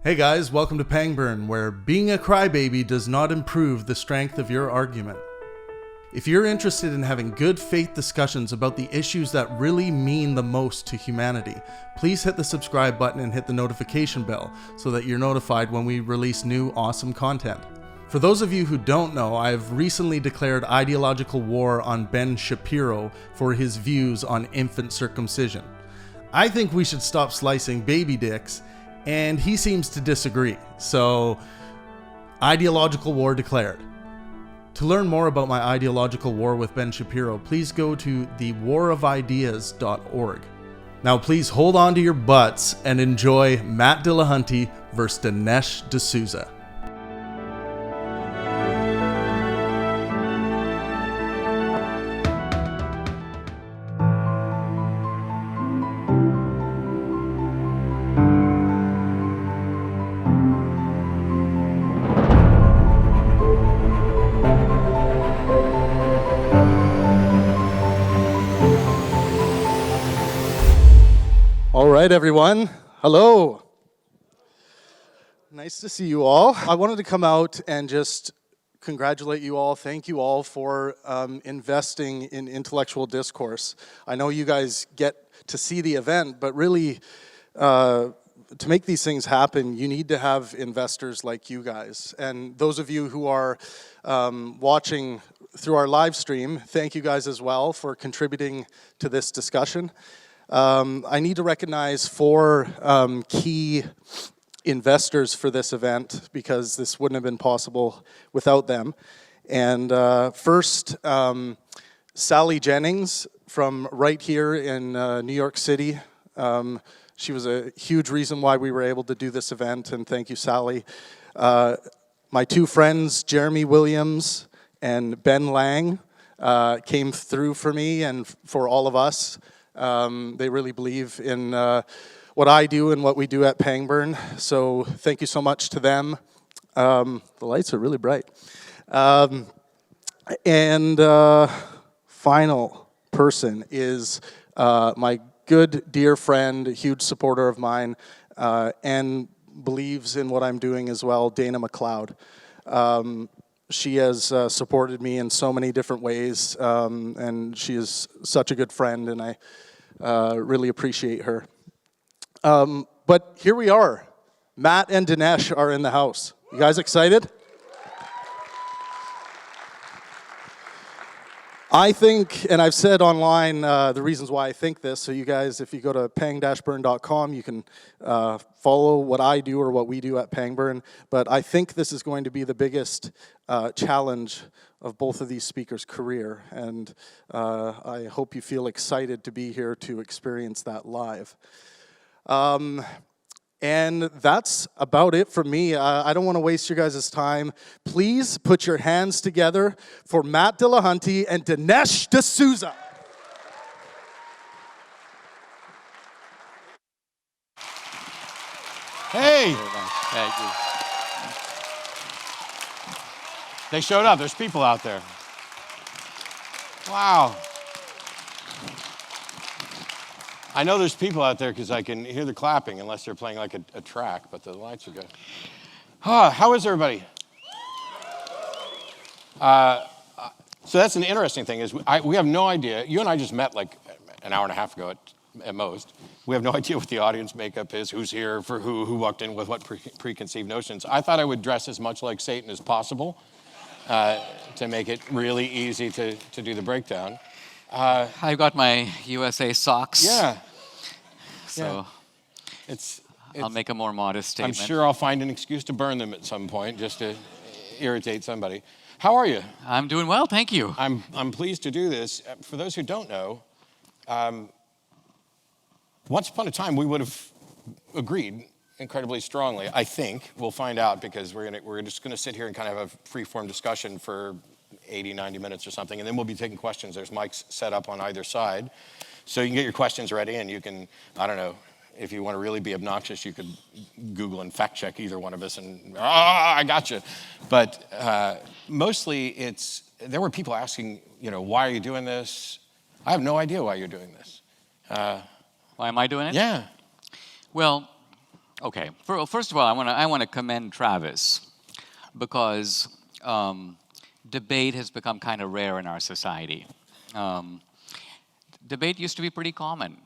Hey guys, welcome to Pangburn, where being a crybaby does not improve the strength of your argument. If you're interested in having good faith discussions about the issues that really mean the most to humanity, please hit the subscribe button and hit the notification bell so that you're notified when we release new awesome content. For those of you who don't know, I've recently declared ideological war on Ben Shapiro for his views on infant circumcision. I think we should stop slicing baby dicks, and he seems to disagree, so ideological war declared. To learn more about my ideological war with Ben Shapiro, please go to thewarofideas.org. Now please hold on to your butts and enjoy Matt Dillahunty versus Dinesh D'Souza. All right, everyone. Hello. Nice to see you all. I wanted to come out and just congratulate you all. Thank you all for investing in intellectual discourse. I know you guys get to see the event, but really, to make these things happen, you need to have investors like you guys. And those of you who are watching through our live stream, thank you guys as well for contributing to this discussion. I need to recognize four key investors for this event because this wouldn't have been possible without them. And first, Sally Jennings from right here in New York City. She was a huge reason why we were able to do this event, and thank you, Sally. My two friends, Jeremy Williams and Ben Lang, came through for me and for all of us. They really believe in what I do and what we do at Pangburn, so thank you so much to them. The lights are really bright. Final person is my good dear friend, a huge supporter of mine, and believes in what I'm doing as well, Dana Macleod. She has supported me in so many different ways, and she is such a good friend, and I really appreciate her. But here we are. Matt and Dinesh are in the house. You guys excited? I think, and I've said online the reasons why I think this, so you guys, if you go to pang-burn.com, you can follow what I do or what we do at Pangburn, but I think this is going to be the biggest challenge of both of these speakers' career, and I hope you feel excited to be here to experience that live. And that's about it for me. I don't want to waste your guys' time. Please put your hands together for Matt Dillahunty and Dinesh D'Souza. Hey! Thank you. They showed up. There's people out there. Wow. I know there's people out there because I can hear the clapping, unless they're playing like a track, but the lights are good. How is everybody? So that's an interesting thing, is we have no idea. You and I just met like an hour and a half ago at most. We have no idea what the audience makeup is, who's here for who walked in with what preconceived notions. I thought I would dress as much like Satan as possible to make it really easy to do the breakdown. I've got my USA socks. Yeah. So yeah. I'll make a more modest statement. I'm sure I'll find an excuse to burn them at some point just to irritate somebody. How are you? I'm doing well, thank you. I'm pleased to do this. For those who don't know, once upon a time we would have agreed incredibly strongly. I think we'll find out, because we're just going to sit here and kind of have a free-form discussion for 80, 90 minutes or something, and then we'll be taking questions. There's mics set up on either side, so you can get your questions ready, and you can, I don't know, if you want to really be obnoxious, you could Google and fact check either one of us, and I got you. But mostly there were people asking, why are you doing this? I have no idea why you're doing this. Why am I doing it? Yeah. Well, Okay. First of all, I want to commend Travis because debate has become kind of rare in our society. Debate used to be pretty common.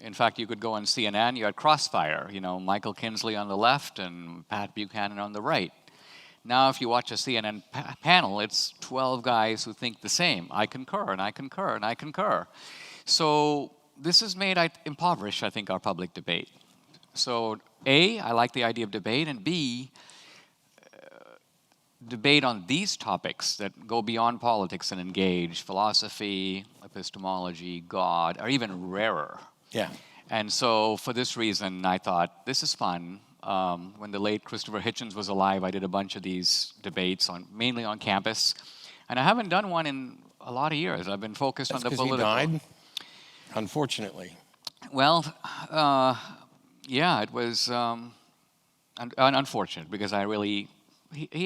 In fact, you could go on CNN, you had crossfire, Michael Kinsley on the left and Pat Buchanan on the right. Now, if you watch a CNN panel, it's 12 guys who think the same. I concur, and I concur, and I concur. So this has made impoverish, I think, our public debate. So A, I like the idea of debate, and B, debate on these topics that go beyond politics and engage philosophy, epistemology, God, are even rarer. Yeah. And so for this reason, I thought, this is fun. When the late Christopher Hitchens was alive, I did a bunch of these debates, mainly on campus. And I haven't done one in a lot of years. I've been focused on the political. He died, unfortunately. Well, yeah, it was unfortunate because he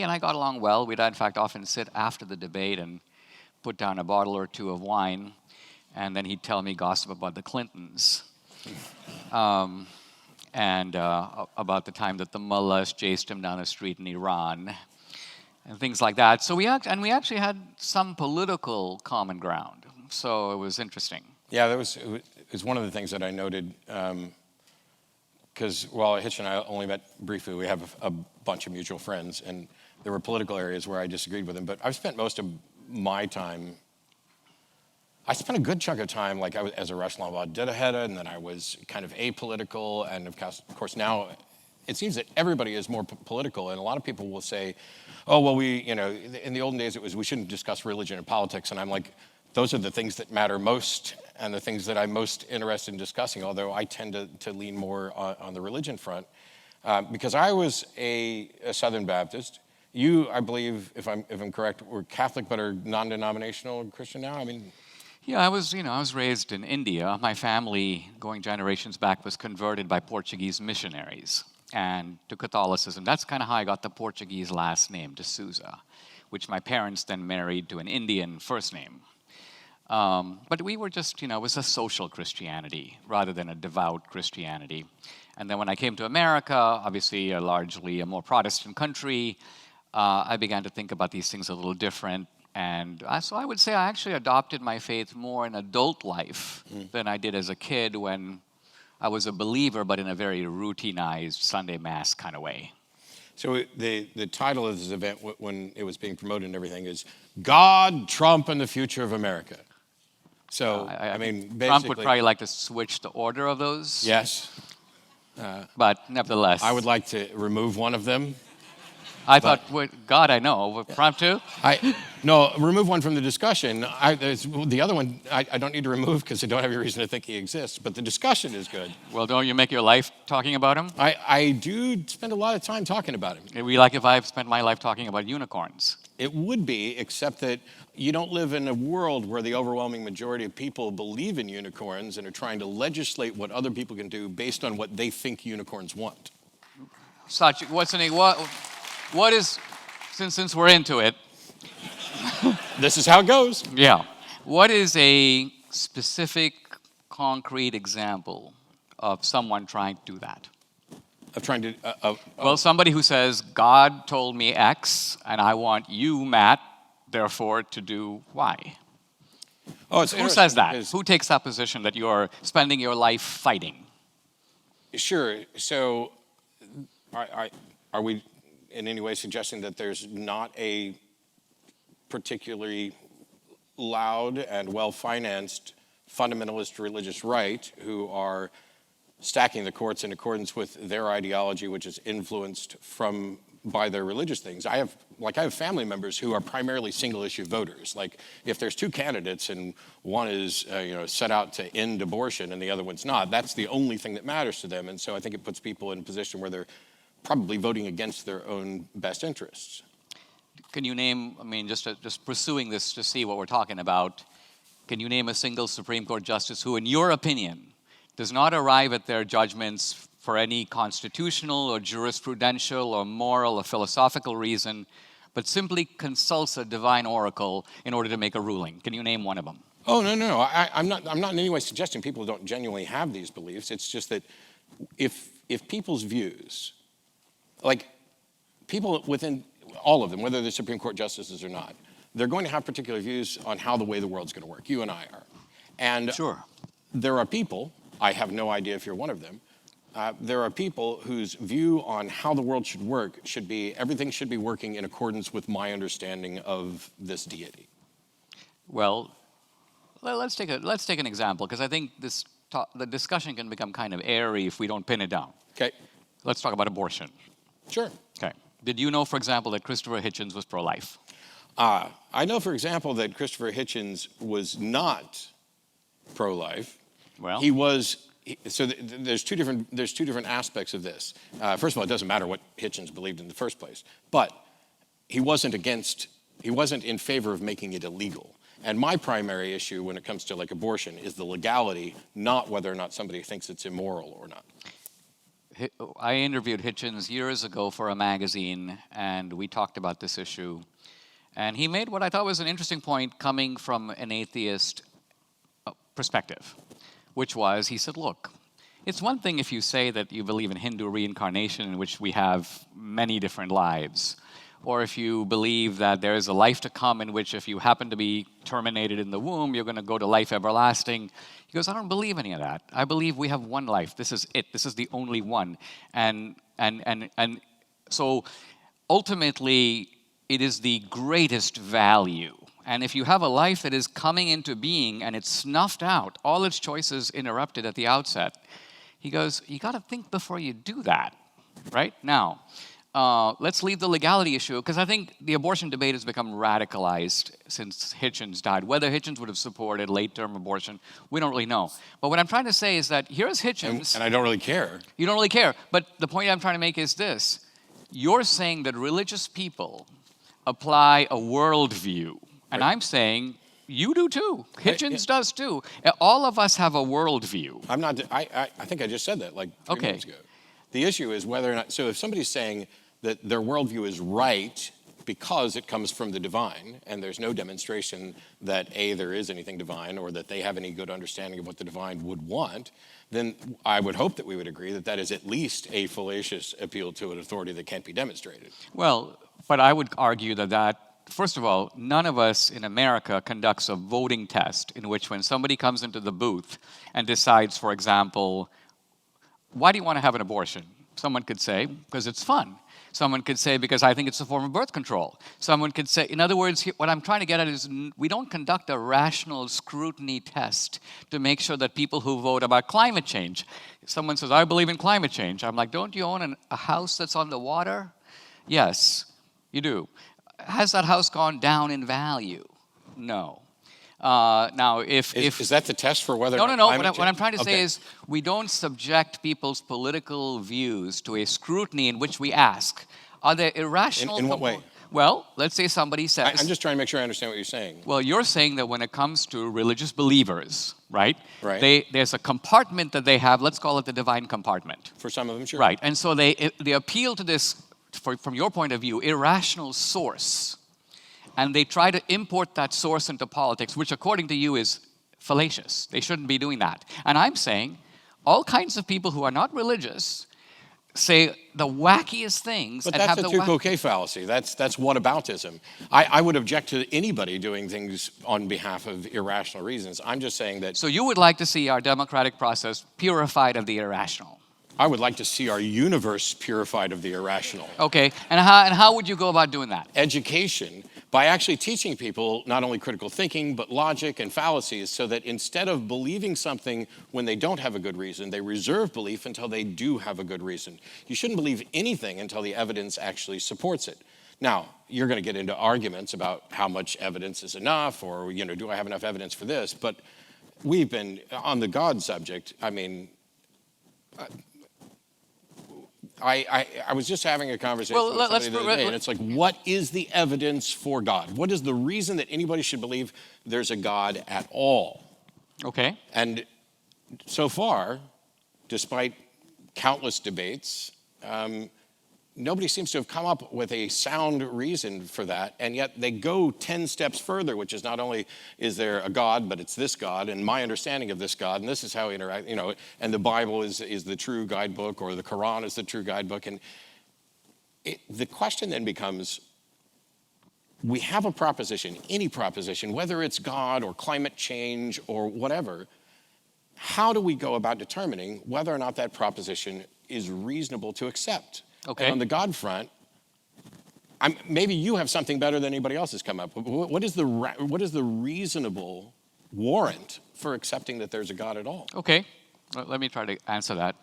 and I got along well. We'd, in fact, often sit after the debate and put down a bottle or two of wine, and then he'd tell me gossip about the Clintons. And about the time that the mullahs chased him down the street in Iran, and things like that. So we actually had some political common ground. So it was interesting. Yeah, it was one of the things that I noted, because while Hitch and I only met briefly, we have a bunch of mutual friends, and there were political areas where I disagreed with him. But I've spent most of my time. I spent a good chunk of time, like I was as a irrationality Dinesh, and then I was kind of apolitical, and of course now it seems that everybody is more political, and a lot of people will say, oh, well, in the olden days it was we shouldn't discuss religion and politics, and I'm like, those are the things that matter most and the things that I'm most interested in discussing, although I tend to lean more on the religion front, because I was a Southern Baptist. You, I believe, if I'm correct, were Catholic but are non-denominational Christian now? I mean... Yeah, I was raised in India. My family, going generations back, was converted by Portuguese missionaries and to Catholicism. That's kind of how I got the Portuguese last name, D'Souza, which my parents then married to an Indian first name. But we were just, it was a social Christianity rather than a devout Christianity. And then when I came to America, obviously largely a more Protestant country, I began to think about these things a little different. And so I would say I actually adopted my faith more in adult life than I did as a kid when I was a believer, but in a very routinized Sunday Mass kind of way. So the title of this event, when it was being promoted and everything, is God, Trump, and the Future of America. So, I mean, basically... Trump would probably like to switch the order of those. Yes. But nevertheless... I would like to remove one of them. I thought, God, I know. Trump too? No, remove one from the discussion. The other one, I don't need to remove because I don't have any reason to think he exists, but the discussion is good. Well, don't you make your life talking about him? I do spend a lot of time talking about him. It'd be like if I've spent my life talking about unicorns. It would be, except that you don't live in a world where the overwhelming majority of people believe in unicorns and are trying to legislate what other people can do based on what they think unicorns want. What is, since we're into it. This is how it goes. Yeah. What is a specific, concrete example of someone trying to do that? Of trying to... Well, somebody who says, God told me X, and I want you, Matt, therefore, to do Y. Oh, it's Who says that? Who takes that position that you're spending your life fighting? Sure. So are we in any way suggesting that there's not a particularly loud and well-financed fundamentalist religious right who are stacking the courts in accordance with their ideology, which is influenced by their religious things? I have family members who are primarily single-issue voters. Like, if there's two candidates and one is set out to end abortion and the other one's not, that's the only thing that matters to them. And so I think it puts people in a position where they're probably voting against their own best interests. Can you name, just pursuing this to see what we're talking about, can you name a single Supreme Court justice who, in your opinion, does not arrive at their judgments for any constitutional or jurisprudential or moral or philosophical reason, but simply consults a divine oracle in order to make a ruling? Can you name one of them? Oh, no. I'm not in any way suggesting people don't genuinely have these beliefs. It's just that if if people's views, like people within all of them, whether they're Supreme Court justices or not, they're going to have particular views on how the way the world's going to work. You and I are. And Sure. there are people, I have no idea if you're one of them, there are people whose view on how the world should work should be, everything should be working in accordance with my understanding of this deity. Well, let's take an example, because I think the discussion can become kind of airy if we don't pin it down. Okay, Let's talk about abortion. sure. Okay. Did you know, for example, that Christopher Hitchens was pro-life? I know, for example, that Christopher Hitchens was not pro-life. Well, There's two different aspects of this. First of all, it doesn't matter what Hitchens believed in the first place, but he wasn't in favor of making it illegal. And my primary issue when it comes to like abortion is the legality, not whether or not somebody thinks it's immoral or not. I interviewed Hitchens years ago for a magazine, and we talked about this issue. And he made what I thought was an interesting point coming from an atheist perspective, which was, he said, look, it's one thing if you say that you believe in Hindu reincarnation in which we have many different lives, or if you believe that there is a life to come in which if you happen to be terminated in the womb, you're going to go to life everlasting. He goes, I don't believe any of that. I believe we have one life. This is it. This is the only one. And so ultimately, it is the greatest value. And if you have a life that is coming into being and it's snuffed out, all its choices interrupted at the outset, he goes, you got to think before you do that, right? Now, let's leave the legality issue, because I think the abortion debate has become radicalized since Hitchens died. Whether Hitchens would have supported late-term abortion, we don't really know. But what I'm trying to say is that here's Hitchens. And I don't really care. You don't really care. But the point I'm trying to make is this. You're saying that religious people apply a worldview. And Right. I'm saying you do too. Hitchens does too. All of us have a worldview. I think I just said that like 3 Okay. minutes ago. The issue is whether or not, so if somebody's saying that their worldview is right because it comes from the divine, and there's no demonstration that A, there is anything divine, or that they have any good understanding of what the divine would want, then I would hope that we would agree that that is at least a fallacious appeal to an authority that can't be demonstrated. Well, but I would argue that first of all, none of us in America conducts a voting test in which when somebody comes into the booth and decides, for example, why do you want to have an abortion? Someone could say, because it's fun. Someone could say, because I think it's a form of birth control. Someone could say, in other words, what I'm trying to get at is we don't conduct a rational scrutiny test to make sure that people who vote about climate change, if someone says, I believe in climate change, I'm like, don't you own a house that's on the water? Yes, you do. Has that house gone down in value? No. Now, if is that the test for whether? No. Climate What I'm trying to say Okay. is we don't subject people's political views to a scrutiny in which we ask, are there irrational? In what way? Well, let's say somebody says. I'm just trying to make sure I understand what you're saying. Well, you're saying that when it comes to religious believers, right? Right. There's a compartment that they have. Let's call it the divine compartment. For some of them, sure. Right. And so they appeal to this, from your point of view, irrational source. And they try to import that source into politics, which according to you is fallacious. They shouldn't be doing that. And I'm saying all kinds of people who are not religious say the wackiest things. But and that's have a the Tukokay fallacy. That's whataboutism. I would object to anybody doing things on behalf of irrational reasons. I'm just saying that So you would like to see our democratic process purified of the irrational. I would like to see our universe purified of the irrational. Okay, and how would you go about doing that? Education, by actually teaching people not only critical thinking, but logic and fallacies, so that instead of believing something when they don't have a good reason, they reserve belief until they do have a good reason. You shouldn't believe anything until the evidence actually supports it. Now, you're going to get into arguments about how much evidence is enough, or, do I have enough evidence for this? But we've been, on the God subject, I mean, I was just having a conversation with somebody the other day, and it's like, what is the evidence for God? What is the reason that anybody should believe there's a God at all? Okay. And so far, despite countless debates, nobody seems to have come up with a sound reason for that, and yet they go 10 steps further, which is not only is there a God, but it's this God, and my understanding of this God, and this is how we interact, and the Bible is the true guidebook, or the Quran is the true guidebook. And the question then becomes, we have a proposition, any proposition, whether it's God or climate change or whatever, how do we go about determining whether or not that proposition is reasonable to accept? Okay. And on the God front, maybe you have something better than anybody else has come up with. What is the reasonable warrant for accepting that there's a God at all? Okay, let me try to answer that.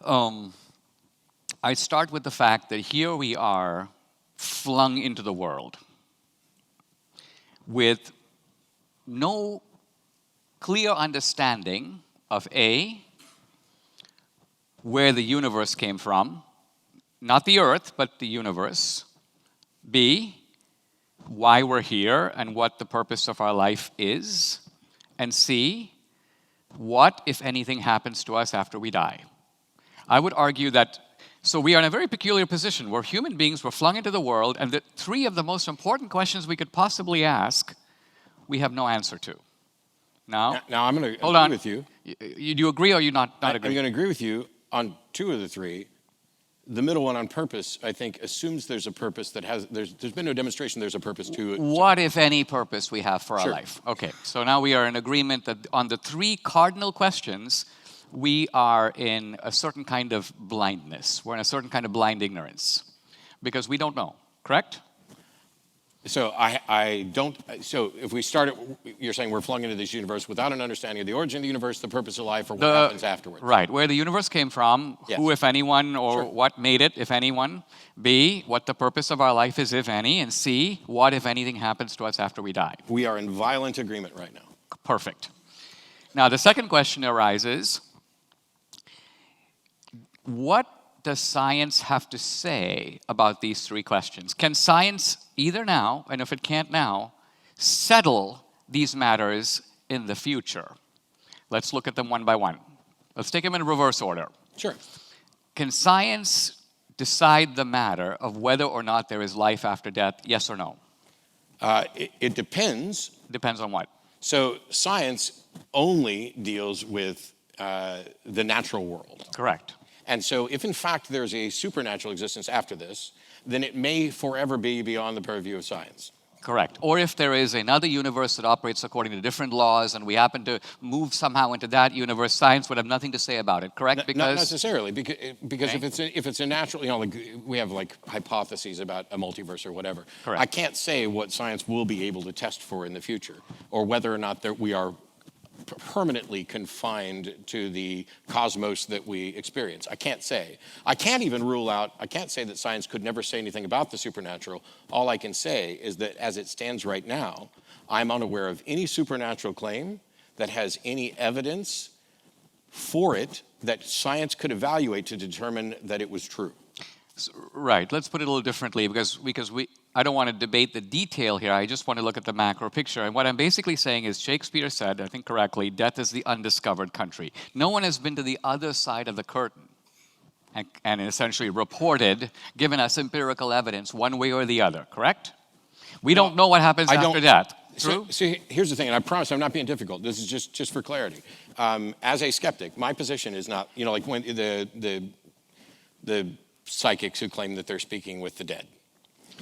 I start with the fact that here we are flung into the world with no clear understanding of A, where the universe came from, not the earth, but the universe. B, why we're here and what the purpose of our life is. And C, what, if anything, happens to us after we die. I would argue that, so we are in a very peculiar position. We're human beings, we're flung into the world, and the three of the most important questions we could possibly ask, we have no answer to. Now I'm going to hold agree on. with you. Do you agree or you not agree? I'm going to agree with you on two of the three. The middle one on purpose, I think, assumes there's a purpose that there's been no demonstration there's a purpose to it. What, if any, purpose we have for our Sure. life? Okay, so now we are in agreement that on the three cardinal questions, we are in a certain kind of blindness. We're in a certain kind of blind ignorance because we don't know, correct? So I don't. So if we start at, you're saying we're flung into this universe without an understanding of the origin of the universe, the purpose of life, or what happens afterwards. Right, where the universe came from, Yes. who, if anyone, or Sure. what made it, if anyone. B, what the purpose of our life is, if any. And C, what, if anything, happens to us after we die. We are in violent agreement right now. Perfect. Now, the second question arises, what does science have to say about these three questions? Can science either now, and if it can't now, settle these matters in the future? Let's look at them one by one. Let's take them in reverse order. Sure. Can science decide the matter of whether or not there is life after death, yes or no? It depends. Depends on what? So science only deals with the natural world. Correct. And so if in fact there's a supernatural existence after this, then it may forever be beyond the purview of science. Correct. Or if there is another universe that operates according to different laws and we happen to move somehow into that universe, science would have nothing to say about it, correct? Not necessarily, because Okay. if it's a natural, like we have like hypotheses about a multiverse or whatever. Correct. I can't say what science will be able to test for in the future, or whether or not we are permanently confined to the cosmos that we experience. I can't say. I can't even rule out, I can't say that science could never say anything about the supernatural. All I can say is that as it stands right now, I'm unaware of any supernatural claim that has any evidence for it that science could evaluate to determine that it was true. Right. Let's put it a little differently because I don't want to debate the detail here. I just want to look at the macro picture. And what I'm basically saying is Shakespeare said, I think correctly, death is the undiscovered country. No one has been to the other side of the curtain and essentially reported, given us empirical evidence one way or the other, correct? We don't know what happens after death. True? So here's the thing, and I promise I'm not being difficult. This is just for clarity. As a skeptic, my position is not, like when the psychics who claim that they're speaking with the dead.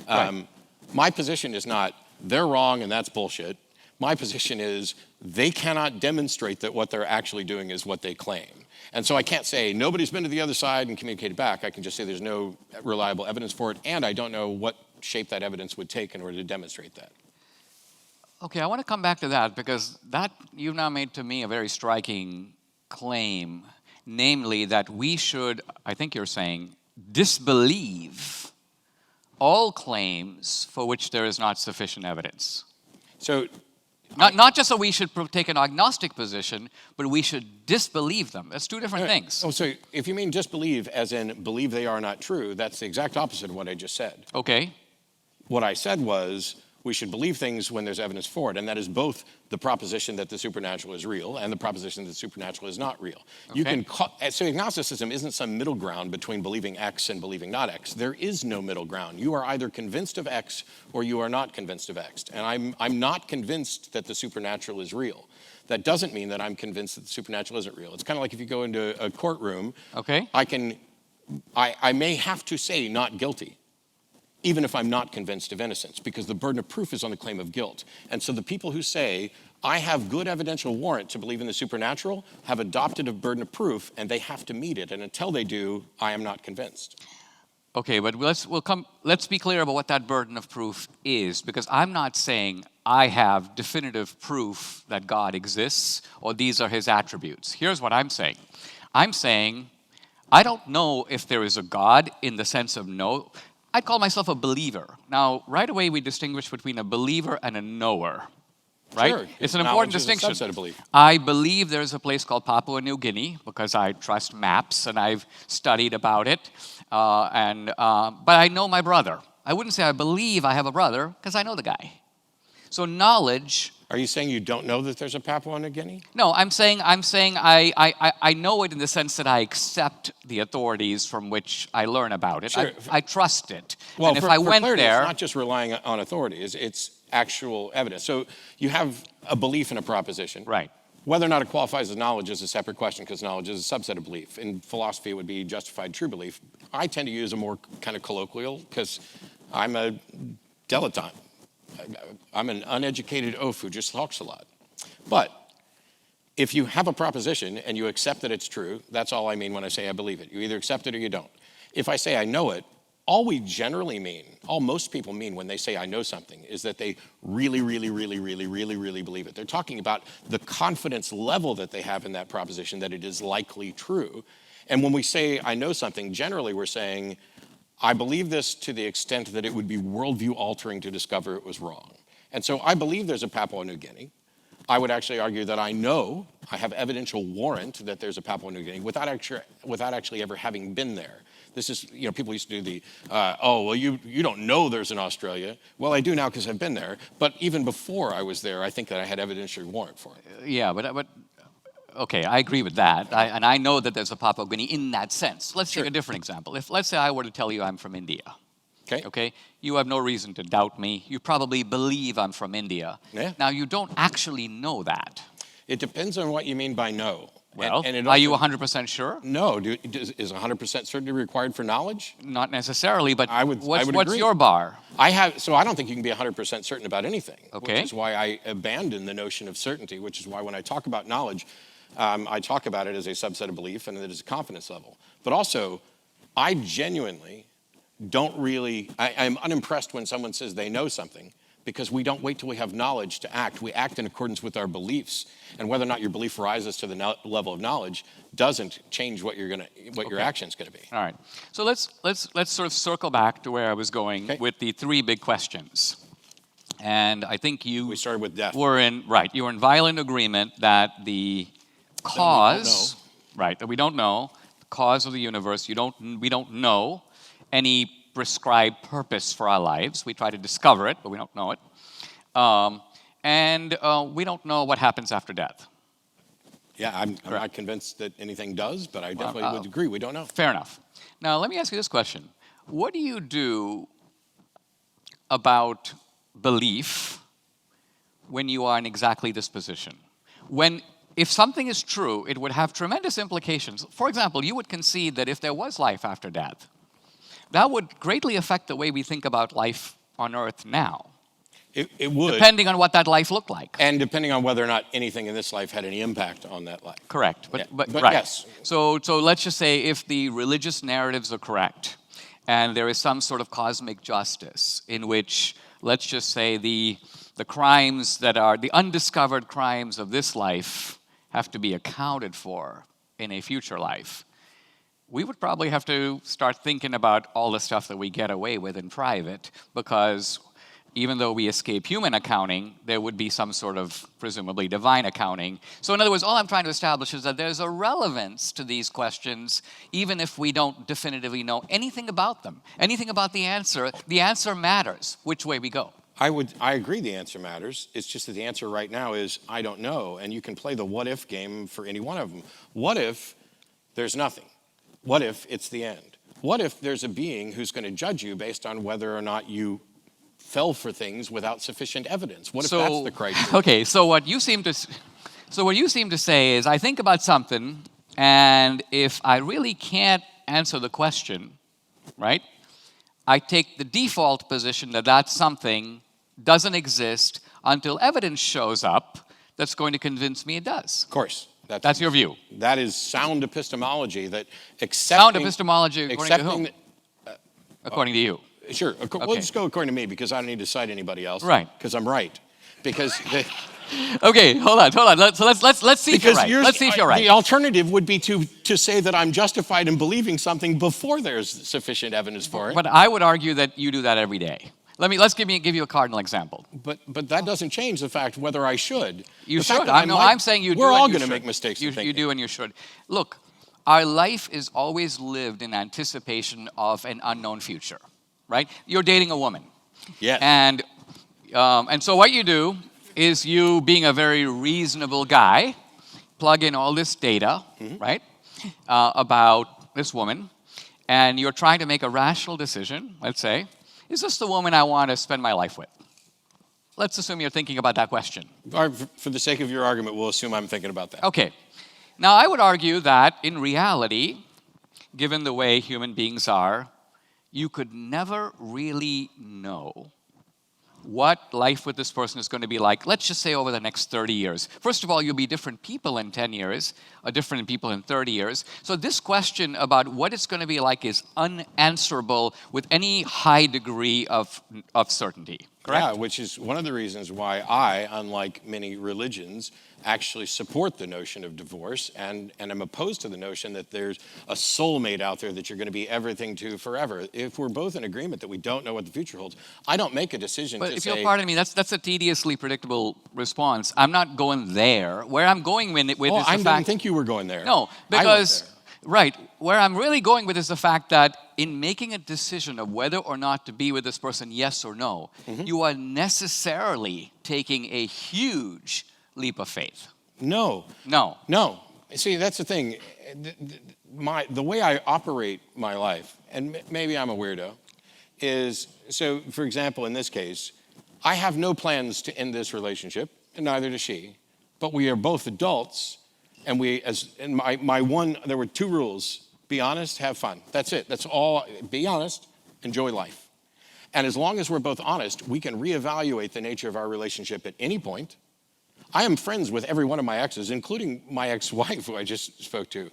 Right. My position is not, they're wrong and that's bullshit. My position is, they cannot demonstrate that what they're actually doing is what they claim. And so I can't say, nobody's been to the other side and communicated back. I can just say there's no reliable evidence for it, and I don't know what shape that evidence would take in order to demonstrate that. Okay, I want to come back to that because that you've now made to me a very striking claim, namely that we should, I think you're saying, disbelieve all claims for which there is not sufficient evidence. So Not just that we should take an agnostic position, but we should disbelieve them. That's two different things. Oh, so if you mean disbelieve as in believe they are not true, that's the exact opposite of what I just said. Okay. What I said was, We should believe things when there's evidence for it, and that is both the proposition that the supernatural is real and the proposition that the supernatural is not real. Okay. You can so agnosticism isn't some middle ground between believing X and believing not X. There is no middle ground. You are either convinced of X or you are not convinced of X. And I'm not convinced that the supernatural is real. That doesn't mean that I'm convinced that the supernatural isn't real. It's kind of like if you go into a courtroom, Okay. I may have to say not guilty, even if I'm not convinced of innocence, because the burden of proof is on the claim of guilt. And so the people who say, I have good evidential warrant to believe in the supernatural, have adopted a burden of proof, and they have to meet it. And until they do, I am not convinced. Okay, but let's be clear about what that burden of proof is, because I'm not saying I have definitive proof that God exists or these are his attributes. Here's what I'm saying. I'm saying I don't know if there is a God in the sense of no. I'd call myself a believer. Now, right away we distinguish between a believer and a knower. Right? Sure, it's an important knowledge is a distinction. subset of belief. I believe there's a place called Papua New Guinea because I trust maps and I've studied about it. But I know my brother. I wouldn't say I believe I have a brother because I know the guy. So knowledge. Are you saying you don't know that there's a Papua New Guinea? No, I'm saying I know it in the sense that I accept the authorities from which I learn about it. Sure. I trust it. Well, and if for I went clarity, there, it's not just relying on authority. It's actual evidence. So you have a belief in a proposition. right. Whether or not it qualifies as knowledge is a separate question because knowledge is a subset of belief. In philosophy, it would be justified true belief. I tend to use a more kind of colloquial because I'm a dilettante. I'm an uneducated oaf who just talks a lot. But if you have a proposition and you accept that it's true, that's all I mean when I say I believe it. You either accept it or you don't. If I say I know it, all we generally mean, all most people mean when they say I know something is that they really believe it. They're talking about the confidence level that they have in that proposition that it is likely true. And when we say I know something, generally we're saying I believe this to the extent that it would be worldview altering to discover it was wrong. And so I believe there's a Papua New Guinea. I would actually argue that I know, I have evidential warrant that there's a Papua New Guinea without actually ever having been there. This is, people used to do the, you don't know there's an Australia. Well, I do now because I've been there. But even before I was there, I think that I had evidential warrant for it. Yeah, but okay, I agree with that. And I know that there's a Papua New Guinea in that sense. Let's take a different example. Let's say I were to tell you I'm from India. Okay? You have no reason to doubt me. You probably believe I'm from India. Yeah. Now, you don't actually know that. It depends on what you mean by know. Well, and are you 100% sure? No. Is 100% certainty required for knowledge? Not necessarily, but I would what's agree. your bar? So I don't think you can be 100% certain about anything. Okay. Which is why I abandon the notion of certainty, which is why when I talk about knowledge, I talk about it as a subset of belief and it is a confidence level. But also, I genuinely don't I'm unimpressed when someone says they know something because we don't wait till we have knowledge to act. We act in accordance with our beliefs. And whether or not your belief rises to the level of knowledge doesn't change what your action's going to be. All right. So let's sort of circle back to where I was going with the three big questions. And I think we started with death. You were in violent agreement that the cause, that we don't know, the cause of the universe, we don't know any prescribed purpose for our lives. We try to discover it, but we don't know it. And we don't know what happens after death. Yeah, I'm not convinced that anything does, but I definitely would agree. We don't know. Fair enough. Now, let me ask you this question. What do you do about belief when you are in exactly this position? If something is true, it would have tremendous implications. For example, you would concede that if there was life after death, that would greatly affect the way we think about life on Earth now. It would. Depending on what that life looked like. And depending on whether or not anything in this life had any impact on that life. Correct. But right. Yes. So let's just say if the religious narratives are correct, and there is some sort of cosmic justice in which, let's just say, the crimes that are the undiscovered crimes of this life have to be accounted for in a future life, we would probably have to start thinking about all the stuff that we get away with in private, because even though we escape human accounting, there would be some sort of presumably divine accounting. So in other words, all I'm trying to establish is that there's a relevance to these questions, even if we don't definitively know anything about them, anything about the answer matters which way we go. I agree the answer matters. It's just that the answer right now is I don't know. And you can play the what if game for any one of them. What if there's nothing? What if it's the end? What if there's a being who's going to judge you based on whether or not you fell for things without sufficient evidence? What if that's the criteria? Okay, so what you seem to say is I think about something, and if I really can't answer the question, right, I take the default position that that something doesn't exist until evidence shows up that's going to convince me it does. Of course. That's your view. That is sound epistemology. That accepting, sound epistemology according to whom? According to you. Sure. We'll just go according to me because I don't need to cite anybody else. Right. Because I'm right. Because okay, hold on. So let's see if you're right. Let's see if you're right. The alternative would be to say that I'm justified in believing something before there's sufficient evidence for it. But I would argue that you do that every day. Let's give you a cardinal example. But that doesn't change the fact whether I should. You should. I'm saying you do. We're all going to make mistakes. You do and you should. Look, our life is always lived in anticipation of an unknown future, right? You're dating a woman. Yes. And so what you do is you, being a very reasonable guy, plug in all this data, right, about this woman, and you're trying to make a rational decision, let's say, is this the woman I want to spend my life with? Let's assume you're thinking about that question. For the sake of your argument, we'll assume I'm thinking about that. Okay. Now, I would argue that in reality, given the way human beings are, you could never really know what life with this person is going to be like, let's just say over the next 30 years. First of all, you'll be different people in 10 years, different people in 30 years. So this question about what it's going to be like is unanswerable with any high degree of certainty, correct? Yeah, which is one of the reasons why I, unlike many religions, actually support the notion of divorce and am opposed to the notion that there's a soulmate out there that you're going to be everything to forever. If we're both in agreement that we don't know what the future holds, I don't make a decision but to if say... you'll pardon me, that's a tediously predictable response. I'm not going there. Where I'm going with is the fact... I didn't think you were going there. No, because... Right. Where I'm really going with is the fact that in making a decision of whether or not to be with this person, yes or no, you are necessarily taking a huge leap of faith. No. See, that's the thing. The way I operate my life, and maybe I'm a weirdo, is, so for example, in this case, I have no plans to end this relationship, and neither does she, but we are both adults, and there were 2 rules: be honest, have fun. That's it. That's all. Be honest, enjoy life. And as long as we're both honest, we can reevaluate the nature of our relationship at any point. I am friends with every one of my exes, including my ex-wife, who I just spoke to.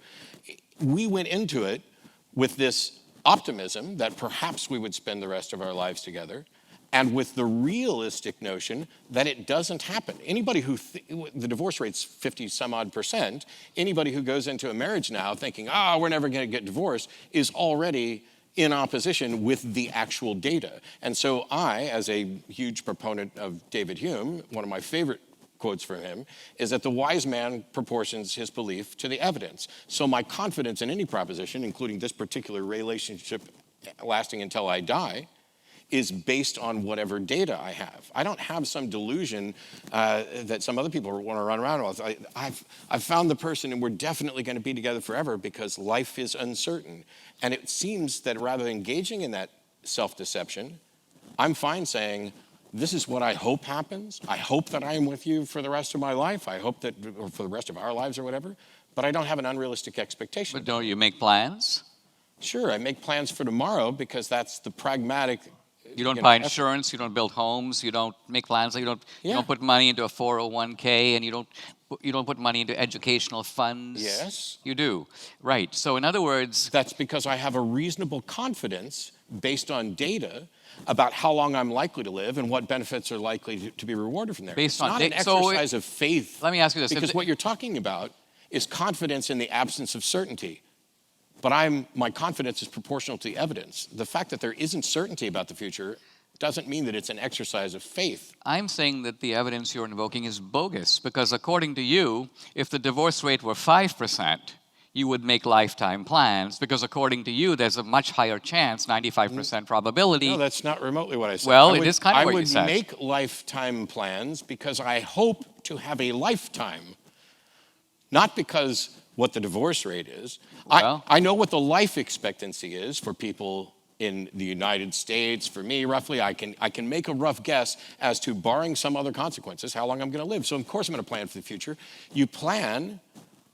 We went into it with this optimism that perhaps we would spend the rest of our lives together, and with the realistic notion that it doesn't happen. Anybody who, the divorce rate's 50-some-odd%, anybody who goes into a marriage now thinking, we're never going to get divorced, is already in opposition with the actual data. And so I, as a huge proponent of David Hume, one of my favorite quotes from him, is that the wise man proportions his belief to the evidence. So my confidence in any proposition, including this particular relationship lasting until I die, is based on whatever data I have. I don't have some delusion that some other people want to run around with. I've found the person and we're definitely going to be together forever because life is uncertain. And it seems that rather than engaging in that self-deception, I'm fine saying, this is what I hope happens. I hope that I am with you for the rest of my life. I hope that, or for the rest of our lives or whatever, but I don't have an unrealistic expectation. But don't you make plans? Sure, I make plans for tomorrow because that's the pragmatic. You don't buy insurance, you don't build homes, you don't make plans, you don't put money into a 401k, and you don't put money into educational funds. Yes. You do. Right. So in other words, that's because I have a reasonable confidence based on data about how long I'm likely to live and what benefits are likely to be rewarded from there. Based it's on not an exercise of faith. Let me ask you this. Because what you're talking about is confidence in the absence of certainty. But my confidence is proportional to the evidence. The fact that there isn't certainty about the future doesn't mean that it's an exercise of faith. I'm saying that the evidence you're invoking is bogus because according to you, if the divorce rate were 5%, you would make lifetime plans, because according to you, there's a much higher chance, 95% probability. No, that's not remotely what I said. Well, it is kind of what you said. I would make lifetime plans because I hope to have a lifetime, not because what the divorce rate is. Well, I know what the life expectancy is for people in the United States. For me, roughly, I can make a rough guess as to, barring some other consequences, how long I'm going to live. So of course I'm going to plan for the future. You plan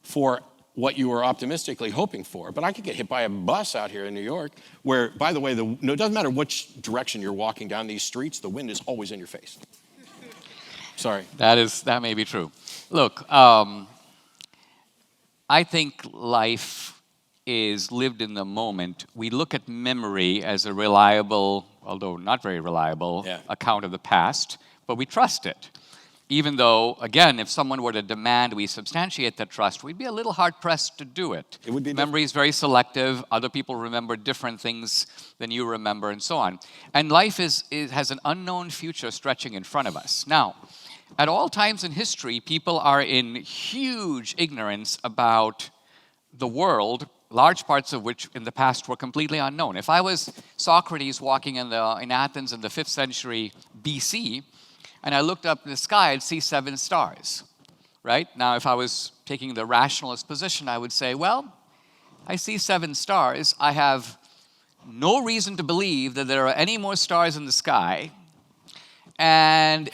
for what you were optimistically hoping for. But I could get hit by a bus out here in New York where, by the way, it doesn't matter which direction you're walking down these streets, the wind is always in your face. Sorry. That may be true. Look, I think life is lived in the moment. We look at memory as a reliable, although not very reliable, account of the past, but we trust it. Even though, again, if someone were to demand we substantiate that trust, we'd be a little hard-pressed to do it. It would be memory is very selective. Other people remember different things than you remember, and so on. And life has an unknown future stretching in front of us. Now, at all times in history, people are in huge ignorance about the world, large parts of which in the past were completely unknown. If I was Socrates walking in Athens in the 5th century BC, and I looked up in the sky, I'd see 7 stars, right? Now, if I was taking the rationalist position, I would say, well, I see 7 stars. I have no reason to believe that there are any more stars in the sky. And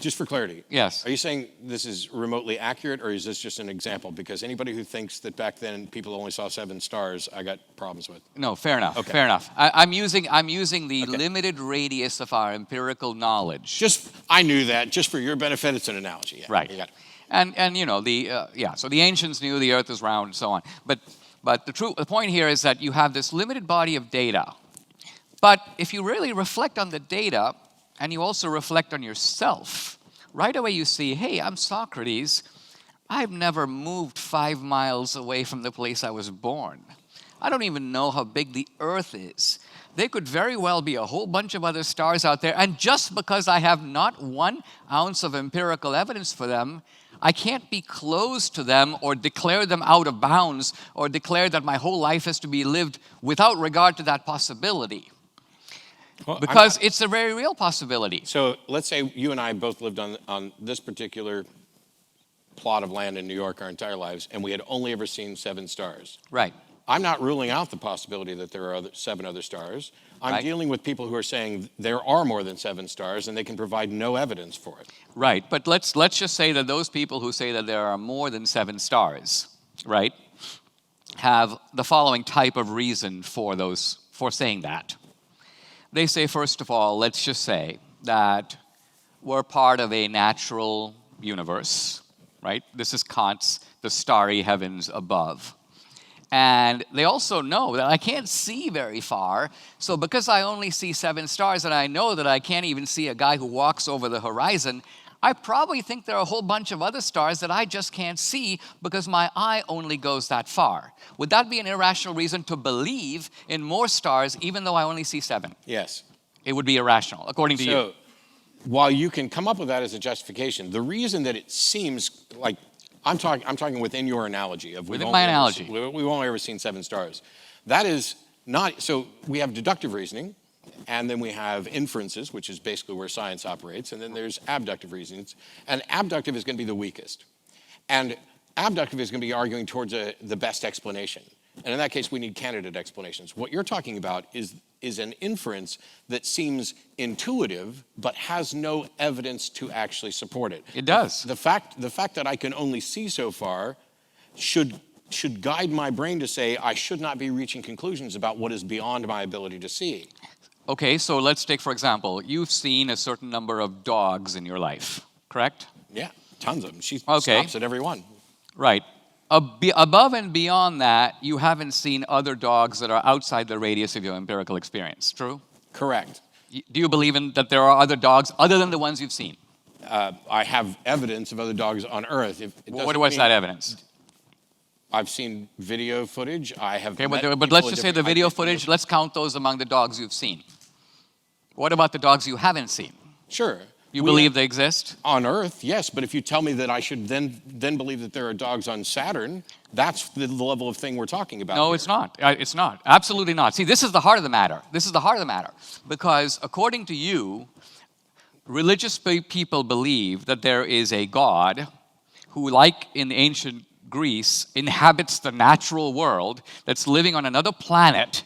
just for clarity. Yes. Are you saying this is remotely accurate, or is this just an example? Because anybody who thinks that back then people only saw 7 stars, I got problems with. No, fair enough. Okay. Fair enough. I'm using the limited radius of our empirical knowledge. I knew that. Just for your benefit, it's an analogy. Yeah, right. You got it. And you know so the ancients knew the Earth is round and so on. But the point here is that you have this limited body of data. But if you really reflect on the data, and you also reflect on yourself, right away you see, hey, I'm Socrates. I've never moved 5 miles away from the place I was born. I don't even know how big the Earth is. There could very well be a whole bunch of other stars out there, and just because I have not 1 ounce of empirical evidence for them, I can't be close to them or declare them out of bounds or declare that my whole life is to be lived without regard to that possibility. Well, because it's a very real possibility. So let's say you and I both lived on this particular plot of land in New York our entire lives, and we had only ever seen 7 stars. Right. I'm not ruling out the possibility that there are 7 other stars. I'm dealing with people who are saying there are more than 7 stars, and they can provide no evidence for it. Right, but let's just say that those people who say that there are more than 7 stars, right, have the following type of reason for saying that. They say, first of all, let's just say that we're part of a natural universe, right? This is Kant's the starry heavens above. And they also know that I can't see very far, so because I only see 7 stars and I know that I can't even see a guy who walks over the horizon, I probably think there are a whole bunch of other stars that I just can't see because my eye only goes that far. Would that be an irrational reason to believe in more stars even though I only see 7? Yes. It would be irrational, according to you. So, while you can come up with that as a justification, the reason that it seems like, I'm talking within your analogy of within my analogy. We've only ever seen 7 stars. That is not, so we have deductive reasoning, and then we have inferences, which is basically where science operates, and then there's abductive reasons. And abductive is going to be the weakest. And abductive is going to be arguing towards the best explanation. And in that case, we need candidate explanations. What you're talking about is an inference that seems intuitive, but has no evidence to actually support it. It does. The fact that I can only see so far should guide my brain to say I should not be reaching conclusions about what is beyond my ability to see. Okay, so let's take, for example, you've seen a certain number of dogs in your life, correct? Yeah, tons of them. She stops at every one. Right. Above and beyond that, you haven't seen other dogs that are outside the radius of your empirical experience, true? Correct. Do you believe that there are other dogs other than the ones you've seen? I have evidence of other dogs on Earth. What's that evidence? I've seen video footage. I have. Okay, but let's just say the video footage, let's count those among the dogs you've seen. What about the dogs you haven't seen? Sure. You believe they exist? On Earth, yes, but if you tell me that I should then believe that there are dogs on Saturn, that's the level of thing we're talking about. No, here. it's not. It's not. Absolutely not. See, this is the heart of the matter. This is the heart of the matter. Because according to you, religious people believe that there is a God who, like in ancient Greece, inhabits the natural world that's living on another planet.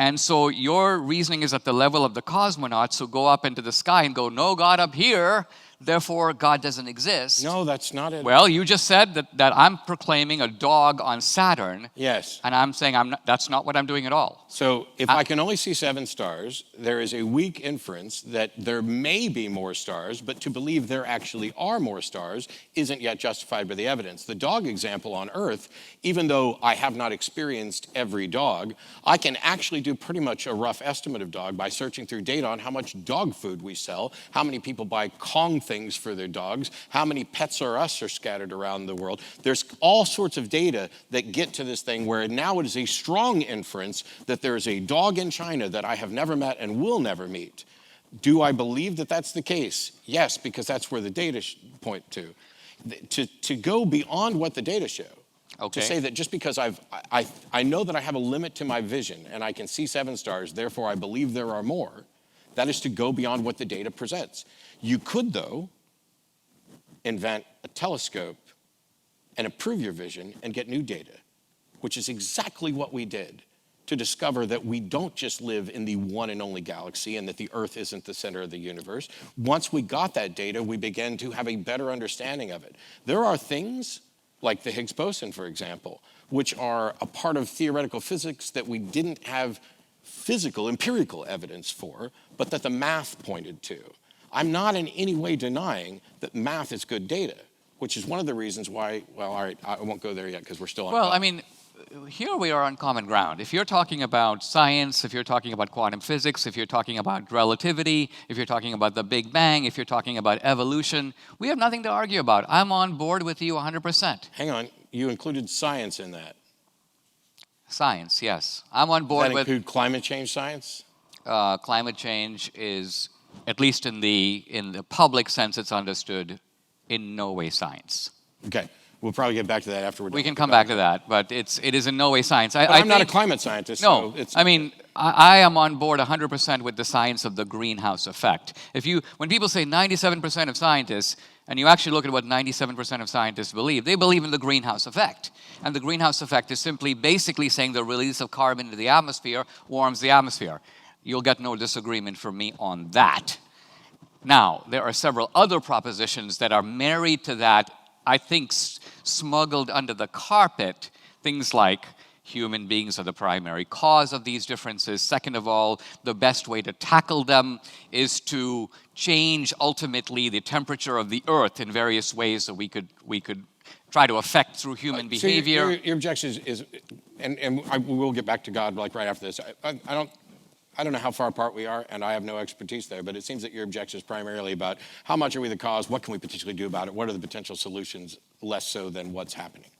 And so your reasoning is at the level of the cosmonauts who go up into the sky and go, no God up here, therefore God doesn't exist. No, that's not it. Well, you just said that I'm proclaiming a dog on Saturn. Yes. And I'm saying that's not what I'm doing at all. So if I can only see 7 stars, there is a weak inference that there may be more stars, but to believe there actually are more stars isn't yet justified by the evidence. The dog example on Earth, even though I have not experienced every dog, I can actually do pretty much a rough estimate of dog by searching through data on how much dog food we sell, how many people buy Kong things for their dogs, how many Pets R Us are scattered around the world. There's all sorts of data that get to this thing where now it is a strong inference that there is a dog in China that I have never met and will never meet. Do I believe that that's the case? Yes, because that's where the data point to. To go beyond what the data show, Okay. to say that just because I know that I have a limit to my vision and I can see 7 stars, therefore I believe there are more, that is to go beyond what the data presents. You could, though, invent a telescope and improve your vision and get new data, which is exactly what we did to discover that we don't just live in the one and only galaxy and that the Earth isn't the center of the universe. Once we got that data, we began to have a better understanding of it. There are things like the Higgs boson, for example, which are a part of theoretical physics that we didn't have physical, empirical evidence for, but that the math pointed to. I'm not in any way denying that math is good data, which is one of the reasons why, well, all right, I won't go there yet because we're still on. Well, I mean, here we are on common ground. If you're talking about science, if you're talking about quantum physics, if you're talking about relativity, if you're talking about the Big Bang, if you're talking about evolution, we have nothing to argue about. I'm on board with you 100%. Hang on, you included science in that. Science, yes. I'm on board Does that with... include climate change science? Climate change is, at least in the public sense it's understood, in no way science. Okay. We'll probably get back to that after we're done. We can come back to that, but it is in no way science. I'm not a climate scientist. No, so it's, I mean, I am on board 100% with the science of the greenhouse effect. When people say 97% of scientists, and you actually look at what 97% of scientists believe, they believe in the greenhouse effect. And the greenhouse effect is simply basically saying the release of carbon into the atmosphere warms the atmosphere. You'll get no disagreement from me on that. Now, there are several other propositions that are married to that, I think, smuggled under the carpet, things like human beings are the primary cause of these differences. Second of all, the best way to tackle them is to change ultimately the temperature of the Earth in various ways that we could try to affect through human behavior. So your objection is, and we will get back to God like right after this. I don't know how far apart we are, and I have no expertise there, but it seems that your objection is primarily about how much are we the cause, what can we potentially do about it, what are the potential solutions, less so than what's happening.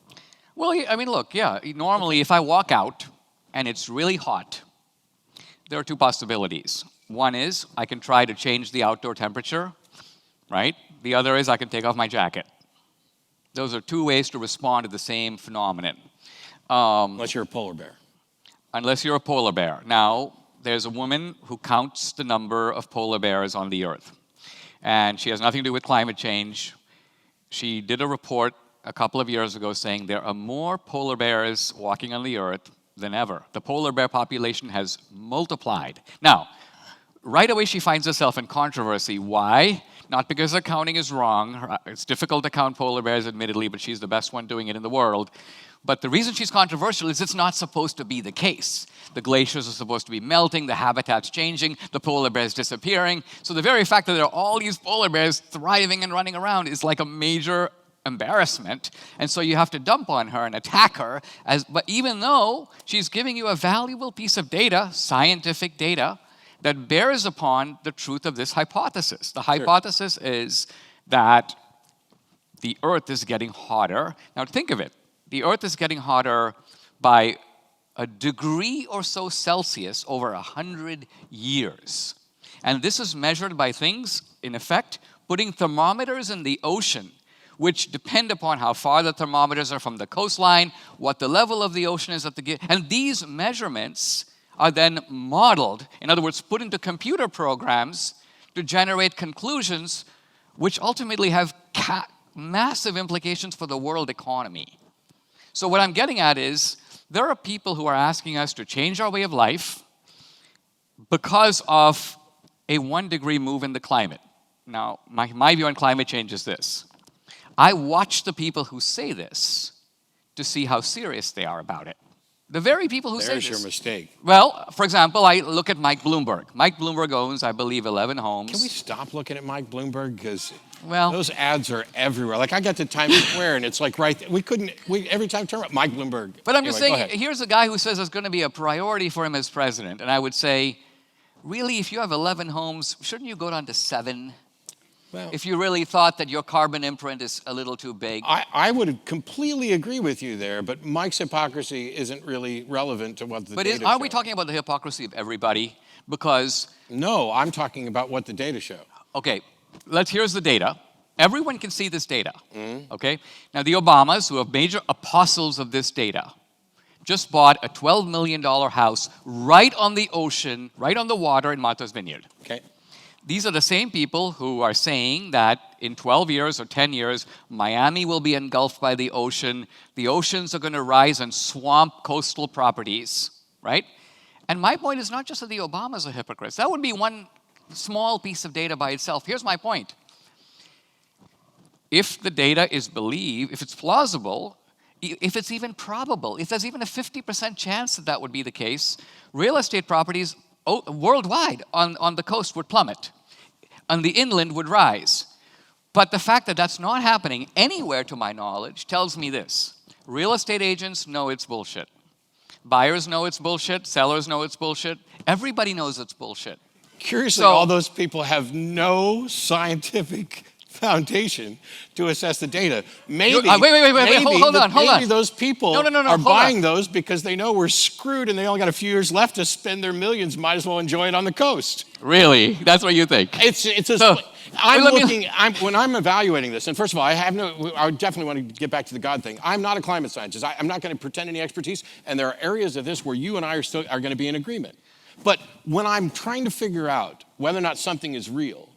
Well, I mean, look, yeah, normally if I walk out and it's really hot, there are 2 possibilities. One is I can try to change the outdoor temperature, right? The other is I can take off my jacket. Those are 2 ways to respond to the same phenomenon. Unless you're a polar bear. Unless you're a polar bear. Now, there's a woman who counts the number of polar bears on the Earth. And she has nothing to do with climate change. She did a report a couple of years ago saying there are more polar bears walking on the Earth than ever. The polar bear population has multiplied. Now, right away she finds herself in controversy. Why? Not because her counting is wrong. It's difficult to count polar bears, admittedly, but she's the best one doing it in the world. But the reason she's controversial is it's not supposed to be the case. The glaciers are supposed to be melting, the habitat's changing, the polar bears disappearing. So the very fact that there are all these polar bears thriving and running around is like a major embarrassment. And so you have to dump on her and attack her. But even though she's giving you a valuable piece of data, scientific data, that bears upon the truth of this hypothesis. The hypothesis is that the Earth is getting hotter. Now think of it. The Earth is getting hotter by a degree or so Celsius over 100 years. And this is measured by things, in effect, putting thermometers in the ocean, which depend upon how far the thermometers are from the coastline, what the level of the ocean is at the and these measurements are then modeled, in other words, put into computer programs to generate conclusions which ultimately have massive implications for the world economy. So what I'm getting at is, there are people who are asking us to change our way of life because of a 1-degree move in the climate. Now, my view on climate change is this. I watch the people who say this to see how serious they are about it. The very people who say this. There's your mistake. Well, for example, I look at Mike Bloomberg. Mike Bloomberg owns, I believe, 11 homes. Can we stop looking at Mike Bloomberg? Because well, those ads are everywhere. Like, I got to Times Square, and it's like right there. Every time I turn around, Mike Bloomberg. But I'm just saying, anyway, here's a guy who says it's going to be a priority for him as president. And I would say, really, if you have 11 homes, shouldn't you go down to 7? Well, if you really thought that your carbon imprint is a little too big. I would completely agree with you there, but Mike's hypocrisy isn't really relevant to what the data show. But are we talking about the hypocrisy of everybody? Because... No, I'm talking about what the data show. Okay, here's the data. Everyone can see this data, okay? Now, the Obamas, who are major apostles of this data, just bought a $12 million house right on the ocean, right on the water in Martha's Vineyard. Okay. These are the same people who are saying that in 12 years or 10 years, Miami will be engulfed by the ocean. The oceans are going to rise and swamp coastal properties, right? And my point is not just that the Obamas are hypocrites. That would be one small piece of data by itself. Here's my point. If the data is believed, if it's plausible, if it's even probable, if there's even a 50% chance that that would be the case, real estate properties worldwide on the coast would plummet. On the inland would rise. But the fact that that's not happening anywhere to my knowledge tells me this. Real estate agents know it's bullshit. Buyers know it's bullshit. Sellers know it's bullshit. Everybody knows it's bullshit. Curiously, all those people have no scientific foundation to assess the data. Maybe, wait, hold on. Maybe those people are buying on. those because they know we're screwed and they only got a few years left to spend their millions. Might as well enjoy it on the coast. Really? That's what you think? When I'm evaluating this, and first of all, I definitely want to get back to the God thing. I'm not a climate scientist. I'm not going to pretend any expertise, and there are areas of this where you and I are going to be in agreement. But when I'm trying to figure out whether or not something is real,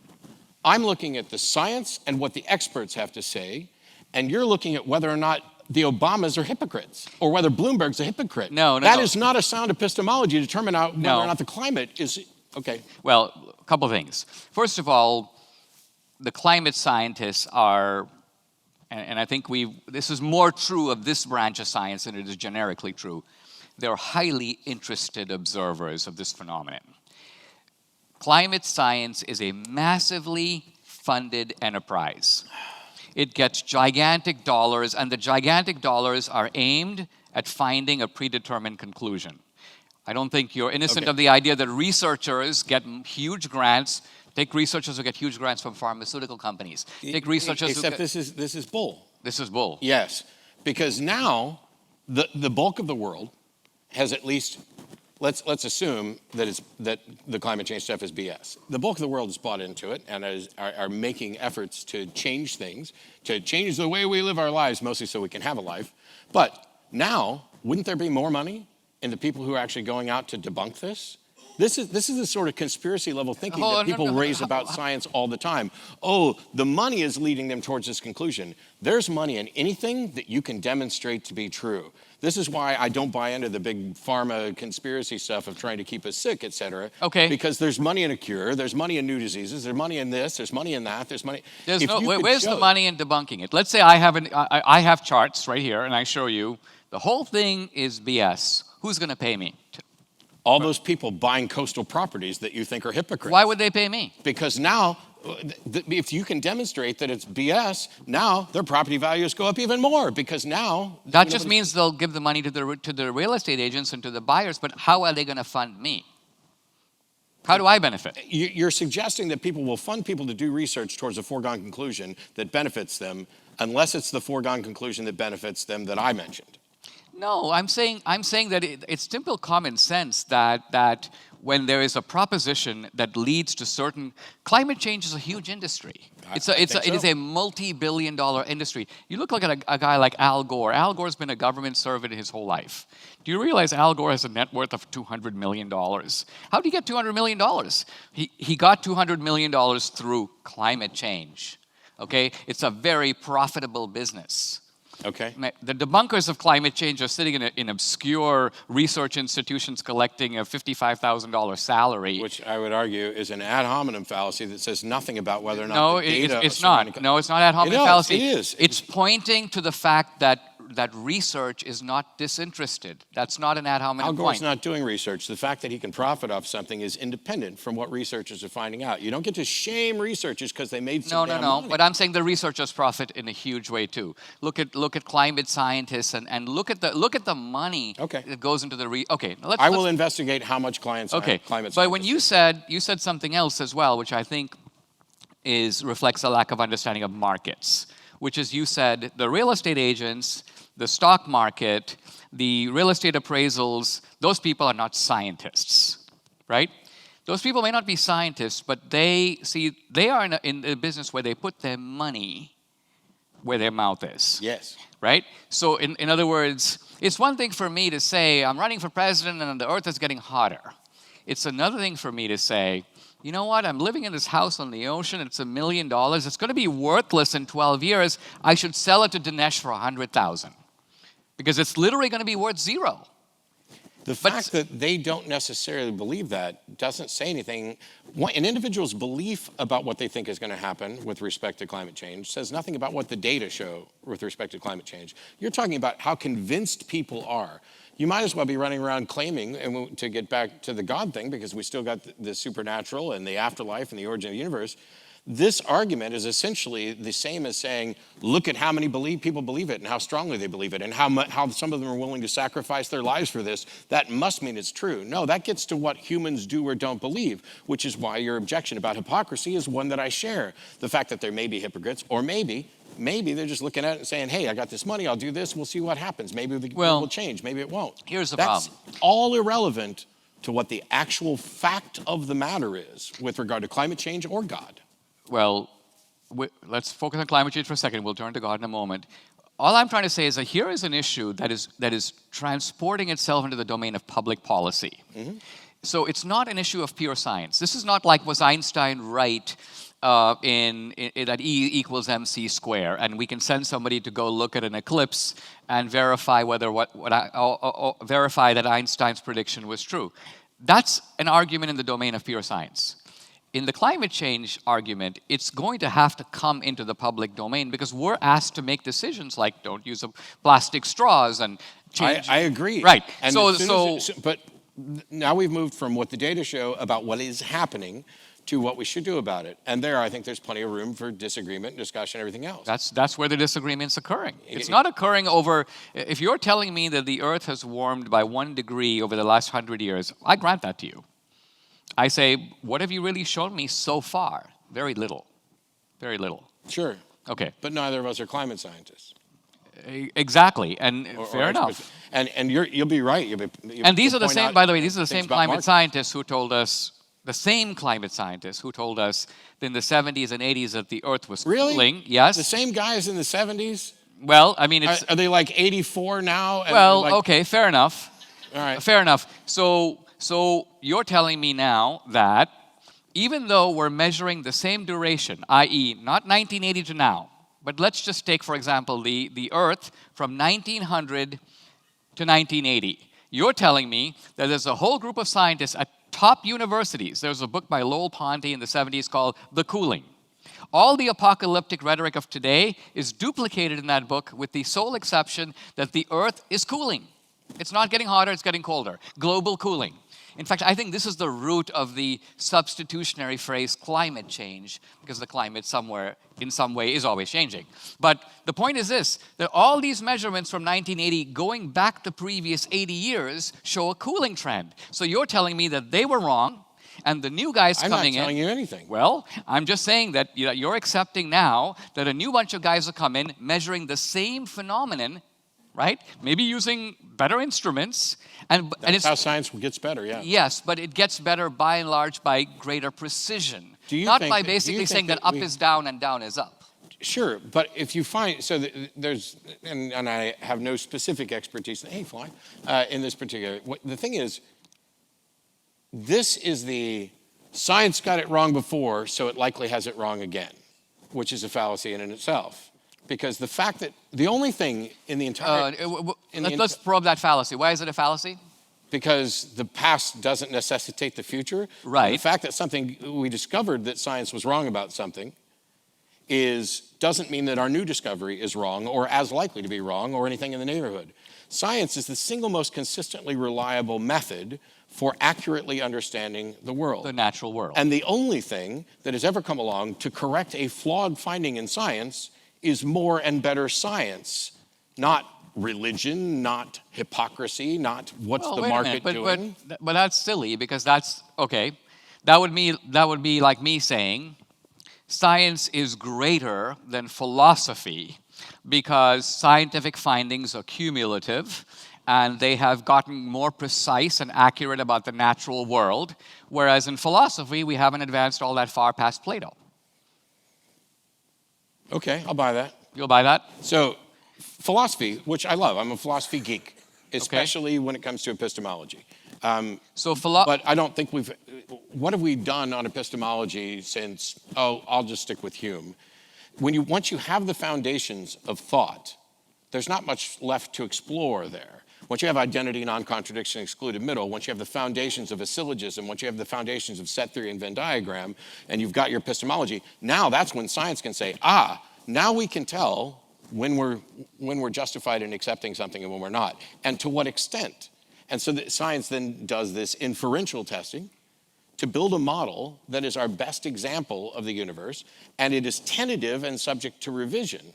I'm looking at the science and what the experts have to say, and you're looking at whether or not the Obamas are hypocrites, or whether Bloomberg's a hypocrite. That is not a sound epistemology to determine whether or not the climate is, okay. Well, a couple of things. First of all, the climate scientists are, and I think this is more true of this branch of science than it is generically true, they're highly interested observers of this phenomenon. Climate science is a massively funded enterprise. It gets gigantic dollars, and the gigantic dollars are aimed at finding a predetermined conclusion. I don't think you're innocent of the idea that researchers get huge grants. Take researchers who get huge grants from pharmaceutical companies. Take researchers Except this is bull. This is bull. Yes, because now the bulk of the world has at least, let's assume that the climate change stuff is BS. The bulk of the world has bought into it and are making efforts to change things, to change the way we live our lives, mostly so we can have a life. But now, wouldn't there be more money in the people who are actually going out to debunk this? This is the sort of conspiracy level thinking that people raise about science all the time. Oh, the money is leading them towards this conclusion. There's money in anything that you can demonstrate to be true. This is why I don't buy into the big pharma conspiracy stuff of trying to keep us sick, et cetera. Okay. Because there's money in a cure, there's money in new diseases, there's money in this, there's money in that, there's money. Where's the money in debunking it? Let's say I have charts right here, and I show you the whole thing is BS. Who's going to pay me? All those people buying coastal properties that you think are hypocrites. Why would they pay me? Because now, if you can demonstrate that it's BS, now their property values go up even more because now... That just means they'll give the money to the real estate agents and to the buyers, but how are they going to fund me? How do I benefit? You're suggesting that people will fund people to do research towards a foregone conclusion that benefits them, unless it's the foregone conclusion that benefits them that I mentioned. No, I'm saying that it's simple common sense that when there is a proposition that leads to certain, climate change is a huge industry. It is a multi-billion-dollar industry. You look like a guy like Al Gore. Al Gore's been a government servant his whole life. Do you realize Al Gore has a net worth of $200 million? How did he get $200 million? He got $200 million through climate change. Okay? It's a very profitable business. Okay. The debunkers of climate change are sitting in obscure research institutions collecting a $55,000 salary. Which I would argue is an ad hominem fallacy that says nothing about whether or not the data... it's not. No, it's not ad hominem fallacy. It is. It's pointing to the fact that research is not disinterested. That's not an ad hominem Al Gore's point. not doing research. The fact that he can profit off something is independent from what researchers are finding out. You don't get to shame researchers because they made some damn money. But I'm saying the researchers profit in a huge way too. Look at climate scientists and look at the money that goes into the I will investigate how much climate science. But when you said something else as well, which I think reflects a lack of understanding of markets, which is you said the real estate agents, the stock market, the real estate appraisals, those people are not scientists, right? Those people may not be scientists, but they are in a business where they put their money where their mouth is. Yes. Right? So in other words, it's one thing for me to say, I'm running for president and the earth is getting hotter. It's another thing for me to say, you know what, I'm living in this house on the ocean, it's $1 million, it's going to be worthless in 12 years, I should sell it to Dinesh for $100,000. Because it's literally going to be worth zero. The fact that they don't necessarily believe that doesn't say anything. An individual's belief about what they think is going to happen with respect to climate change says nothing about what the data show with respect to climate change. You're talking about how convinced people are. You might as well be running around claiming, and to get back to the God thing, because we still got the supernatural and the afterlife and the origin of the universe. This argument is essentially the same as saying, look at how many people believe it and how strongly they believe it and how some of them are willing to sacrifice their lives for this. That must mean it's true. No, that gets to what humans do or don't believe, which is why your objection about hypocrisy is one that I share. The fact that there may be hypocrites, or maybe they're just looking at it and saying, hey, I got this money, I'll do this, we'll see what happens. Maybe it will change, maybe it won't. Here's the That's problem. all irrelevant to what the actual fact of the matter is with regard to climate change or God. Well, let's focus on climate change for a second. We'll turn to God in a moment. All I'm trying to say is that here is an issue that is transporting itself into the domain of public policy. Mm-hmm. So it's not an issue of pure science. This is not like, was Einstein right that E equals mc squared, and we can send somebody to go look at an eclipse and verify verify that Einstein's prediction was true. That's an argument in the domain of pure science. In the climate change argument, it's going to have to come into the public domain because we're asked to make decisions like don't use plastic straws and change. I agree. Right. And but now we've moved from what the data show about what is happening to what we should do about it. And I think there's plenty of room for disagreement, discussion, everything else. That's where the disagreement's occurring. It's not occurring over, if you're telling me that the Earth has warmed by 1 degree over the last 100 years, I grant that to you. I say, what have you really shown me so far? Very little. Very little. Sure. Okay. But neither of us are climate scientists. Exactly, and fair enough. And you'll be right. And these are the same, by the way, these are the same climate scientists who told us, the same climate scientists who told us in the 70s and 80s that the Earth was cooling. Really? Yes. The same guys in the 70s? Well, I mean, it's... Are they like 84 now? Well, okay, fair enough. All right. Fair enough. So you're telling me now that even though we're measuring the same duration, i.e. not 1980 to now, but let's just take, for example, the Earth from 1900 to 1980. You're telling me that there's a whole group of scientists at top universities. There's a book by Lowell Ponty in the 70s called The Cooling. All the apocalyptic rhetoric of today is duplicated in that book with the sole exception that the Earth is cooling. It's not getting hotter, it's getting colder. Global cooling. In fact, I think this is the root of the substitutionary phrase climate change, because the climate in some way is always changing. But the point is this, that all these measurements from 1980 going back the previous 80 years show a cooling trend. So you're telling me that they were wrong, and the new guys coming in... I'm not telling you anything. Well, I'm just saying that you're accepting now that a new bunch of guys will come in measuring the same phenomenon right? Maybe using better instruments. And That's how science gets better, yeah. Yes, but it gets better by and large by greater precision. Do you Not think by that- do you basically think saying that that up we- is down and down is up. Sure, but if you find, so there's, and I have no specific expertise, hey, Fly, in this particular, the thing is, this is science got it wrong before, so it likely has it wrong again, which is a fallacy in itself. Because the fact that the only thing in the entire... Let's probe that fallacy. Why is it a fallacy? Because the past doesn't necessitate the future. Right. The fact that we discovered that science was wrong about something doesn't mean that our new discovery is wrong or as likely to be wrong or anything in the neighborhood. Science is the single most consistently reliable method for accurately understanding the world. The natural world. And the only thing that has ever come along to correct a flawed finding in science is more and better science, not religion, not hypocrisy, not what's the market doing. But that's silly because that's, okay, that would be like me saying science is greater than philosophy because scientific findings are cumulative and they have gotten more precise and accurate about the natural world, whereas in philosophy we haven't advanced all that far past Plato. Okay, I'll buy that. You'll buy that? So philosophy, which I love, I'm a philosophy geek, especially when it comes to epistemology. But I don't think what have we done on epistemology since, I'll just stick with Hume. Once you have the foundations of thought, there's not much left to explore there. Once you have identity, non-contradiction, excluded middle, once you have the foundations of a syllogism, once you have the foundations of set theory and Venn diagram, and you've got your epistemology, now that's when science can say, now we can tell when we're justified in accepting something and when we're not, and to what extent. And so science then does this inferential testing to build a model that is our best example of the universe, and it is tentative and subject to revision.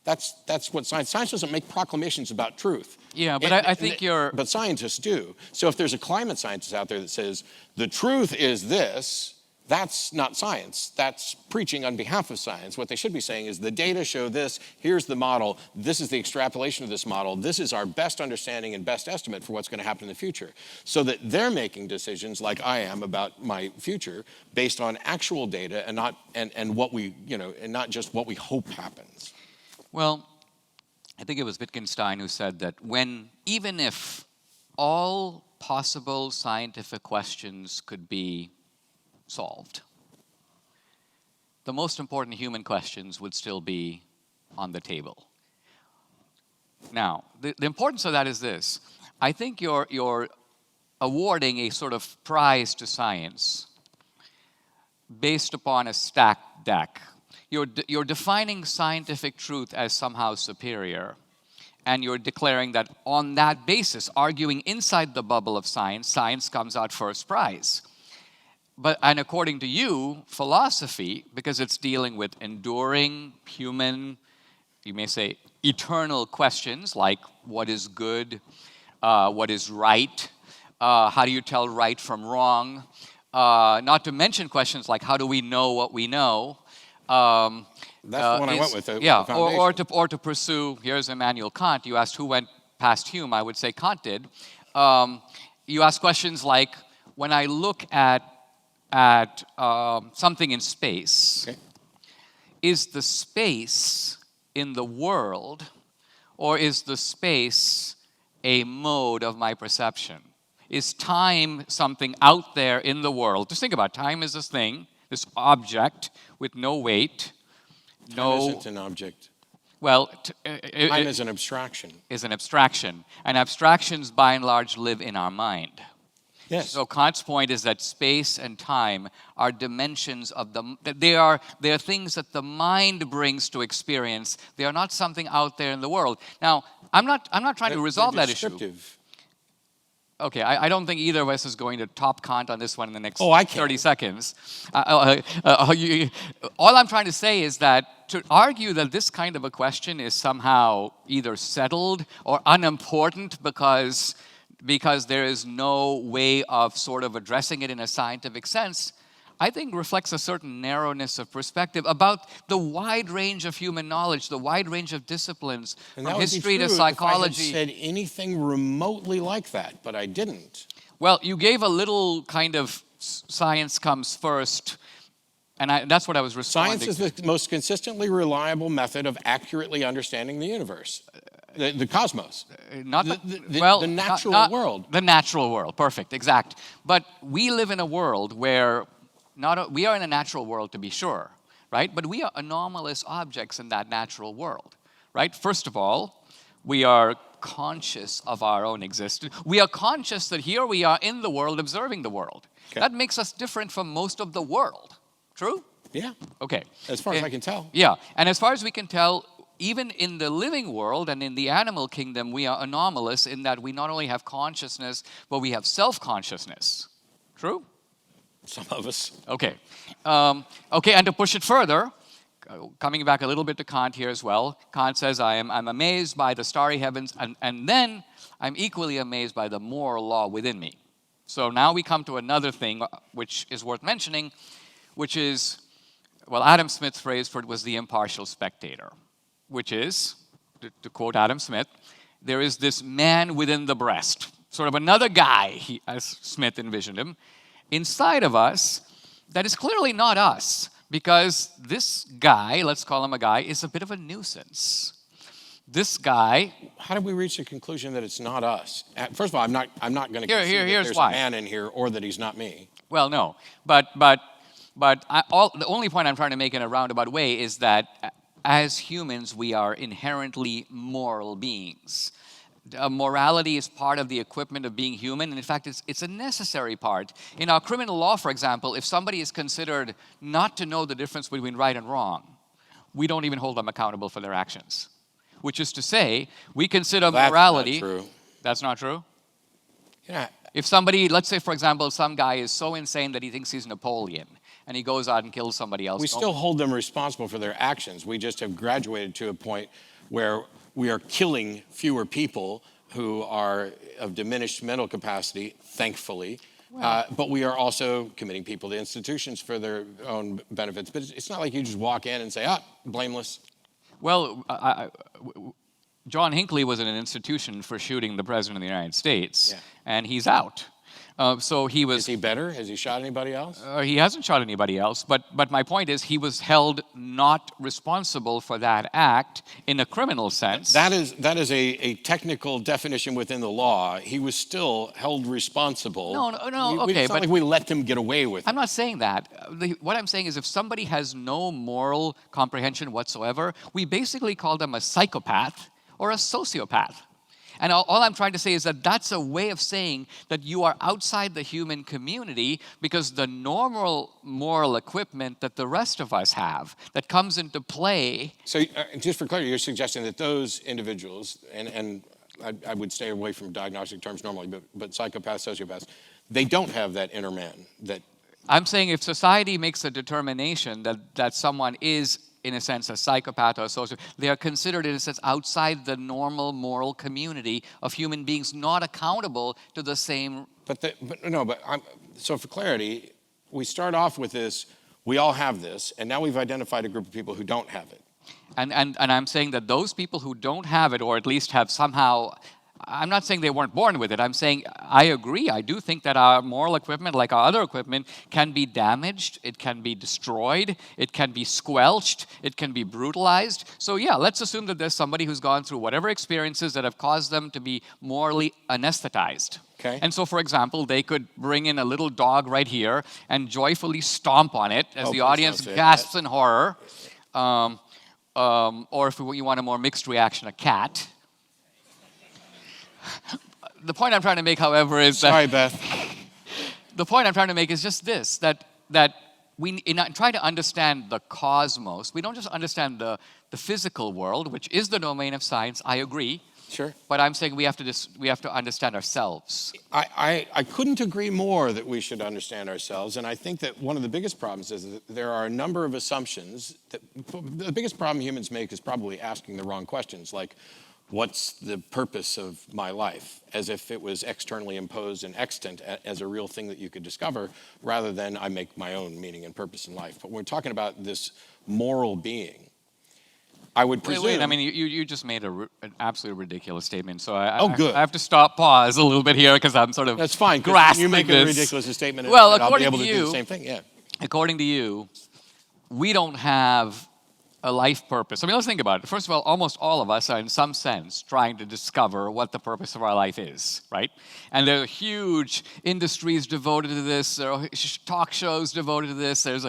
That's what science doesn't make proclamations about truth. Yeah, but I think But scientists do. So if there's a climate scientist out there that says, the truth is this, that's not science. That's preaching on behalf of science. What they should be saying is the data show this, here's the model, this is the extrapolation of this model, this is our best understanding and best estimate for what's going to happen in the future. So that they're making decisions like I am about my future based on actual data and not what we, and not just what we hope happens. Well, I think it was Wittgenstein who said that even if all possible scientific questions could be solved, the most important human questions would still be on the table. Now, the importance of that is this. I think you're awarding a sort of prize to science based upon a stacked deck. You're defining scientific truth as somehow superior, and you're declaring that on that basis, arguing inside the bubble of science, science comes out first prize. And according to you, philosophy, because it's dealing with enduring human, you may say, eternal questions like what is good, what is right, how do you tell right from wrong, not to mention questions like how do we know what we know. That's the one I went with. Yeah, or to pursue, here's Immanuel Kant. You asked who went past Hume. I would say Kant did. You ask questions like, when I look at something in space, is the space in the world, or is the space a mode of my perception? Is time something out there in the world? Just think about it. Time is this thing, this object with no weight. Time isn't an object. Well, time is an abstraction. Is an abstraction. And abstractions, by and large, live in our mind. Yes. So Kant's point is that space and time are dimensions of they are things that the mind brings to experience. They are not something out there in the world. Now, I'm not trying to resolve that issue. Okay, I don't think either of us is going to top Kant on this one in the next 30 seconds. All I'm trying to say is that to argue that this kind of a question is somehow either settled or unimportant because there is no way of sort of addressing it in a scientific sense, I think reflects a certain narrowness of perspective about the wide range of human knowledge, the wide range of disciplines, And from that would be history to true psychology. if I had said anything remotely like that, but I didn't. Well, you gave a little kind of science comes first, and that's what I was responding Science is the most consistently reliable method of accurately understanding the universe, the cosmos, Not the natural world. The natural world, perfect, exact. But we live in a world where we are in a natural world to be sure, right? But we are anomalous objects in that natural world, right? First of all, we are conscious of our own existence. We are conscious that here we are in the world observing the world. Okay. That makes us different from most of the world. True? Yeah, Okay. as far as I can tell. Yeah, and as far as we can tell, even in the living world and in the animal kingdom, we are anomalous in that we not only have consciousness, but we have self-consciousness. True? Some of us. Okay. Okay, and to push it further, coming back a little bit to Kant here as well, Kant says, I'm amazed by the starry heavens, and then I'm equally amazed by the moral law within me. So now we come to another thing which is worth mentioning, which is, well, Adam Smith's phrase for it was the impartial spectator, which is, to quote Adam Smith, there is this man within the breast, sort of another guy, as Smith envisioned him, inside of us that is clearly not us, because this guy, let's call him a guy, is a bit of a nuisance. This guy... How do we reach the conclusion that it's not us? First of all, I'm not going to concede that there's why. a man in here or that he's not me. Well, no, but the only point I'm trying to make in a roundabout way is that as humans, we are inherently moral beings. Morality is part of the equipment of being human, and in fact, it's a necessary part. In our criminal law, for example, if somebody is considered not to know the difference between right and wrong, we don't even hold them accountable for their actions. Which is to say, we consider morality... That's not true. That's not true? Yeah. If somebody, let's say, for example, some guy is so insane that he thinks he's Napoleon, and he goes out and kills somebody else. We still hold them responsible for their actions. We just have graduated to a point where we are killing fewer people who are of diminished mental capacity, thankfully. But we are also committing people to institutions for their own benefits. But it's not like you just walk in and say, blameless. Well, John Hinckley was in an institution for shooting the President of the United States, and he's out. So he was... Is he better? Has he shot anybody else? He hasn't shot anybody else, but my point is he was held not responsible for that act in a criminal sense. That is a technical definition within the law. He was still held responsible. No, okay, it's not like we let him get away with it. I'm not saying that. What I'm saying is if somebody has no moral comprehension whatsoever, we basically call them a psychopath or a sociopath. And all I'm trying to say is that that's a way of saying that you are outside the human community because the normal moral equipment that the rest of us have that comes into play. So just for clarity, you're suggesting that those individuals, and I would stay away from diagnostic terms normally, but psychopaths, sociopaths, they don't have that inner man. I'm saying if society makes a determination that someone is, in a sense, a psychopath or a sociopath, they are considered, in a sense, outside the normal moral community of human beings, not accountable to the same... So for clarity, we start off with this, we all have this, and now we've identified a group of people who don't have it. And I'm saying that those people who don't have it, or at least have somehow... I'm not saying they weren't born with it. I'm saying I agree. I do think that our moral equipment, like our other equipment, can be damaged. It can be destroyed. It can be squelched. It can be brutalized. So yeah, let's assume that there's somebody who's gone through whatever experiences that have caused them to be morally anesthetized. Okay. And so, for example, they could bring in a little dog right here and joyfully stomp on it as the audience gasps in horror. Or if you want a more mixed reaction, a cat. The point I'm trying to make, however, is that... Sorry, Beth. The point I'm trying to make is just this, that we, in trying to understand the cosmos, we don't just understand the physical world, which is the domain of science, I agree. Sure. But I'm saying we have to understand ourselves. I couldn't agree more that we should understand ourselves, and I think that one of the biggest problems is that there are a number of assumptions. The biggest problem humans make is probably asking the wrong questions, like, what's the purpose of my life, as if it was externally imposed and extant as a real thing that you could discover, rather than I make my own meaning and purpose in life. But when we're talking about this moral being, I would presume... Wait, I mean, you just made an absolutely ridiculous statement, so good. I have to pause a little bit here, because I'm sort of That's fine, grasping you make this. a ridiculous statement, well, and I'll be according able to to do you, the same thing, yeah. According to you, we don't have a life purpose. I mean, let's think about it. First of all, almost all of us are in some sense trying to discover what the purpose of our life is, right? And there are huge industries devoted to this. There are talk shows devoted to this. It's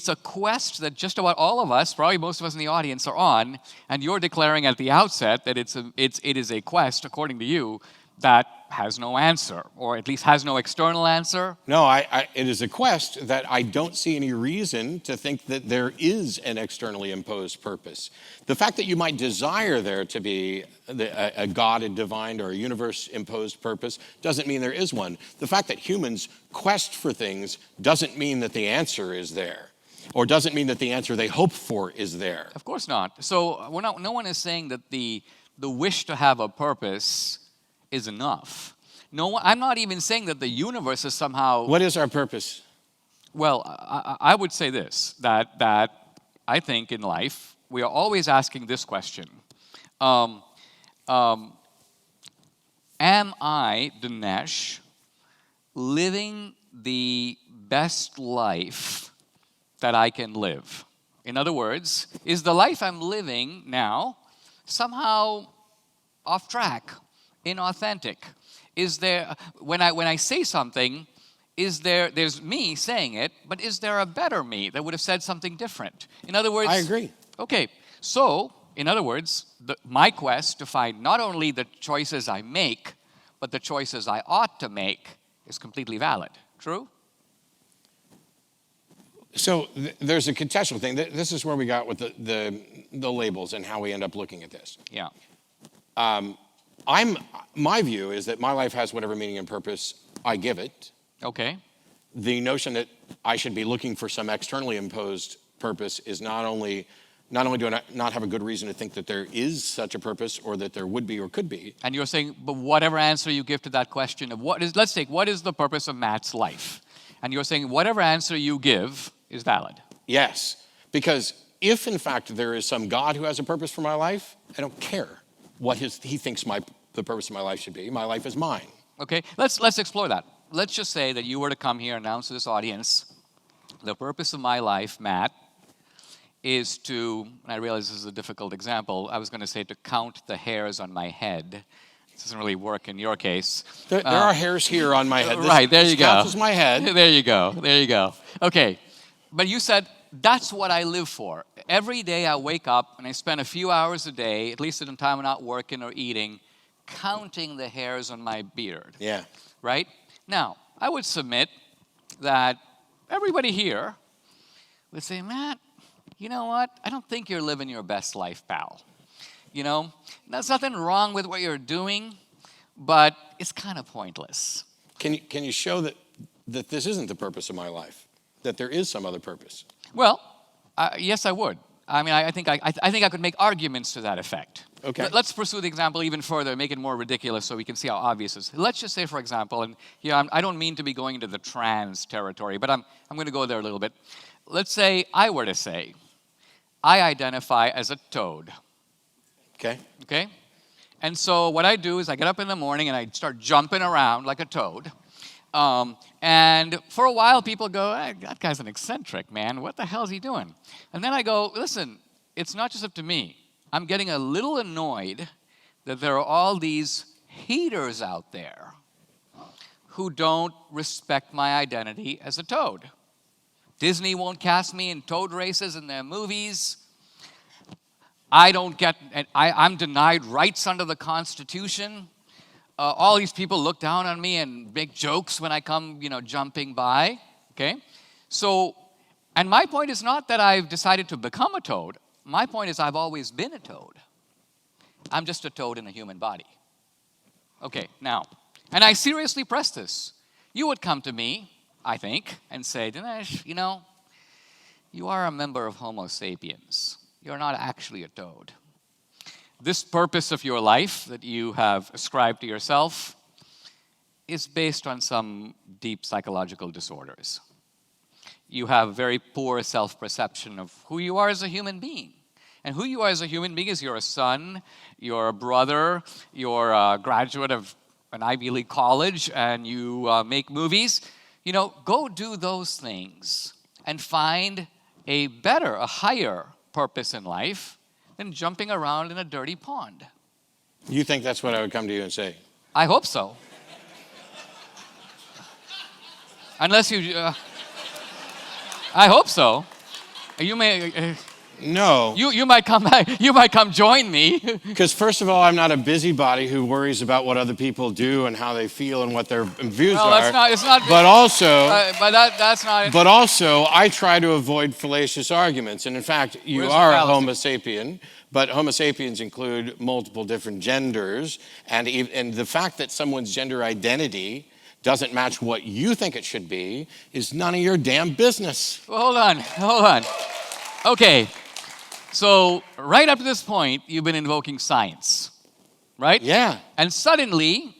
a quest that just about all of us, probably most of us in the audience, are on. And you're declaring at the outset that it is a quest, according to you, that has no answer, or at least has no external answer. No, it is a quest that I don't see any reason to think that there is an externally imposed purpose. The fact that you might desire there to be a God, a divine, or a universe-imposed purpose doesn't mean there is one. The fact that humans quest for things doesn't mean that the answer is there, or doesn't mean that the answer they hope for is there. Of course not. So no one is saying that the wish to have a purpose is enough. No, I'm not even saying that the universe is somehow... What is our purpose? Well, I would say this, that I think in life, we are always asking this question. Am I, Dinesh, living the best life that I can live? In other words, is the life I'm living now somehow off track, inauthentic? Is there, when I say something, there's me saying it, but is there a better me that would have said something different? In other words... I agree. Okay, so, in other words, my quest to find not only the choices I make, but the choices I ought to make is completely valid. True? So there's a contextual thing. This is where we got with the labels and how we end up looking at this. Yeah. My view is that my life has whatever meaning and purpose I give it. Okay. The notion that I should be looking for some externally imposed purpose is not only do I not have a good reason to think that there is such a purpose, or that there would be or could be. And you're saying, but whatever answer you give to that question of let's take, what is the purpose of Matt's life? And you're saying whatever answer you give is valid. Yes, because if in fact there is some God who has a purpose for my life, I don't care what he thinks the purpose of my life should be. My life is mine. Okay, let's explore that. Let's just say that you were to come here and announce to this audience, the purpose of my life, Matt, is to, and I realize this is a difficult example, I was going to say to count the hairs on my head. This doesn't really work in your case. There are hairs here on my head. Right, there you go. This counts as my head. There you go. Okay, but you said, that's what I live for. Every day I wake up and I spend a few hours a day, at least at the time I'm not working or eating, counting the hairs on my beard. Yeah. Right? Now, I would submit that everybody here would say, Matt, you know what? I don't think you're living your best life, pal. You know, there's nothing wrong with what you're doing, but it's kind of pointless. Can you show that this isn't the purpose of my life? That there is some other purpose? Well, yes, I would. I mean, I think I could make arguments to that effect. Okay. Let's pursue the example even further, make it more ridiculous so we can see how obvious it is. Let's just say, for example, and here I don't mean to be going into the trans territory, but I'm going to go there a little bit. Let's say I were to say, I identify as a toad. Okay. Okay? And so what I do is I get up in the morning and I start jumping around like a toad. And for a while, people go, hey, that guy's an eccentric, man. What the hell is he doing? And then I go, listen, it's not just up to me. I'm getting a little annoyed that there are all these haters out there who don't respect my identity as a toad. Disney won't cast me in toad races in their movies. I'm denied rights under the Constitution. All these people look down on me and make jokes when I come, jumping by, okay? So, and my point is not that I've decided to become a toad. My point is I've always been a toad. I'm just a toad in a human body. Okay, now, and I seriously press this. You would come to me, I think, and say, Dinesh, you are a member of Homo sapiens. You're not actually a toad. this purpose of your life that you have ascribed to yourself is based on some deep psychological disorders. You have very poor self-perception of who you are as a human being. And who you are as a human being is you're a son, you're a brother, you're a graduate of an Ivy League college, and you make movies. You know, go do those things and find a better, a higher purpose in life than jumping around in a dirty pond. You think that's what I would come to you and say? I hope so. Unless you, I hope so. You may. No. You might come back. You might come join me. Because first of all, I'm not a busybody who worries about what other people do and how they feel and what their views Well, are. that's not. It's not. But also, that's not. but also, I try to avoid fallacious arguments. And in fact, you Where's the are a fallacy? Homo sapien, but Homo sapiens include multiple different genders, and the fact that someone's gender identity doesn't match what you think it should be is none of your damn business. Well, hold on. Okay. So right up to this point, you've been invoking science, right? Yeah. And suddenly,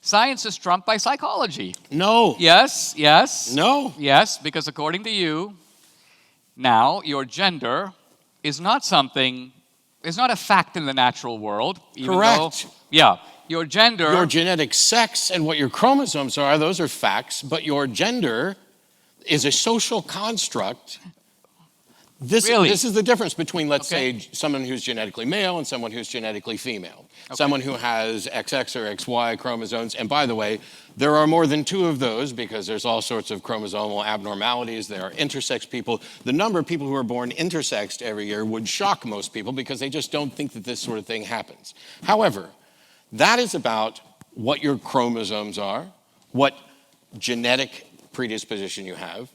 science is trumped by psychology. No. Yes. No. Yes, because according to you, now your gender is not a fact in the natural world. Even Correct. Though, yeah. Your gender. Your genetic sex and what your chromosomes are, those are facts, but your gender is a social construct. Really? This is the difference between, let's say, someone who's genetically male and someone who's genetically female. Okay. Someone who has XX or XY chromosomes. And by the way, there are more than two of those because there's all sorts of chromosomal abnormalities. There are intersex people. The number of people who are born intersexed every year would shock most people because they just don't think that this sort of thing happens. However, that is about what your chromosomes are, what genetic predisposition you have.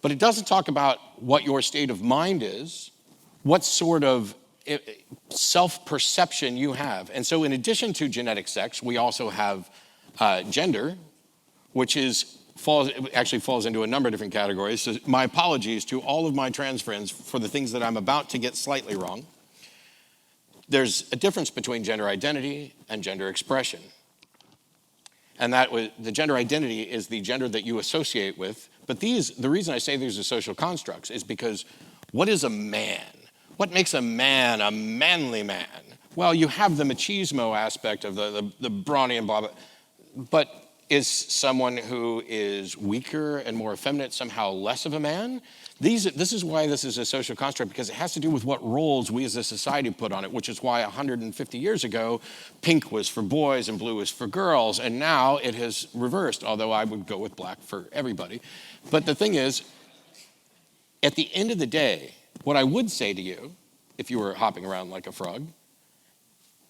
But it doesn't talk about what your state of mind is, what sort of self-perception you have. And so in addition to genetic sex, we also have gender, which actually falls into a number of different categories. So my apologies to all of my trans friends for the things that I'm about to get slightly wrong. There's a difference between gender identity and gender expression. And the gender identity is the gender that you associate with. But the reason I say these are social constructs is because what is a man? What makes a man a manly man? Well, you have the machismo aspect of the brawny and blah, blah. But is someone who is weaker and more effeminate somehow less of a man? This is why this is a social construct, because it has to do with what roles we as a society put on it, which is why 150 years ago, pink was for boys and blue was for girls, and now it has reversed, although I would go with black for everybody. But the thing is, at the end of the day, what I would say to you, if you were hopping around like a frog,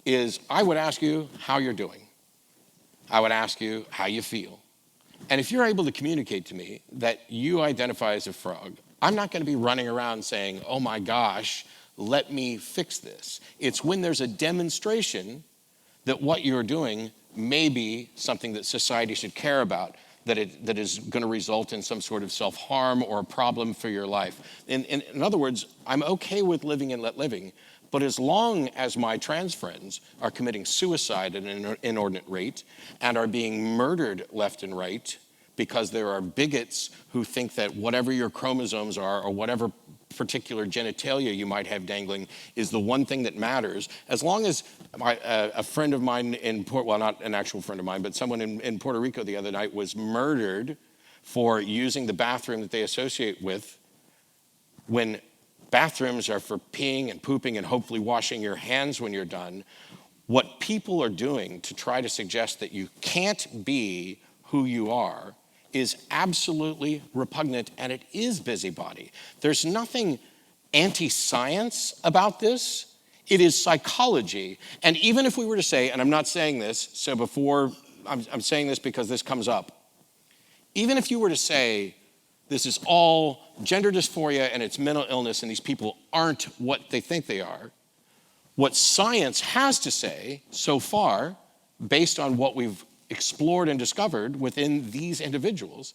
is I would ask you how you're doing. I would ask you how you feel. And if you're able to communicate to me that you identify as a frog, I'm not going to be running around saying, oh my gosh, let me fix this. It's when there's a demonstration that what you're doing may be something that society should care about, that is going to result in some sort of self-harm or a problem for your life. In other words, I'm okay with living and let living, but as long as my trans friends are committing suicide at an inordinate rate and are being murdered left and right because there are bigots who think that whatever your chromosomes are or whatever particular genitalia you might have dangling is the one thing that matters, as long as a friend of mine well, not an actual friend of mine, but someone in Puerto Rico the other night was murdered for using the bathroom that they associate with, when bathrooms are for peeing and pooping and hopefully washing your hands when you're done. What people are doing to try to suggest that you can't be who you are is absolutely repugnant, and it is busybody. There's nothing anti-science about this. It is psychology. And even if we were to say, and I'm not saying this, so I'm saying this because this comes up. Even if you were to say, this is all gender dysphoria and it's mental illness and these people aren't what they think they are, what science has to say so far, based on what we've explored and discovered within these individuals,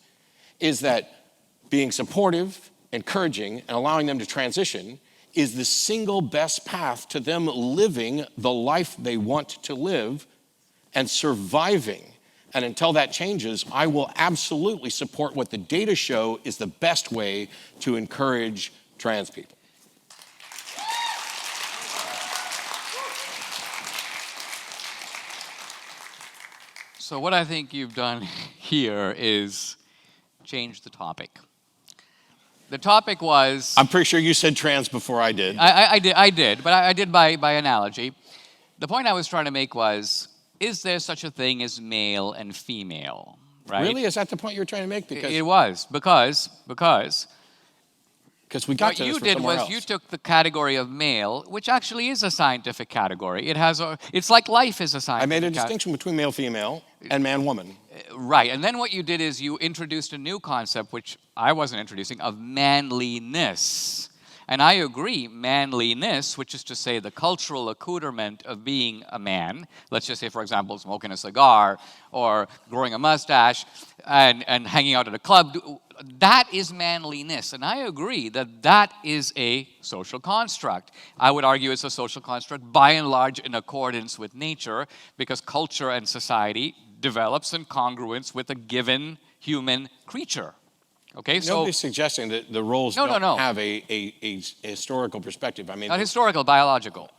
is that being supportive, encouraging, and allowing them to transition is the single best path to them living the life they want to live and surviving. And until that changes, I will absolutely support what the data show is the best way to encourage trans people. So what I think you've done here is change the topic. The topic was... I'm pretty sure you said trans before I did. I did, but I did by analogy. The point I was trying to make was, is there such a thing as male and female, right? Really? Is that the point you were trying to make? It was, because we got to this you from did somewhere was else. you took the category of male, which actually is a scientific category. It's like life is a scientific I made a distinction between male, female, and man, woman. Right, and then what you did is you introduced a new concept, which I wasn't introducing, of manliness. And I agree, manliness, which is to say the cultural accoutrement of being a man, let's just say, for example, smoking a cigar or growing a mustache and hanging out at a club, that is manliness. And I agree that that is a social construct. I would argue it's a social construct by and large in accordance with nature, because culture and society develops in congruence with a given human creature. Okay, so nobody's suggesting that the roles don't have a historical perspective. I mean, not historical, biological.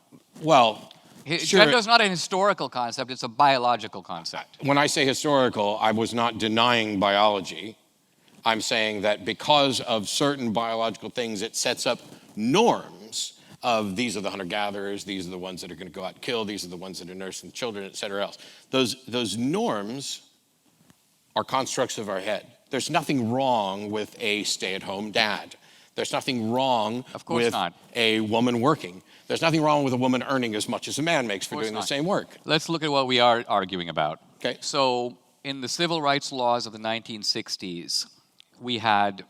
Well, sure. Gender is not an historical concept; it's a biological concept. When I say historical, I was not denying biology. I'm saying that because of certain biological things, it sets up norms of these are the hunter-gatherers, these are the ones that are going to go out and kill, these are the ones that are nursing children, et cetera else. Those norms are constructs of our head. There's nothing wrong with a stay-at-home dad. There's nothing wrong with a woman working. There's nothing wrong with a woman earning as much as a man makes for doing the same work. Let's look at what we are arguing about. Okay. So in the civil rights laws of the 1960s, we had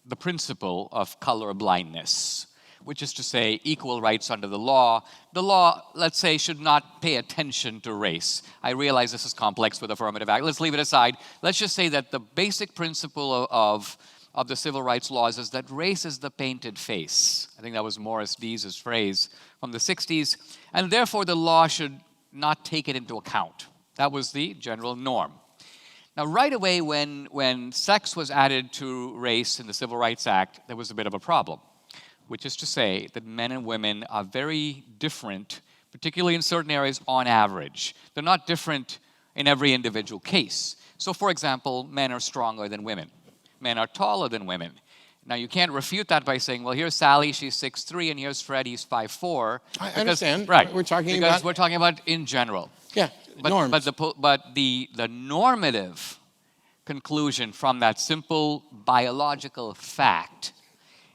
the principle of color blindness, which is to say equal rights under the law. The law, let's say, should not pay attention to race. I realize this is complex with affirmative action. Let's leave it aside. Let's just say that the basic principle of the civil rights laws is that race is the painted face. I think that was Morris Dees' phrase from the 60s. And therefore, the law should not take it into account. That was the general norm. Now, right away, when sex was added to race in the Civil Rights Act, there was a bit of a problem, which is to say that men and women are very different, particularly in certain areas on average. They're not different in every individual case. So, for example, men are stronger than women. Men are taller than women. Now, you can't refute that by saying, well, here's Sally, she's 6'3", and here's Fred, he's 5'4". I understand. Right. We're talking because we're talking about in general. Yeah, norms. But the normative conclusion from that simple biological fact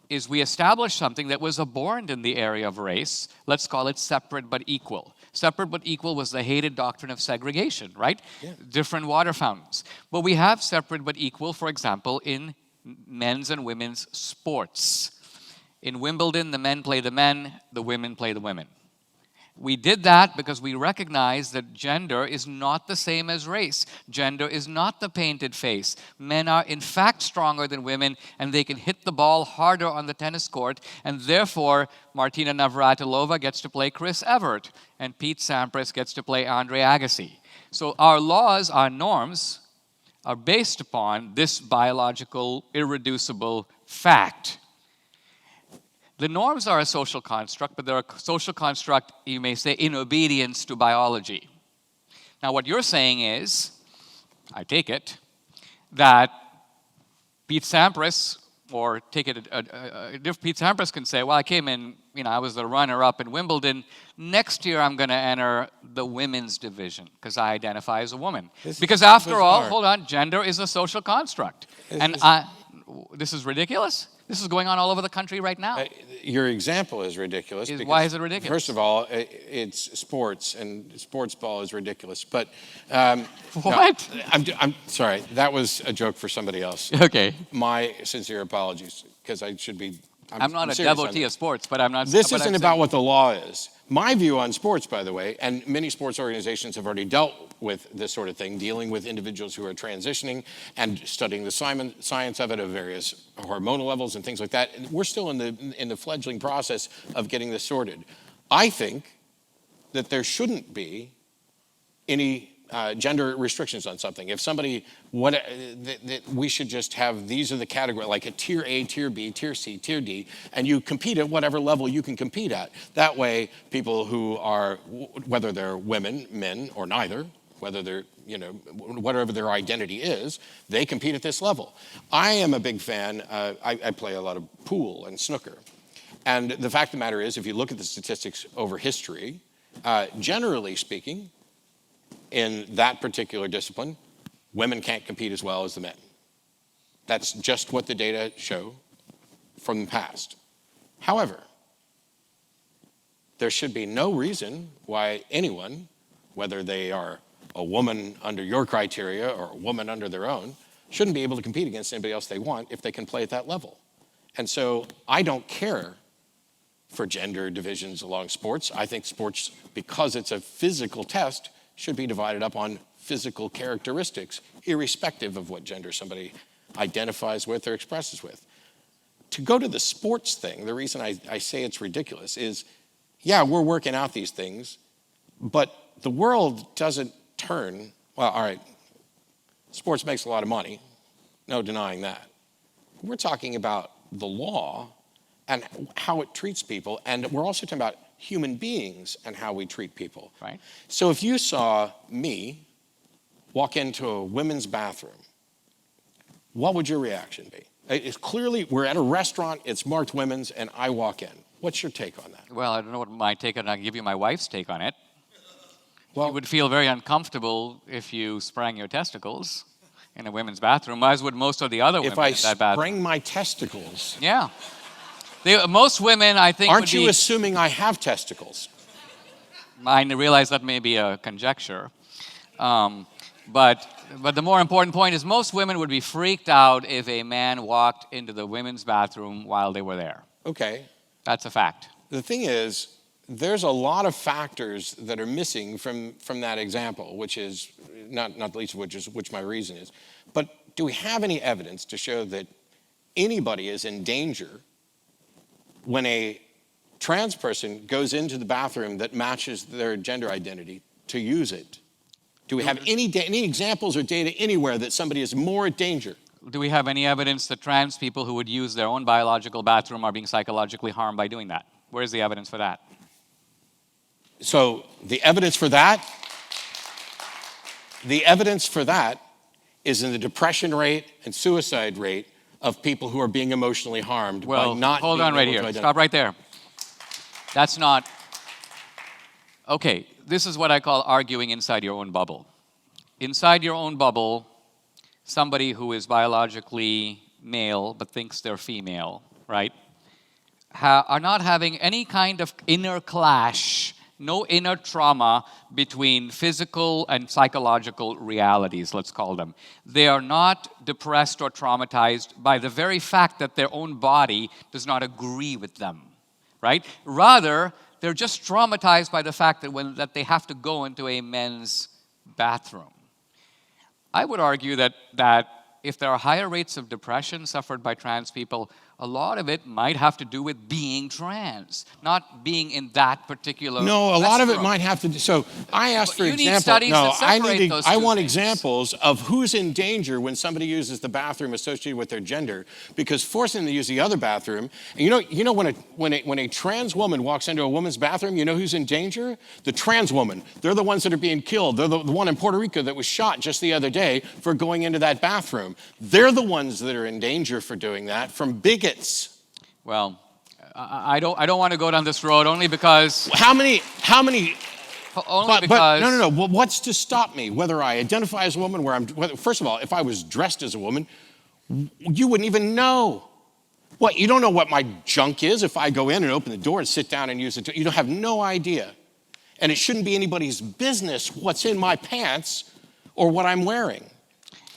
is we established something that was abhorrent in the area of race. Let's call it separate but equal. Separate but equal was the hated doctrine of segregation, right? Yeah. Different water fountains. But we have separate but equal, for example, in men's and women's sports. In Wimbledon, the men play the men, the women play the women. We did that because we recognize that gender is not the same as race. Gender is not the painted face. Men are in fact stronger than women, and they can hit the ball harder on the tennis court, and therefore Martina Navratilova gets to play Chris Evert, and Pete Sampras gets to play Andre Agassi. So our laws, our norms, are based upon this biological, irreducible fact. The norms are a social construct, but they're a social construct, you may say, in obedience to biology. Now, what you're saying is, I take it, that Pete Sampras, or take it, Pete Sampras can say, well, I came in, I was the runner-up in Wimbledon. Next year, I'm going to enter the women's division because I identify as a woman. Because after all, hold on, gender is a social construct. This is ridiculous? This is going on all over the country right now. Your example is ridiculous. Why is it ridiculous? First of all, it's sports, and sports ball is ridiculous. But what? No, I'm sorry. That was a joke for somebody else. Okay. My sincere apologies, because I should be I'm not a serious on devotee this. of sports, but I'm not. This but isn't about what the law is. My view on sports, by the way, and many sports organizations have already dealt with this sort of thing, dealing with individuals who are transitioning and studying the science of it, of various hormonal levels and things like that. And we're still in the fledgling process of getting this sorted. I think that there shouldn't be any gender restrictions on something. If somebody, we should just have, these are the categories, like a tier A, tier B, tier C, tier D, and you compete at whatever level you can compete at. That way, people who are, whether they're women, men, or neither, whether they're, whatever their identity is, they compete at this level. I am a big fan, I play a lot of pool and snooker. And the fact of the matter is, if you look at the statistics over history, generally speaking, in that particular discipline, women can't compete as well as the men. That's just what the data show from the past. However, there should be no reason why anyone, whether they are a woman under your criteria or a woman under their own, shouldn't be able to compete against anybody else they want if they can play at that level. And so I don't care for gender divisions along sports. I think sports, because it's a physical test, should be divided up on physical characteristics, irrespective of what gender somebody identifies with or expresses with. To go to the sports thing, the reason I say it's ridiculous is, yeah, we're working out these things, but the world doesn't turn, well, all right, sports makes a lot of money, no denying that. We're talking about the law and how it treats people, and we're also talking about human beings and how we treat people. Right. So if you saw me walk into a women's bathroom, what would your reaction be? It's clearly, we're at a restaurant, it's marked women's, and I walk in. What's your take on that? Well, I don't know what my take on it. I'll give you my wife's take on it. Well, You would feel very uncomfortable if you sprang your testicles in a women's bathroom, as would most of the other women if I in that bathroom. sprang my testicles, Yeah. Most women, I think, aren't would you be... assuming I have testicles? I realize that may be a conjecture. But the more important point is most women would be freaked out if a man walked into the women's bathroom while they were there. Okay. That's a fact. The thing is, there's a lot of factors that are missing from that example, which is, not the least of which my reason is. But do we have any evidence to show that anybody is in danger when a trans person goes into the bathroom that matches their gender identity to use it? Do we have any examples or data anywhere that somebody is more at danger? Do we have any evidence that trans people who would use their own biological bathroom are being psychologically harmed by doing that? Where's the evidence for that? So the evidence for that is in the depression rate and suicide rate of people who are being emotionally harmed by not hold being on right able to here. identify. Stop right there. That's not... Okay, this is what I call arguing inside your own bubble. Inside your own bubble, somebody who is biologically male but thinks they're female, right, are not having any kind of inner clash, no inner trauma between physical and psychological realities, let's call them. They are not depressed or traumatized by the very fact that their own body does not agree with them, right? Rather, they're just traumatized by the fact that they have to go into a men's bathroom. I would argue that if there are higher rates of depression suffered by trans people, a lot of it might have to do with being trans, not being in that particular No, a lot of it restroom. might have to do. So I asked for You need example. studies No, that separate those I two want things. examples of who's in danger when somebody uses the bathroom associated with their gender, because forcing them to use the other bathroom. And you know when a trans woman walks into a woman's bathroom, you know who's in danger? The trans woman. They're the ones that are being killed. They're the one in Puerto Rico that was shot just the other day for going into that bathroom. They're the ones that are in danger for doing that from bigots. Well, I don't want to go down this road only because... How many? Only because... But no. Well, what's to stop me? Whether I identify as a woman, first of all, if I was dressed as a woman, you wouldn't even know. What? You don't know what my junk is if I go in and open the door and sit down and use it. You don't have no idea, and it shouldn't be anybody's business what's in my pants or what I'm wearing.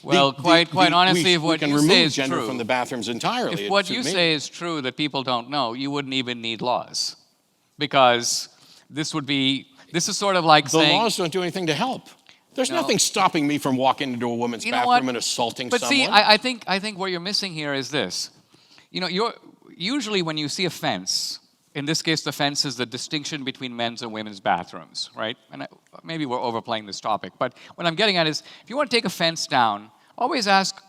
Well, quite honestly, if we what can you remove say is gender true, from the bathrooms entirely. if it what suit you me. say is true that people don't know, you wouldn't even need laws. Because this is sort of like The saying... laws don't do anything to help. There's No. nothing stopping me from walking into a woman's You know bathroom what? and assaulting But someone. see, I think what you're missing here is this. You know, usually when you see a fence, in this case, the fence is the distinction between men's and women's bathrooms, right? And maybe we're overplaying this topic, but what I'm getting at is, if you want to take a fence down, always ask,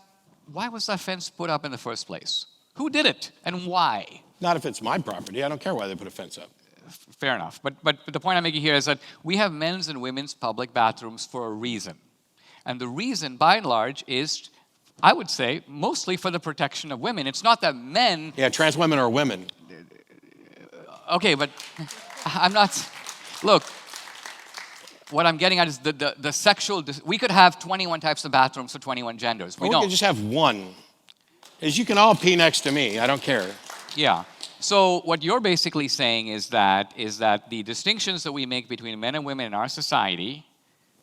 why was that fence put up in the first place? Who did it, and why? Not if it's my property. I don't care why they put a fence up. Fair enough. But the point I'm making here is that we have men's and women's public bathrooms for a reason. And the reason, by and large, is, I would say, mostly for the protection of women. It's not that men... Yeah, trans women are women. Okay, but I'm not... Look, what I'm getting at is the sexual... We could have 21 types of bathrooms for 21 genders. We We don't. can just have one. As you can all pee next to me. I don't care. Yeah. So what you're basically saying is that the distinctions that we make between men and women in our society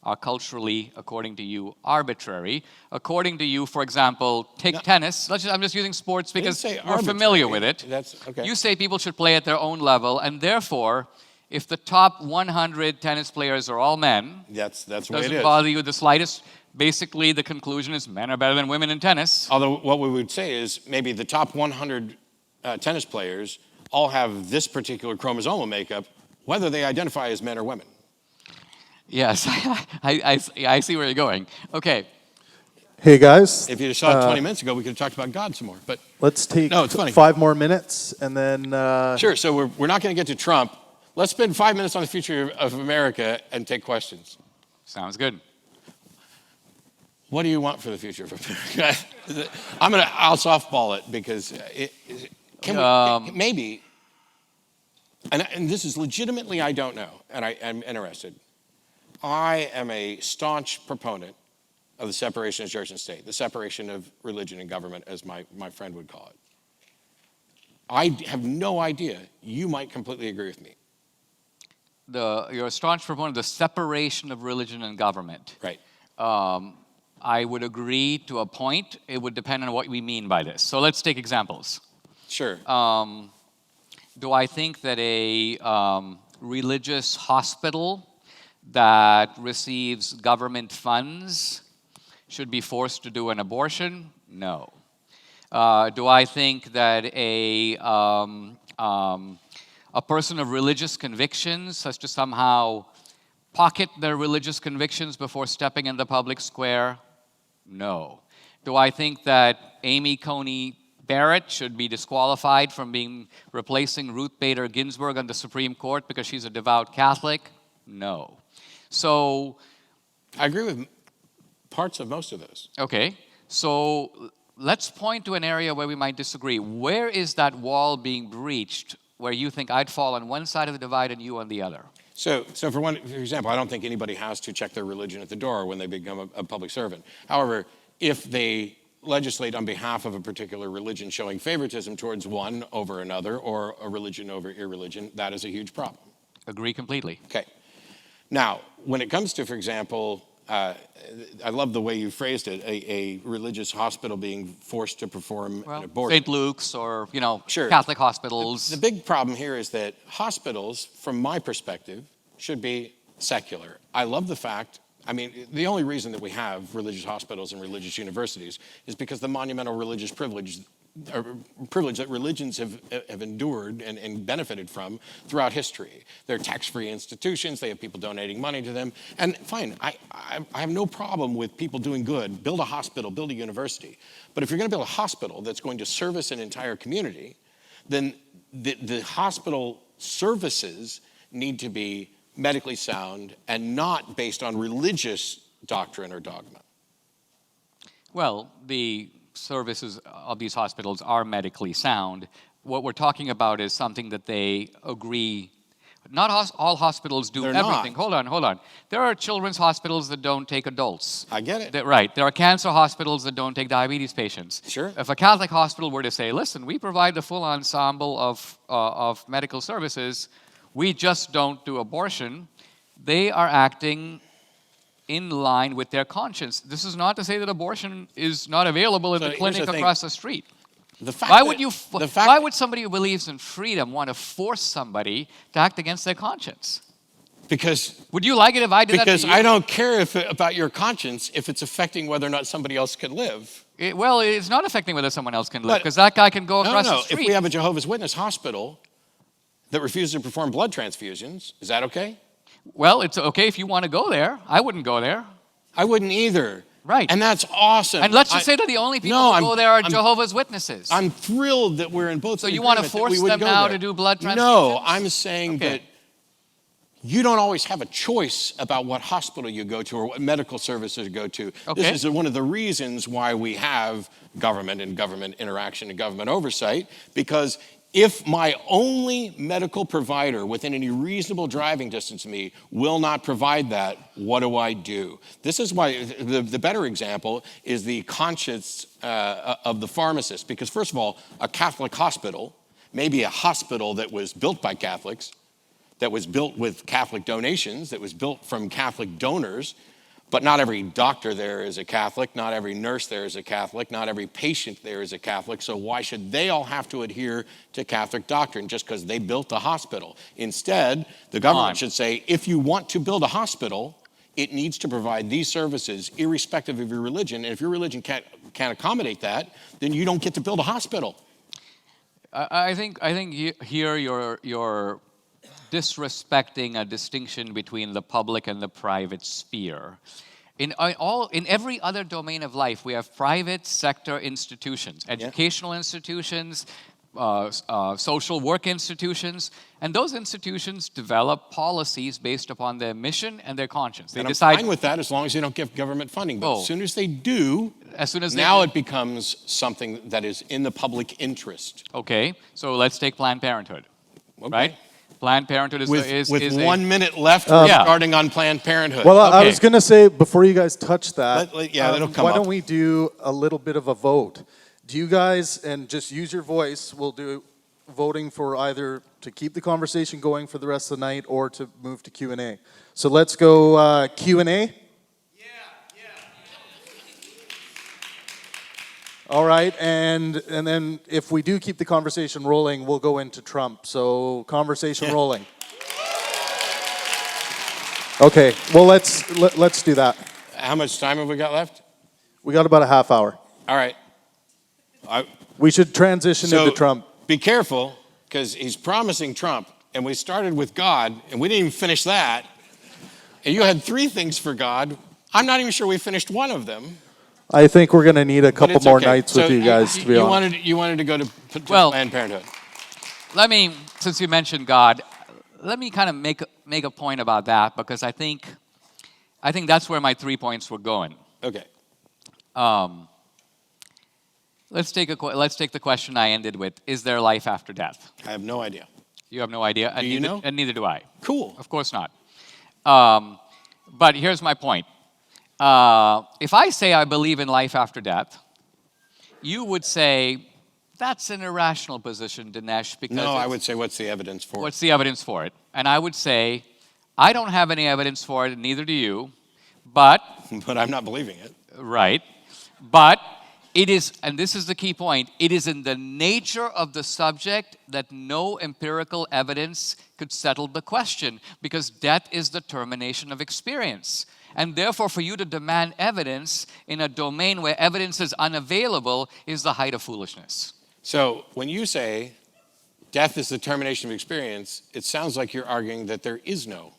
are culturally, according to you, arbitrary. According to you, for example, take tennis. I'm just using sports because we're familiar with it. That's okay. You say people should play at their own level, and therefore, if the top 100 tennis players are all men, That's the way it doesn't is. bother you the slightest. Basically, the conclusion is men are better than women in tennis. Although what we would say is maybe the top 100 tennis players all have this particular chromosomal makeup, whether they identify as men or women. Yes, I see where you're going. Okay. Hey guys, If you saw it 20 minutes ago, we could have talked about God some more. But let's take No, it's funny. 5 more minutes and then... sure, so we're not going to get to Trump. Let's spend 5 minutes on the future of America and take questions. Sounds good. What do you want for the future of America? I'll softball it because maybe, and this is legitimately I don't know, and I'm interested. I am a staunch proponent of the separation of church and state, the separation of religion and government, as my friend would call it. I have no idea. You might completely agree with me. You're a staunch proponent of the separation of religion and government. Right. I would agree to a point. It would depend on what we mean by this. So let's take examples. Sure. Do I think that a religious hospital that receives government funds should be forced to do an abortion? No. Do I think that a person of religious convictions has to somehow pocket their religious convictions before stepping in the public square? No. Do I think that Amy Coney Barrett should be disqualified from replacing Ruth Bader Ginsburg on the Supreme Court because she's a devout Catholic? No. So... I agree with parts of most of those. Okay. So let's point to an area where we might disagree. Where is that wall being breached where you think I'd fall on one side of the divide and you on the other? So for example, I don't think anybody has to check their religion at the door when they become a public servant. However, if they legislate on behalf of a particular religion showing favoritism towards one over another or a religion over irreligion, that is a huge problem. Agree completely. Okay. Now, when it comes to, for example, I love the way you phrased it, a religious hospital being forced to perform an abortion. St. Luke's or, Sure. Catholic hospitals. The big problem here is that hospitals, from my perspective, should be secular. I love the fact, the only reason that we have religious hospitals and religious universities is because the monumental religious privilege that religions have endured and benefited from throughout history. They're tax-free institutions. They have people donating money to them. And fine, I have no problem with people doing good. Build a hospital, build a university. But if you're going to build a hospital that's going to service an entire community, then the hospital services need to be medically sound and not based on religious doctrine or dogma. Well, the services of these hospitals are medically sound. What we're talking about is something that they agree. Not all hospitals do everything. Not. Hold on. There are children's hospitals that don't take adults. I get it. Right. There are cancer hospitals that don't take diabetes patients. Sure. If a Catholic hospital were to say, listen, we provide the full ensemble of medical services, we just don't do abortion, they are acting in line with their conscience. This is not to say that abortion is not available in So the clinic here's the thing. across the street. The fact Why that- would why would somebody who believes in freedom want to force somebody to act against their conscience? Because Would you like it if I did that to you? I don't care about your conscience if it's affecting whether or not somebody else can live. Well, it's not affecting whether someone else can live, But- because that guy can go across the If street. we have a Jehovah's Witness hospital that refuses to perform blood transfusions, is that okay? Well, it's okay if you want to go there. I wouldn't go there. I wouldn't either. Right. And that's awesome. And let's just say that the only people No, who go there are Jehovah's Witnesses. I'm thrilled that we're in both. So you want to force them now to do blood transfusions? No, I'm saying Okay. that you don't always have a choice about what hospital you go to or what medical services you go to. Okay. This is one of the reasons why we have government and government interaction and government oversight, because if my only medical provider within any reasonable driving distance of me will not provide that, what do I do? This is why the better example is the conscience of the pharmacist. Because first of all, a Catholic hospital, maybe a hospital that was built by Catholics, that was built with Catholic donations, that was built from Catholic donors, but not every doctor there is a Catholic, not every nurse there is a Catholic, not every patient there is a Catholic, so why should they all have to adhere to Catholic doctrine just because they built the hospital? Instead, the government should say, if you want to build a hospital, it needs to provide these services irrespective of your religion, and if your religion can't accommodate that, then you don't get to build a hospital. I think here you're disrespecting a distinction between the public and the private sphere. In every other domain of life, we have private sector institutions, educational institutions, social work institutions, and those institutions develop policies based upon their mission and their conscience. They decide. I'm fine with that as long as they don't give government funding. But as soon as they do, it becomes something that is in the public interest. Okay, so let's take Planned Parenthood, right? Planned Parenthood is with 1 minute left, starting on Planned Parenthood. Well, I was going to say, before you guys touch that, it'll come why up. don't we do a little bit of a vote? Do you guys, and just use your voice, we'll do voting for either to keep the conversation going for the rest of the night or to move to Q&A. So let's go Q&A. All right, and then if we do keep the conversation rolling, we'll go into Trump. So conversation rolling. Okay, well let's do that. How much time have we got left? We got about a half hour. All right. We should transition into Trump. Be careful, because he's promising Trump, and we started with God, and we didn't even finish that. And you had 3 things for God. I'm not even sure we finished one of them. I think we're going to need a couple more nights with you guys, to be honest. You wanted to go to Planned Parenthood. Let me, since you mentioned God, let me kind of make a point about that, because I think that's where my 3 points were going. Okay. Let's take the question I ended with: is there life after death? I have no idea. You have no idea, Do you know? And neither do I. Cool. Of course not. But here's my point. If I say I believe in life after death, you would say, that's an irrational position, Dinesh, because No, I would say, what's the evidence for it? What's the evidence for it? And I would say, I don't have any evidence for it, and neither do you, but... But I'm not believing it. Right. But it is, and this is the key point, it is in the nature of the subject that no empirical evidence could settle the question, because death is the termination of experience. And therefore, for you to demand evidence in a domain where evidence is unavailable is the height of foolishness. So when you say death is the termination of experience, it sounds like you're arguing that there is no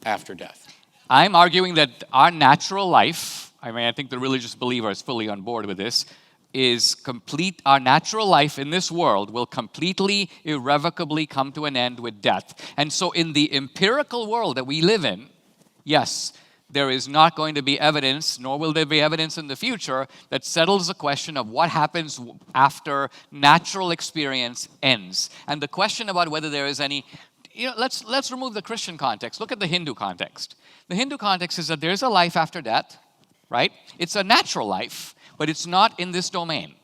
after death. I'm arguing that our natural life, I think the religious believer is fully on board with this, is complete. Our natural life in this world will completely, irrevocably come to an end with death. And so in the empirical world that we live in, yes, there is not going to be evidence, nor will there be evidence in the future, that settles the question of what happens after natural experience ends. And the question about whether there is any, let's remove the Christian context. Look at the Hindu context. The Hindu context is that there's a life after death, right? It's a natural life, but it's not in this domain.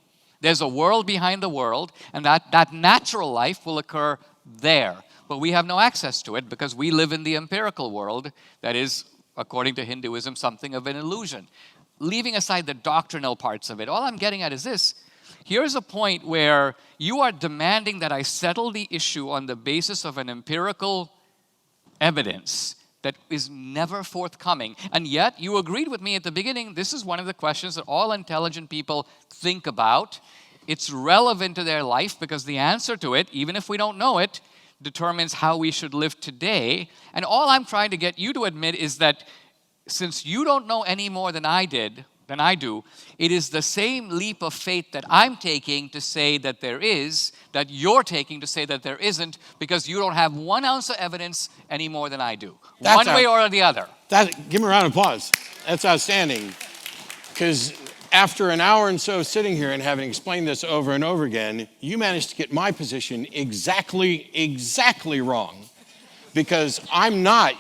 There's a world behind the world, and that natural life will occur there. But we have no access to it because we live in the empirical world that is according to Hinduism, something of an illusion. Leaving aside the doctrinal parts of it, all I'm getting at is this. Here's a point where you are demanding that I settle the issue on the basis of an empirical evidence that is never forthcoming. And yet, you agreed with me at the beginning, this is one of the questions that all intelligent people think about. It's relevant to their life because the answer to it, even if we don't know it, determines how we should live today. And all I'm trying to get you to admit is that since you don't know any more than I do, it is the same leap of faith that I'm taking to say that there is, that you're taking to say that there isn't, because you don't have 1 ounce of evidence any more than I do. One way or the other. Give me a round of applause. That's outstanding. Because after an hour and so sitting here and having explained this over and over again, you managed to get my position exactly wrong. Because I'm not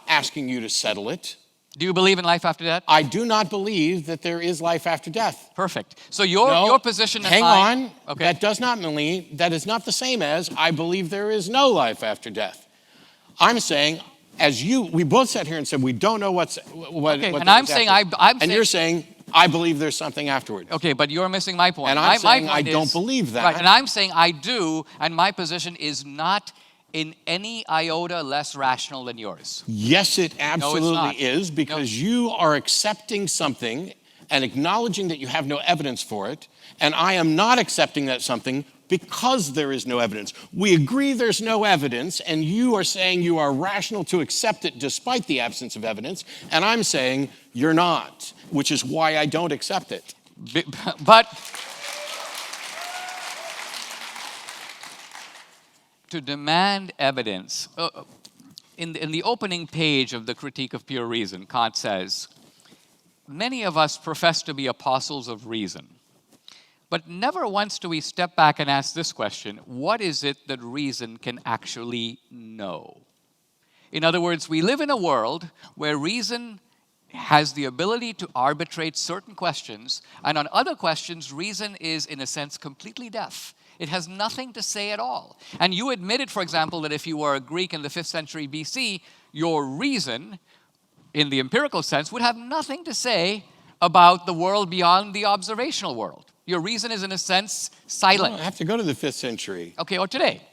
asking you to settle it. Do you believe in life after death? I do not believe that there is life after death. Perfect. So your position and mine... Hang on. Okay. That does not mean, that is not the same as I believe there is no life after death. I'm saying, we both sat here and said we don't know what and I'm saying, you're saying, I believe there's something afterward. Okay, but you're missing my point. And I'm saying my I don't believe that. Right, and I'm saying I do, and my position is not in any iota less rational than yours. Yes, it absolutely is, because you are accepting something and acknowledging that you have no evidence for it, and I am not accepting that something because there is no evidence. We agree there's no evidence, and you are saying you are rational to accept it despite the absence of evidence, and I'm saying you're not, which is why I don't accept it. But to demand evidence, in the opening page of the Critique of Pure Reason, Kant says, many of us profess to be apostles of reason, but never once do we step back and ask this question: what is it that reason can actually know? In other words, we live in a world where reason has the ability to arbitrate certain questions, and on other questions, reason is, in a sense, completely deaf. It has nothing to say at all. And you admitted, for example, that if you were a Greek in the 5th century BC, your reason, in the empirical sense, would have nothing to say about the world beyond the observational world. Your reason is, in a sense, silent. I have to go to the 5th century. Okay, or today.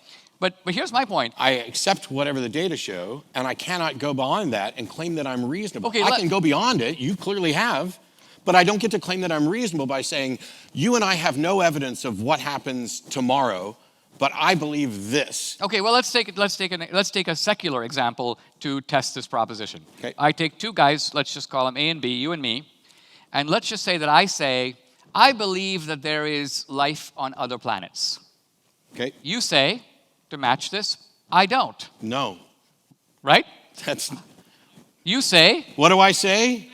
But here's my point. I accept whatever the data show, and I cannot go beyond that and claim that I'm reasonable. Okay, I can go beyond it. You clearly have. But I don't get to claim that I'm reasonable by saying, you and I have no evidence of what happens tomorrow, but I believe this. Okay, well, let's take a secular example to test this proposition. Okay. I take two guys, let's just call them A and B, you and me, and let's just say that I say, I believe that there is life on other planets. Okay. You say, to match this, I don't. No. Right? That's. You say. What do I say?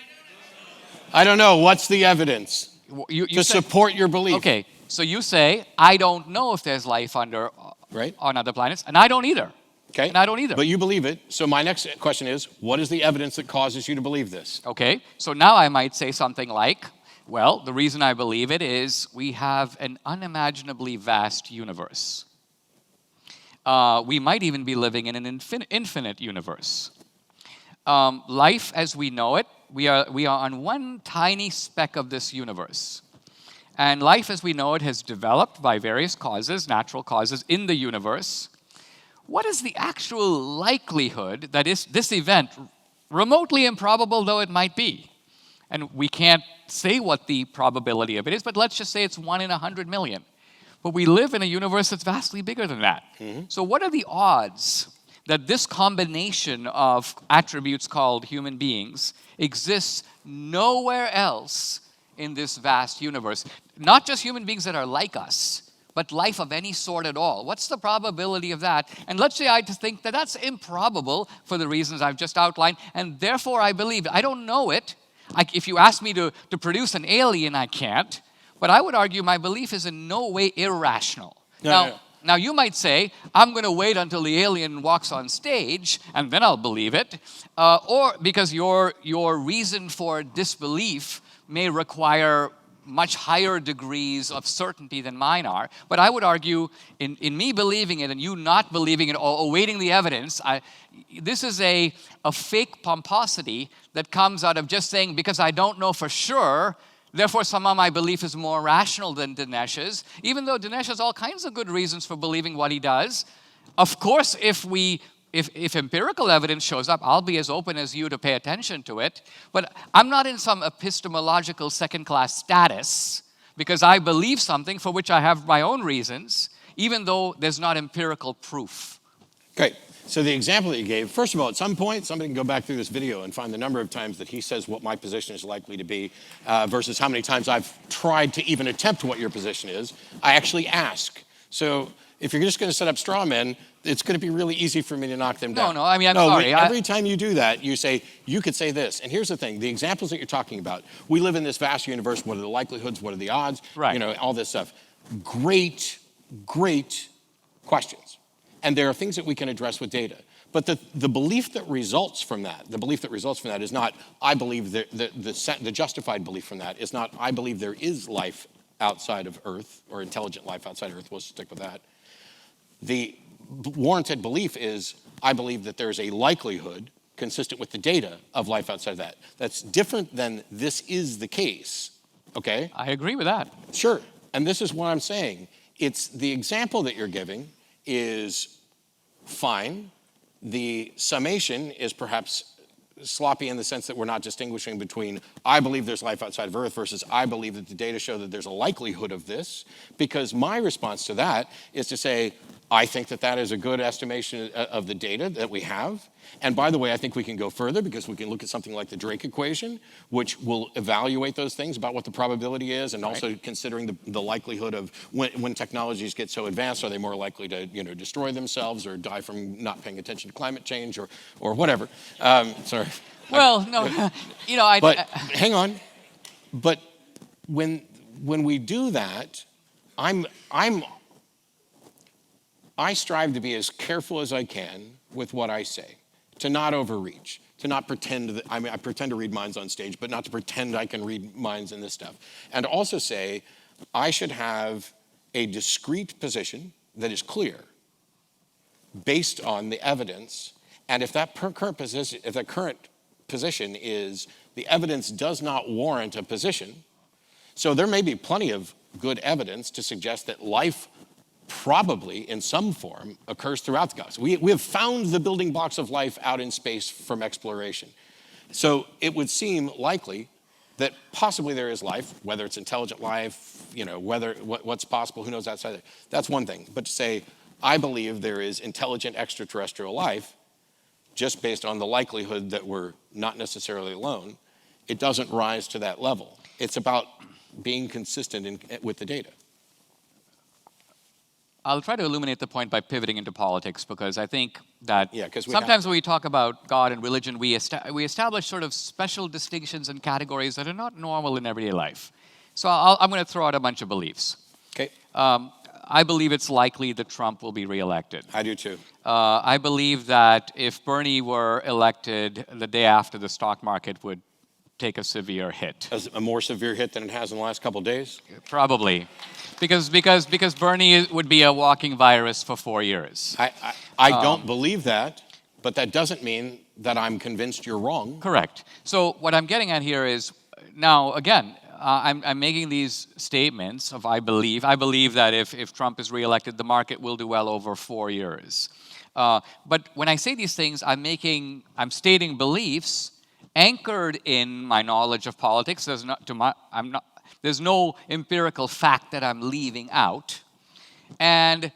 I don't know. What's the evidence you to support your belief? Okay, so you say, I don't know if there's life on other planets, and I don't either. Okay. And I don't either. But you believe it. So my next question is, what is the evidence that causes you to believe this? Okay, so now I might say something like, well, the reason I believe it is we have an unimaginably vast universe. We might even be living in an infinite universe. Life as we know it, we are on one tiny speck of this universe. And life as we know it has developed by various causes, natural causes in the universe. What is the actual likelihood that this event, remotely improbable though it might be, and we can't say what the probability of it is, but let's just say it's 1 in 100 million. But we live in a universe that's vastly bigger than that. Mm-hmm. So what are the odds that this combination of attributes called human beings exists nowhere else in this vast universe? Not just human beings that are like us, but life of any sort at all. What's the probability of that? And let's say I think that that's improbable for the reasons I've just outlined, and therefore I believe it. I don't know it. If you ask me to produce an alien, I can't. But I would argue my belief is in no way irrational. Now, you might say, I'm going to wait until the alien walks on stage, and then I'll believe it. Or because your reason for disbelief may require much higher degrees of certainty than mine are. But I would argue, in me believing it and you not believing it or awaiting the evidence, this is a fake pomposity that comes out of just saying, because I don't know for sure, therefore somehow my belief is more rational than Dinesh's, even though Dinesh has all kinds of good reasons for believing what he does. Of course, if empirical evidence shows up, I'll be as open as you to pay attention to it. But I'm not in some epistemological second-class status because I believe something for which I have my own reasons, even though there's not empirical proof. Great. So the example that you gave, first of all, at some point, somebody can go back through this video and find the number of times that he says what my position is likely to be versus how many times I've tried to even attempt what your position is. I actually ask. So if you're just going to set up straw men, it's going to be really easy for me to knock them down. No, I mean, I'm sorry. Every time you do that, you say, you could say this. And here's the thing, the examples that you're talking about, we live in this vast universe, what are the likelihoods, what are the odds, right. All this stuff. Great questions. And there are things that we can address with data. But the belief that results from that, is not, I believe, the justified belief from that is not, I believe there is life outside of Earth, or intelligent life outside of Earth, we'll stick with that. The warranted belief is, I believe that there's a likelihood consistent with the data of life outside of that. That's different than this is the case, okay? I agree with that. Sure, and this is what I'm saying. It's the example that you're giving is fine. The summation is perhaps sloppy in the sense that we're not distinguishing between I believe there's life outside of Earth versus I believe that the data show that there's a likelihood of this, because my response to that is to say, I think that that is a good estimation of the data that we have. And by the way, I think we can go further because we can look at something like the Drake equation, which will evaluate those things about what the probability is, and also considering the likelihood of when technologies get so advanced, are they more likely to destroy themselves or die from not paying attention to climate change or whatever. Sorry. Well, no, But hang on. But when we do that, I strive to be as careful as I can with what I say, to not overreach, to not pretend that, I pretend to read minds on stage, but not to pretend I can read minds in this stuff. And also say, I should have a discrete position that is clear, based on the evidence, and if that current position is the evidence does not warrant a position, so there may be plenty of good evidence to suggest that life probably in some form occurs throughout the galaxy. We have found the building blocks of life out in space from exploration. So it would seem likely that possibly there is life, whether it's intelligent life, what's possible, who knows outside there. That's one thing. But to say, I believe there is intelligent extraterrestrial life, just based on the likelihood that we're not necessarily alone, it doesn't rise to that level. It's about being consistent with the data. I'll try to illuminate the point by pivoting into politics, because I think that sometimes when we talk about God and religion, we establish sort of special distinctions and categories that are not normal in everyday life. So I'm going to throw out a bunch of beliefs. Okay. I believe it's likely that Trump will be reelected. I do too. I believe that if Bernie were elected, the day after, the stock market would take a severe hit. A more severe hit than it has in the last couple of days? Probably. Because Bernie would be a walking virus for 4 years. I don't believe that, but that doesn't mean that I'm convinced you're wrong. Correct. So what I'm getting at here is, now again, I'm making these statements of I believe that if Trump is reelected, the market will do well over 4 years. But when I say these things, I'm stating beliefs anchored in my knowledge of politics. There's no empirical fact that I'm leaving out. And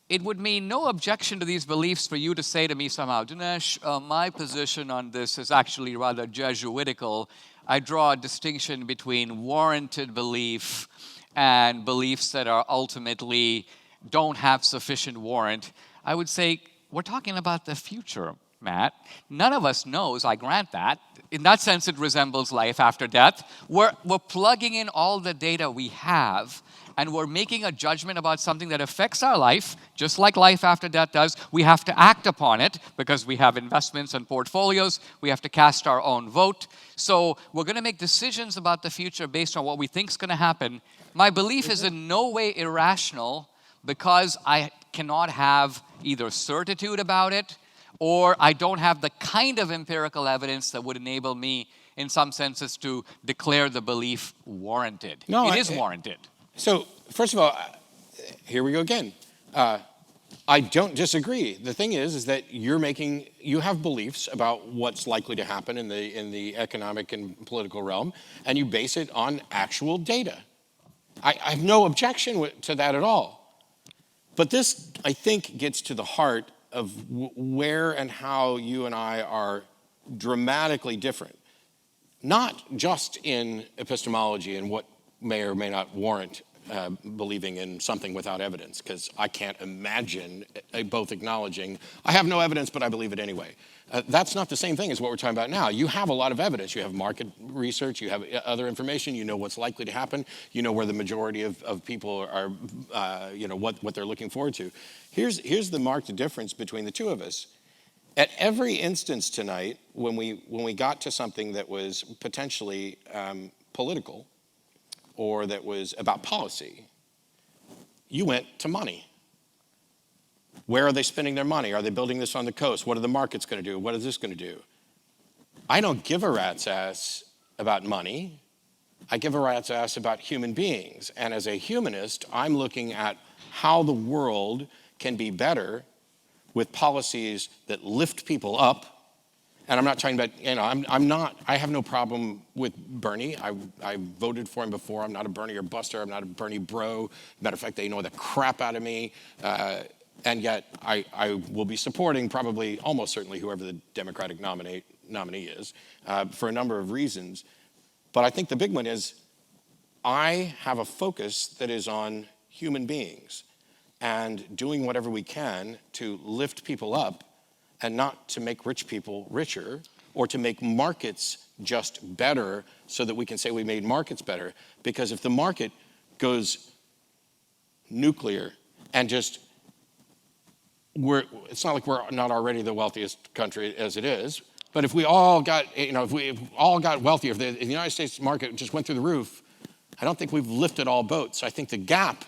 it would mean no objection to these beliefs for you to say to me somehow, Dinesh, my position on this is actually rather Jesuitical. I draw a distinction between warranted belief and beliefs that are ultimately don't have sufficient warrant. I would say we're talking about the future, Matt. None of us knows, I grant that. In that sense, it resembles life after death. We're plugging in all the data we have, and we're making a judgment about something that affects our life, just like life after death does. We have to act upon it because we have investments and portfolios. We have to cast our own vote. So we're going to make decisions about the future based on what we think is going to happen. My belief is in no way irrational because I cannot have either certitude about it or I don't have the kind of empirical evidence that would enable me, in some senses, to declare the belief warranted. No, it is warranted. So, first of all, here we go again. I don't disagree. The thing is that you have beliefs about what's likely to happen in the economic and political realm, and you base it on actual data. I have no objection to that at all. But this, I think, gets to the heart of where and how you and I are dramatically different. Not just in epistemology and what may or may not warrant believing in something without evidence, because I can't imagine both acknowledging, I have no evidence, but I believe it anyway. That's not the same thing as what we're talking about now. You have a lot of evidence. You have market research. You have other information. You know what's likely to happen. You know where the majority of people are, what they're looking forward to. Here's the marked difference between the two of us. At every instance tonight, when we got to something that was potentially political or that was about policy, you went to money. Where are they spending their money? Are they building this on the coast? What are the markets going to do? What is this going to do? I don't give a rat's ass about money. I give a rat's ass about human beings. And as a humanist, I'm looking at how the world can be better with policies that lift people up. And I'm not talking about, I have no problem with Bernie. I voted for him before. I'm not a Bernie or buster. I'm not a Bernie bro. Matter of fact, they annoy the crap out of me. And yet I will be supporting probably almost certainly whoever the Democratic nominee is for a number of reasons. But I think the big one is I have a focus that is on human beings and doing whatever we can to lift people up and not to make rich people richer or to make markets just better so that we can say we made markets better. Because if the market goes nuclear and just it's not like we're not already the wealthiest country as it is, but if we all got, if we all got wealthier, if the United States market just went through the roof, I don't think we've lifted all boats. I think the gap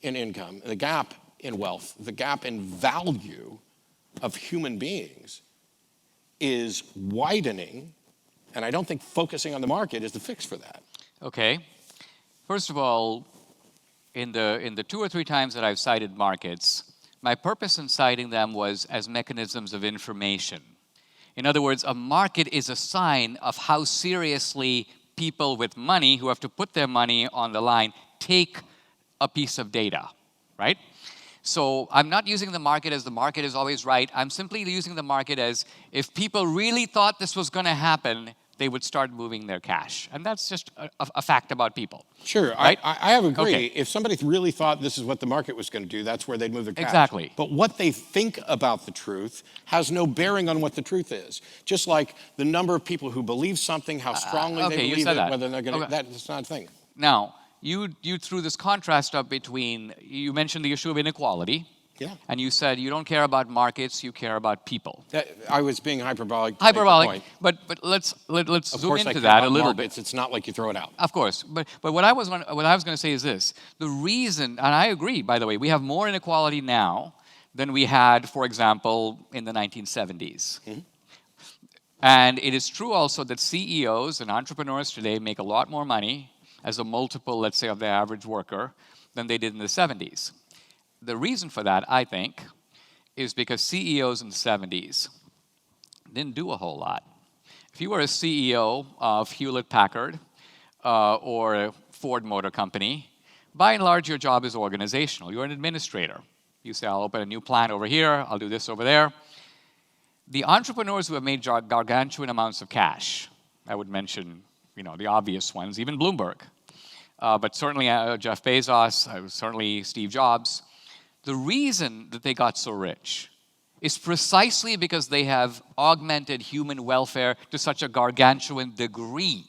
in income, the gap in wealth, the gap in value of human beings is widening, and I don't think focusing on the market is the fix for that. Okay. First of all, in the 2 or 3 times that I've cited markets, my purpose in citing them was as mechanisms of information. In other words, a market is a sign of how seriously people with money who have to put their money on the line take a piece of data, right? So I'm not using the market as the market is always right. I'm simply using the market as if people really thought this was going to happen, they would start moving their cash. And that's just a fact about people. Sure, right? I have agreed. Okay. If somebody really thought this is what the market was going to do, that's where they'd move their cash. Exactly. But what they think about the truth has no bearing on what the truth is. Just like the number of people who believe something, how strongly they believe it, whether they're going to, that's not a thing. Now, you threw this contrast up between, you mentioned the issue of inequality. Yeah. And you said you don't care about markets, you care about people. I was being hyperbolic. Hyperbolic, but let's zoom into that a little bit. It's not like you throw it out. Of course, but what I was going to say is this: the reason, and I agree, by the way, we have more inequality now than we had, for example, in the 1970s. Mm-hmm. And it is true also that CEOs and entrepreneurs today make a lot more money as a multiple, let's say, of the average worker than they did in the 70s. The reason for that, I think, is because CEOs in the 70s didn't do a whole lot. If you were a CEO of Hewlett-Packard or Ford Motor Company, by and large, your job is organizational. You're an administrator. You say, I'll open a new plant over here, I'll do this over there. The entrepreneurs who have made gargantuan amounts of cash, I would mention, the obvious ones, even Bloomberg, but certainly Jeff Bezos, certainly Steve Jobs. The reason that they got so rich is precisely because they have augmented human welfare to such a gargantuan degree.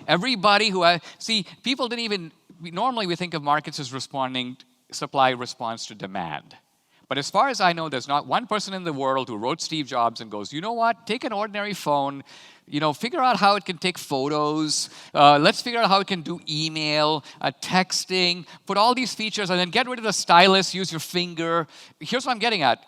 Everybody who see, people didn't even, normally we think of markets as responding, supply response to demand. But as far as I know, there's not one person in the world who wrote Steve Jobs and goes, you know what, take an ordinary phone, figure out how it can take photos, let's figure out how it can do email, texting, put all these features, and then get rid of the stylus, use your finger. Here's what I'm getting at.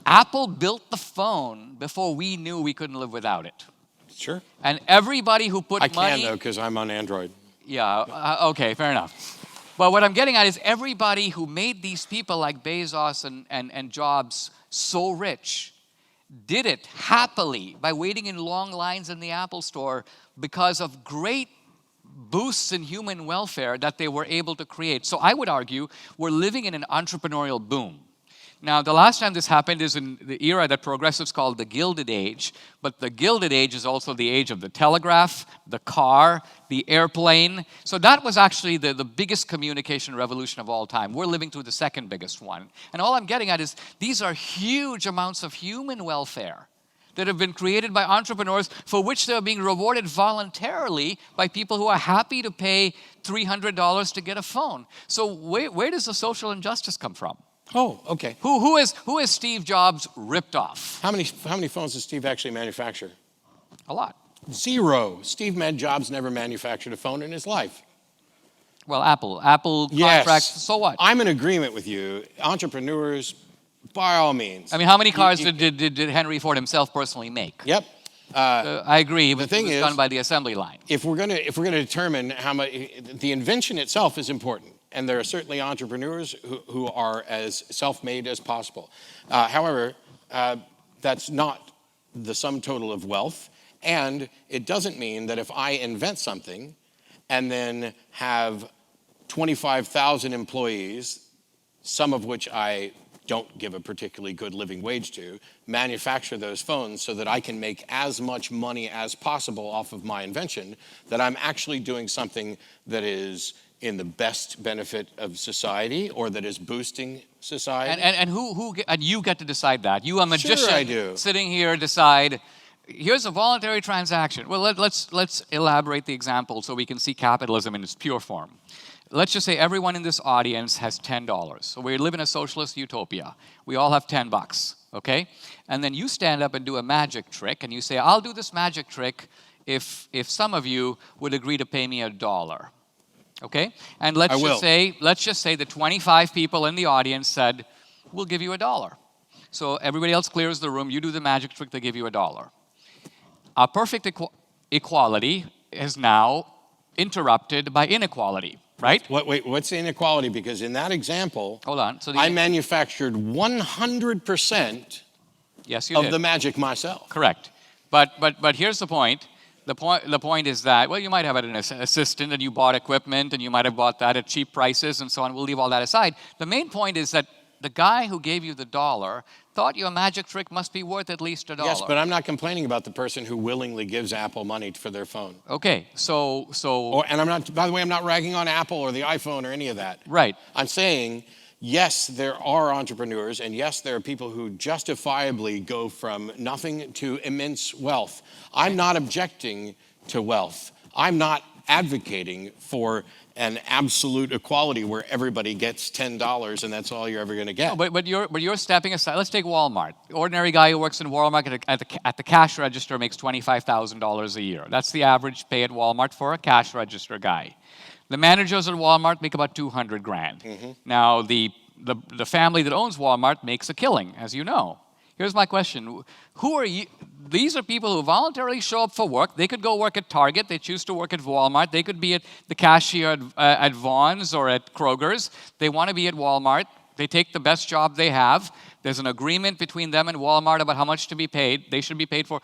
Apple built the phone before we knew we couldn't live without it. Sure. And everybody who put money... I can, though, because I'm on Android. Yeah, okay, fair enough. But what I'm getting at is everybody who made these people like Bezos and Jobs so rich did it happily by waiting in long lines in the Apple store because of great boosts in human welfare that they were able to create. So I would argue we're living in an entrepreneurial boom. Now, the last time this happened is in the era that progressives call the Gilded Age, but the Gilded Age is also the age of the telegraph, the car, the airplane. So that was actually the biggest communication revolution of all time. We're living through the second biggest one. And all I'm getting at is these are huge amounts of human welfare that have been created by entrepreneurs for which they're being rewarded voluntarily by people who are happy to pay $300 to get a phone. So where does the social injustice come from? Oh, okay. Who is Steve Jobs ripped off? How many phones does Steve actually manufacture? A lot. 0. Steve Jobs never manufactured a phone in his life. Well, Apple contracts, yes. so what? I'm in agreement with you. Entrepreneurs, by all means. I mean, how many cars did Henry Ford himself personally make? Yep. I agree. The thing is, done by the assembly line. If we're gonna determine how much, the invention itself is important. And there are certainly entrepreneurs who are as self-made as possible. However, that's not the sum total of wealth. And it doesn't mean that if I invent something and then have 25,000 employees, some of which I don't give a particularly good living wage to, manufacture those phones so that I can make as much money as possible off of my invention, that I'm actually doing something that is in the best benefit of society or that is boosting society. And you get to decide that. You, a magician, sure I do. Sitting here, decide, here's a voluntary transaction. Well, let's elaborate the example so we can see capitalism in its pure form. Let's just say everyone in this audience has $10. So we live in a socialist utopia. We all have $10, okay? And then you stand up and do a magic trick, and you say, I'll do this magic trick if some of you would agree to pay me $1. Okay? And let's just say the 25 people in the audience said, we'll give you $1. So everybody else clears the room, you do the magic trick, they give you $1. Our perfect equality is now interrupted by inequality, right? Wait, what's the inequality? Because in that example, hold on. So I manufactured 100% of the magic myself. Correct. But here's the point. The point is that, well, you might have an assistant and you bought equipment and you might have bought that at cheap prices and so on. We'll leave all that aside. The main point is that the guy who gave you the $1 thought your magic trick must be worth at least $1. Yes, but I'm not complaining about the person who willingly gives Apple money for their phone. Okay, And I'm not, by the way, I'm not ragging on Apple or the iPhone or any of that. Right. I'm saying, yes, there are entrepreneurs, and yes, there are people who justifiably go from nothing to immense wealth. I'm not objecting to wealth. I'm not advocating for an absolute equality where everybody gets $10 and that's all you're ever going to get. No, but you're stepping aside. Let's take Walmart. The ordinary guy who works in Walmart at the cash register makes $25,000 a year. That's the average pay at Walmart for a cash register guy. The managers at Walmart make about $200,000. Mm-hmm. Now, the family that owns Walmart makes a killing, as you know. Here's my question. Who are you? These are people who voluntarily show up for work. They could go work at Target. They choose to work at Walmart. They could be at the cashier at Vaughn's or at Kroger's. They want to be at Walmart. They take the best job they have. There's an agreement between them and Walmart about how much to be paid. They should be paid for.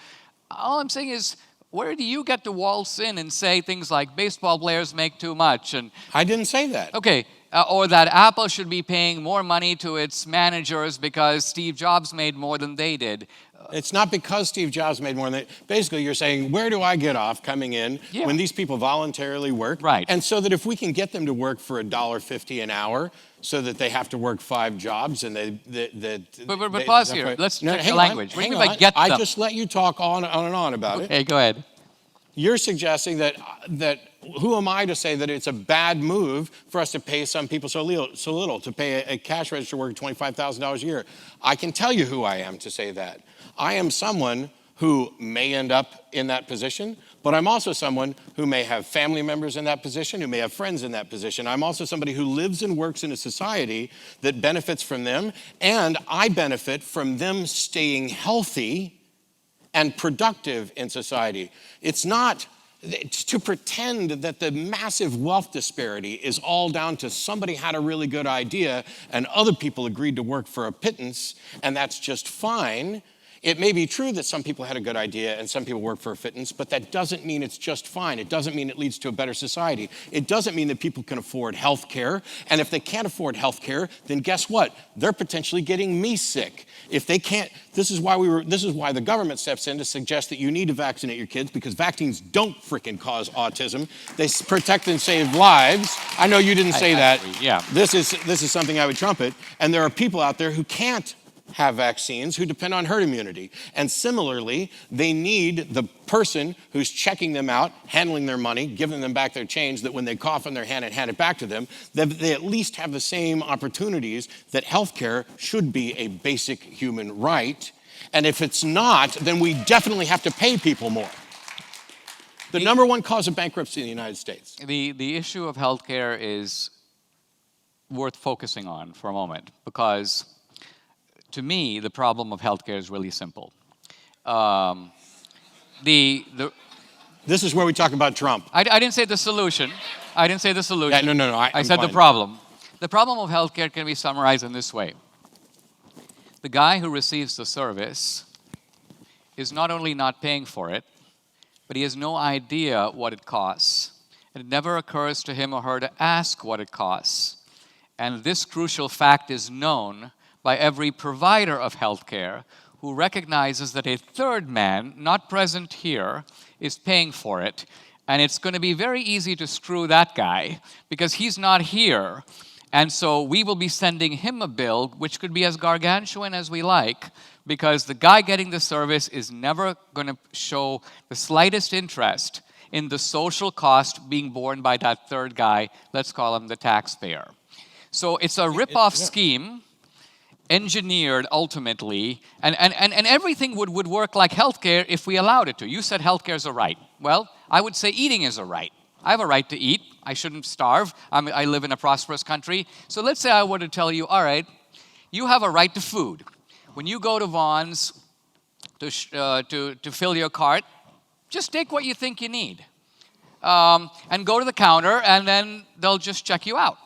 All I'm saying is, where do you get to waltz in and say things like baseball players make too much? And I didn't say that. Okay. Or that Apple should be paying more money to its managers because Steve Jobs made more than they did. It's not because Steve Jobs made more than that. Basically, you're saying, where do I get off coming in when these people voluntarily work? Right. And so that if we can get them to work for $1.50 an hour so that they have to work 5 jobs and But pause here. Let's check the language. What do you mean by get them? I just let you talk on and on about it. Okay, go ahead. You're suggesting that who am I to say that it's a bad move for us to pay some people so little, to pay a cash register worker $25,000 a year? I can tell you who I am to say that. I am someone who may end up in that position, but I'm also someone who may have family members in that position, who may have friends in that position. I'm also somebody who lives and works in a society that benefits from them, and I benefit from them staying healthy and productive in society. It's not to pretend that the massive wealth disparity is all down to somebody had a really good idea and other people agreed to work for a pittance, and that's just fine. It may be true that some people had a good idea and some people work for a pittance, but that doesn't mean it's just fine. It doesn't mean it leads to a better society. It doesn't mean that people can afford health care. And if they can't afford health care, then guess what? They're potentially getting me sick. If they can't, this is why the government steps in to suggest that you need to vaccinate your kids, because vaccines don't freaking cause autism. They protect and save lives. I know you didn't say that. Yeah. This is something I would trumpet. And there are people out there who can't have vaccines, who depend on herd immunity. And similarly, they need the person who's checking them out, handling their money, giving them back their change, that when they cough in their hand and hand it back to them, that they at least have the same opportunities, that healthcare should be a basic human right. And if it's not, then we definitely have to pay people more. The number one cause of bankruptcy in the United States. The issue of healthcare is worth focusing on for a moment, because to me, the problem of healthcare is really simple. This is where we talk about Trump. I didn't say the solution. I didn't say the solution. Yeah, no. I said the problem. The problem of healthcare can be summarized in this way. The guy who receives the service is not only not paying for it, but he has no idea what it costs. It never occurs to him or her to ask what it costs. And this crucial fact is known by every provider of healthcare who recognizes that a third man, not present here, is paying for it. And it's going to be very easy to screw that guy because he's not here. And so we will be sending him a bill, which could be as gargantuan as we like, because the guy getting the service is never going to show the slightest interest in the social cost being borne by that third guy. Let's call him the taxpayer. So it's a rip-off scheme, engineered ultimately, and everything would work like healthcare if we allowed it to. You said healthcare is a right. Well, I would say eating is a right. I have a right to eat. I shouldn't starve. I live in a prosperous country. So let's say I were to tell you, all right, you have a right to food. When you go to Vaughn's to fill your cart, just take what you think you need. And go to the counter, and then they'll just check you out.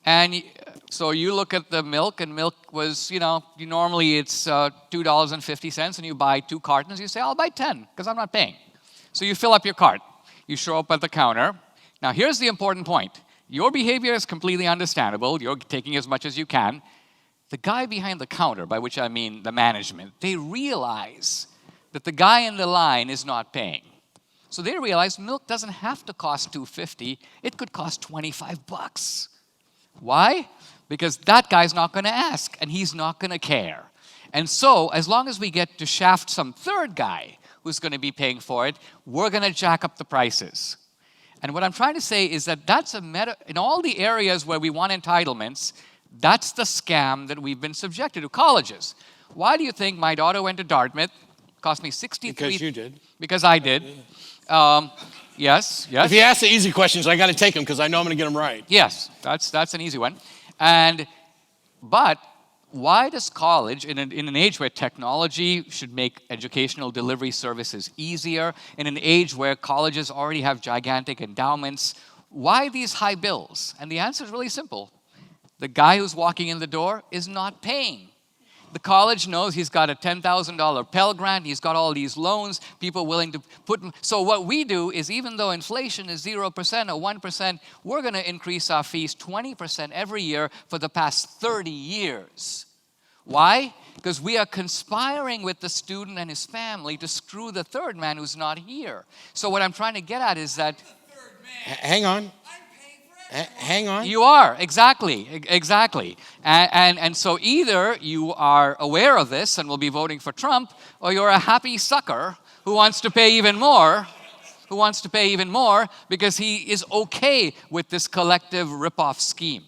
And so you look at the milk, and milk was, normally it's $2.50, and you buy 2 cartons. You say, I'll buy 10, because I'm not paying. So you fill up your cart. You show up at the counter. Now, here's the important point. Your behavior is completely understandable. You're taking as much as you can. The guy behind the counter, by which I mean the management, they realize that the guy in the line is not paying. So they realize milk doesn't have to cost $2.50. It could cost $25. Why? Because that guy's not going to ask, and he's not going to care. And so, as long as we get to shaft some third guy who's going to be paying for it, we're going to jack up the prices. And what I'm trying to say is that that's in all the areas where we want entitlements, that's the scam that we've been subjected to. Colleges. Why do you think my daughter went to Dartmouth? It cost me $63. Because you did. Because I did. Yes. If you ask the easy questions, I got to take them because I know I'm going to get them right. Yes, that's an easy one. But why does college, in an age where technology should make educational delivery services easier, in an age where colleges already have gigantic endowments, why these high bills? And the answer is really simple. The guy who's walking in the door is not paying. The college knows he's got a $10,000 Pell Grant. He's got all these loans, people willing to put. So what we do is, even though inflation is 0% or 1%, we're going to increase our fees 20% every year for the past 30 years. Why? because we are conspiring with the student and his family to screw the third man who's not here. So what I'm trying to get at is that... Hang on. Hang on. You are, exactly. And so either you are aware of this and will be voting for Trump, or you're a happy sucker who wants to pay even more, because he is okay with this collective rip-off scheme.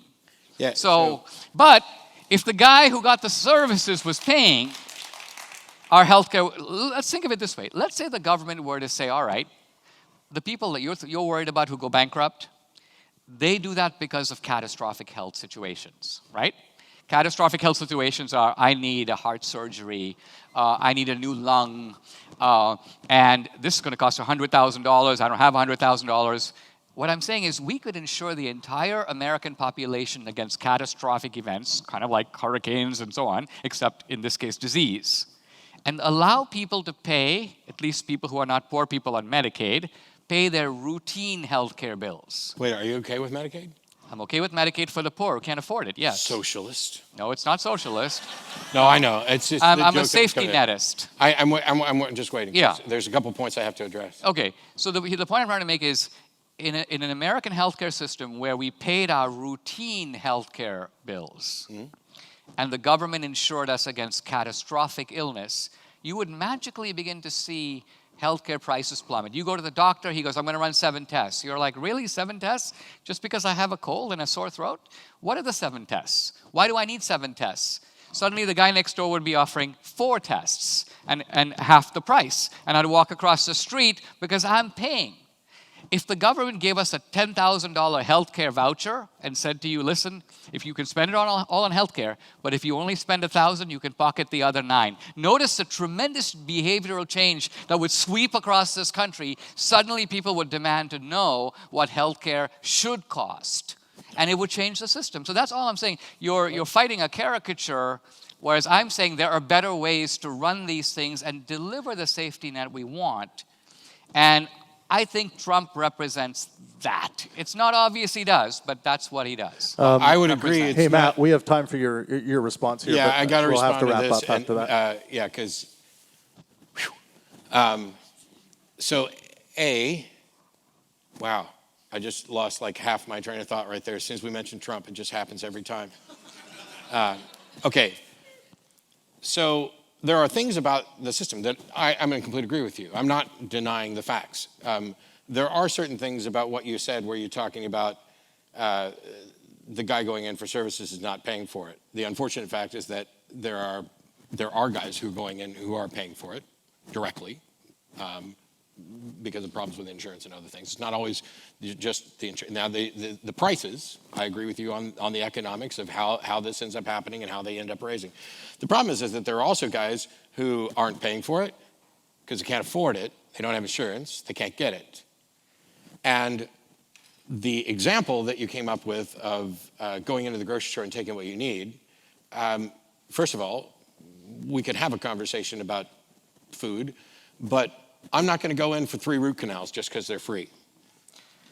Yeah, But if the guy who got the services was paying our healthcare, let's think of it this way. Let's say the government were to say, all right, the people that you're worried about who go bankrupt, they do that because of catastrophic health situations, right? Catastrophic health situations are, I need a heart surgery, I need a new lung, and this is going to cost $100,000, I don't have $100,000. What I'm saying is we could insure the entire American population against catastrophic events, kind of like hurricanes and so on, except in this case disease, and allow people to pay, at least people who are not poor people on Medicaid, pay their routine health care bills. Wait, are you okay with Medicaid? I'm okay with Medicaid for the poor who can't afford it, yes. Socialist. No, it's not socialist. No, I know. It's just I'm a safety netist. I'm just waiting. Yeah. There's a couple points I have to address. Okay, so the point I'm trying to make is, in an American healthcare system where we paid our routine healthcare bills, and the government insured us against catastrophic illness, you would magically begin to see healthcare prices plummet. You go to the doctor, he goes, I'm going to run 7 tests. You're like, really, 7 tests? Just because I have a cold and a sore throat? What are the 7 tests? Why do I need 7 tests? Suddenly the guy next door would be offering 4 tests and half the price. And I'd walk across the street because I'm paying. If the government gave us a $10,000 healthcare voucher and said to you, listen, if you can spend it all on healthcare, but if you only spend $1,000, you can pocket the other 9. Notice the tremendous behavioral change that would sweep across this country. Suddenly people would demand to know what healthcare should cost. And it would change the system. So that's all I'm saying. You're fighting a caricature, whereas I'm saying there are better ways to run these things and deliver the safety net we want. And I think Trump represents that. It's not obvious he does, but that's what he does. I would agree. Hey, Matt, we have time for your response here. Yeah, but I got to we'll respond have to wrap this. up after that. Yeah, because, so wow, I just lost like half my train of thought right there. As soon as we mentioned Trump, it just happens every time. Okay, so there are things about the system that I'm in complete agree with you. I'm not denying the facts. There are certain things about what you said where you're talking about the guy going in for services is not paying for it. The unfortunate fact is that there are guys who are going in who are paying for it directly because of problems with insurance and other things. It's not always just the insurance. Now, the prices, I agree with you on the economics of how this ends up happening and how they end up raising. The problem is that there are also guys who aren't paying for it because they can't afford it. They don't have insurance. They can't get it. And the example that you came up with of going into the grocery store and taking what you need, first of all, we could have a conversation about food, but I'm not going to go in for 3 root canals just because they're free.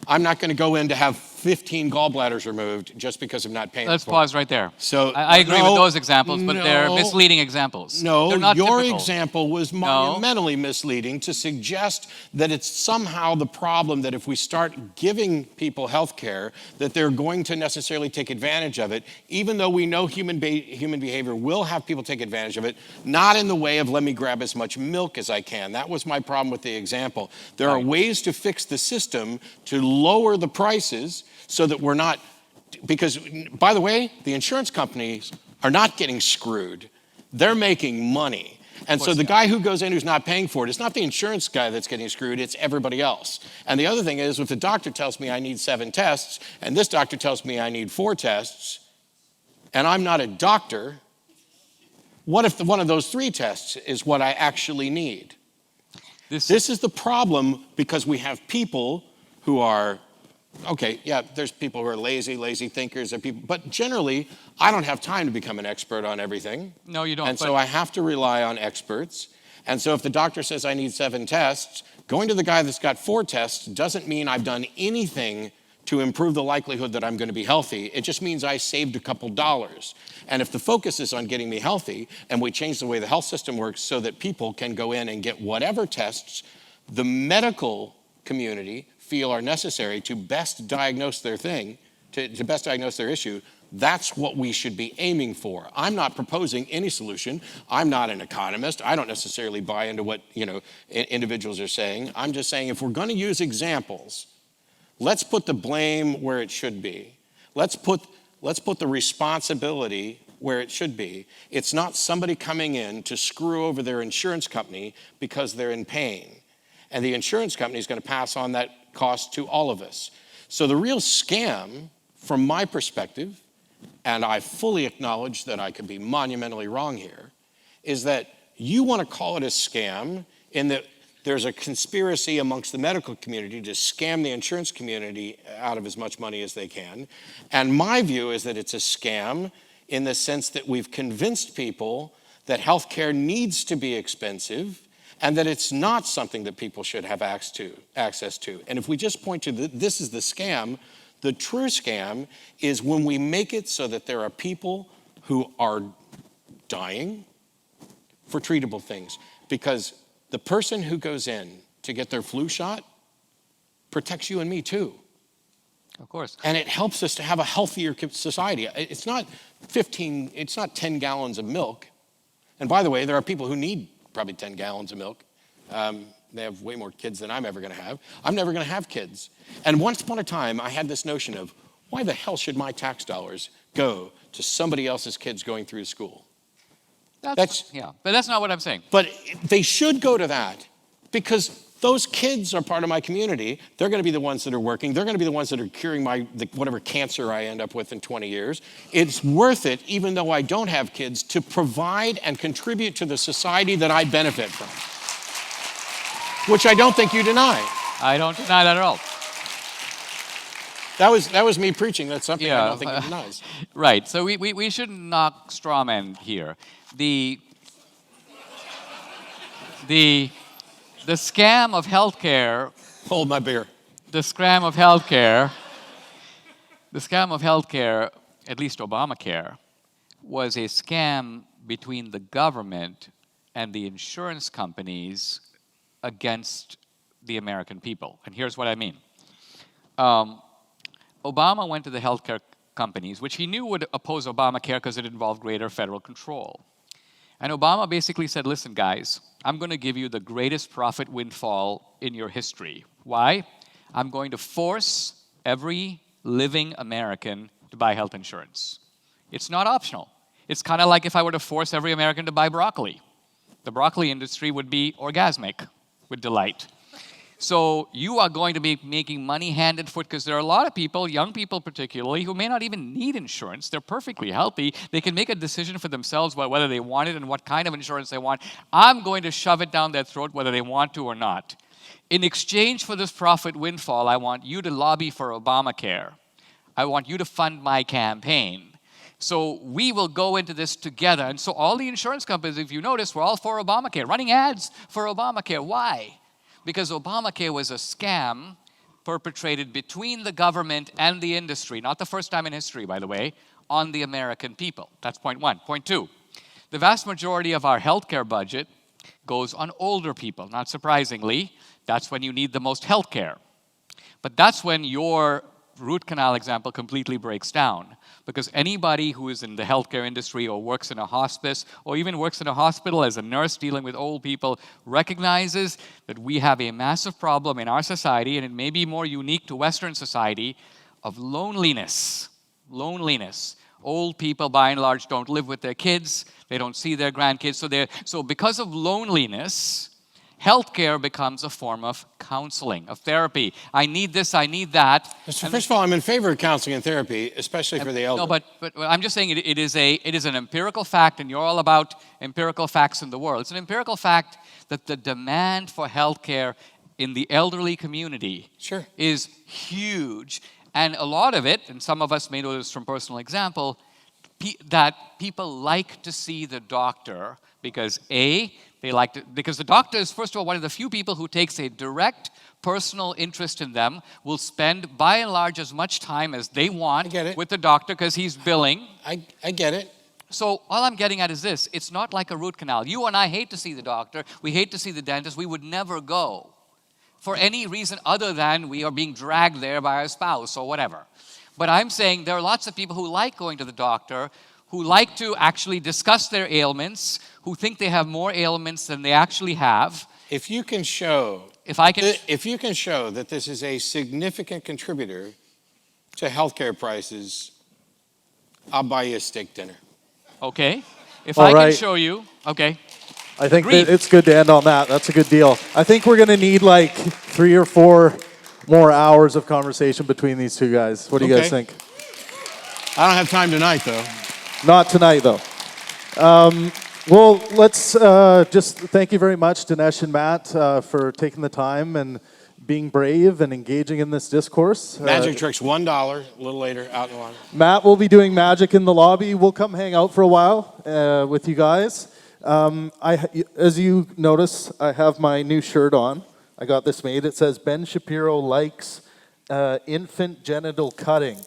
I'm not going to go in to have 15 gallbladders removed just because I'm not paying. Let's pause right there. So I agree with those examples, but they're misleading examples. No, they're not your typical. example was monumentally misleading to suggest that it's somehow the problem that if we start giving people health care, that they're going to necessarily take advantage of it, even though we know human behavior will have people take advantage of it, not in the way of let me grab as much milk as I can. That was my problem with the example. There are ways to fix the system to lower the prices so that we're not, because, by the way, the insurance companies are not getting screwed. They're making money. And so the guy who goes in who's not paying for it, it's not the insurance guy that's getting screwed, it's everybody else. And the other thing is, if the doctor tells me I need 7 tests, and this doctor tells me I need 4 tests, and I'm not a doctor, what if one of those 3 tests is what I actually need? This is the problem, because we have people who are, okay, yeah, there's people who are lazy thinkers, but generally, I don't have time to become an expert on everything. No, you don't. And so I have to rely on experts. And so if the doctor says I need 7 tests, going to the guy that's got 4 tests doesn't mean I've done anything to improve the likelihood that I'm going to be healthy. It just means I saved a couple dollars. And if the focus is on getting me healthy, and we change the way the health system works so that people can go in and get whatever tests the medical community feel are necessary to best diagnose their thing, to best diagnose their issue, that's what we should be aiming for. I'm not proposing any solution. I'm not an economist. I don't necessarily buy into what individuals are saying. I'm just saying if we're going to use examples, let's put the blame where it should be. Let's put the responsibility where it should be. It's not somebody coming in to screw over their insurance company because they're in pain. And the insurance company is going to pass on that cost to all of us. So the real scam, from my perspective, and I fully acknowledge that I could be monumentally wrong here, is that you want to call it a scam in that there's a conspiracy amongst the medical community to scam the insurance community out of as much money as they can. And my view is that it's a scam in the sense that we've convinced people that healthcare needs to be expensive and that it's not something that people should have access to. And if we just point to this is the scam, the true scam is when we make it so that there are people who are dying for treatable things. Because the person who goes in to get their flu shot protects you and me too. Of course. And it helps us to have a healthier society. It's not 10 gallons of milk. And by the way, there are people who need probably 10 gallons of milk. They have way more kids than I'm ever going to have. I'm never going to have kids. And once upon a time, I had this notion of, why the hell should my tax dollars go to somebody else's kids going through school? Yeah, but that's not what I'm saying. But they should go to that because those kids are part of my community. They're going to be the ones that are working. They're going to be the ones that are curing whatever cancer I end up with in 20 years. It's worth it, even though I don't have kids, to provide and contribute to the society that I benefit from, which I don't think you deny. I don't deny that at all. That was me preaching. That's something I don't think he denies. Right. So we shouldn't knock straw men here. The scam of healthcare. Hold my beer. The scam of healthcare, at least Obamacare, was a scam between the government and the insurance companies against the American people. And here's what I mean. Obama went to the healthcare companies, which he knew would oppose Obamacare because it involved greater federal control. And Obama basically said, listen, guys, I'm going to give you the greatest profit windfall in your history. Why? I'm going to force every living American to buy health insurance. It's not optional. It's kind of like if I were to force every American to buy broccoli. The broccoli industry would be orgasmic with delight. So you are going to be making money hand and foot because there are a lot of people, young people particularly, who may not even need insurance. They're perfectly healthy. They can make a decision for themselves about whether they want it and what kind of insurance they want. I'm going to shove it down their throat whether they want to or not. In exchange for this profit windfall, I want you to lobby for Obamacare. I want you to fund my campaign. So we will go into this together. And so all the insurance companies, if you notice, were all for Obamacare, running ads for Obamacare. Why? Because Obamacare was a scam perpetrated between the government and the industry, not the first time in history, by the way, on the American people. That's point one. Point two, the vast majority of our healthcare budget goes on older people. Not surprisingly, that's when you need the most healthcare. But that's when your root canal example completely breaks down. Because anybody who is in the healthcare industry or works in a hospice or even works in a hospital as a nurse dealing with old people recognizes that we have a massive problem in our society, and it may be more unique to Western society, of loneliness. Loneliness. Old people, by and large, don't live with their kids. They don't see their grandkids. So because of loneliness, healthcare becomes a form of counseling, of therapy. I need this, I need that. So first of all, I'm in favor of counseling and therapy, especially for the elderly. No, but I'm just saying it is an empirical fact, and you're all about empirical facts in the world. It's an empirical fact that the demand for healthcare in the elderly community is huge. And a lot of it, and some of us may know this from personal example, that people like to see the doctor because because the doctor is, first of all, one of the few people who takes a direct personal interest in them, will spend by and large as much time as they want with the doctor because he's billing. I get it. So all I'm getting at is this: it's not like a root canal. You and I hate to see the doctor. We hate to see the dentist. We would never go for any reason other than we are being dragged there by our spouse or whatever. But I'm saying there are lots of people who like going to the doctor, who like to actually discuss their ailments, who think they have more ailments than they actually have. If you can show, if you can show that this is a significant contributor to healthcare prices, I'll buy you a steak dinner. Okay. If I can show you, okay. I think that it's good to end on that. That's a good deal. I think we're going to need like 3 or 4 more hours of conversation between these two guys. What do you guys think? I don't have time tonight, though. Not tonight, though. Well, let's just thank you very much, Dinesh and Matt, for taking the time and being brave and engaging in this discourse. Magic tricks, $1, a little later, out in the lobby. Matt will be doing magic in the lobby. We'll come hang out for a while with you guys. As you notice, I have my new shirt on. I got this made. It says, Ben Shapiro likes infant genital cutting.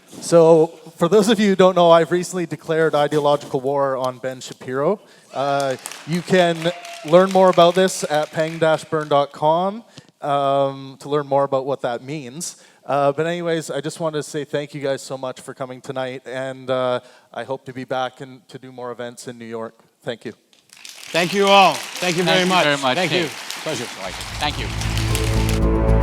So, for those of you who don't know, I've recently declared ideological war on Ben Shapiro. You can learn more about this at pang-burn.com to learn more about what that means. But anyways, I just wanted to say thank you guys so much for coming tonight, and I hope to be back and to do more events in New York. Thank you. Thank you all. Thank you very much. Thank you very much. Thank you. Pleasure. Thank you.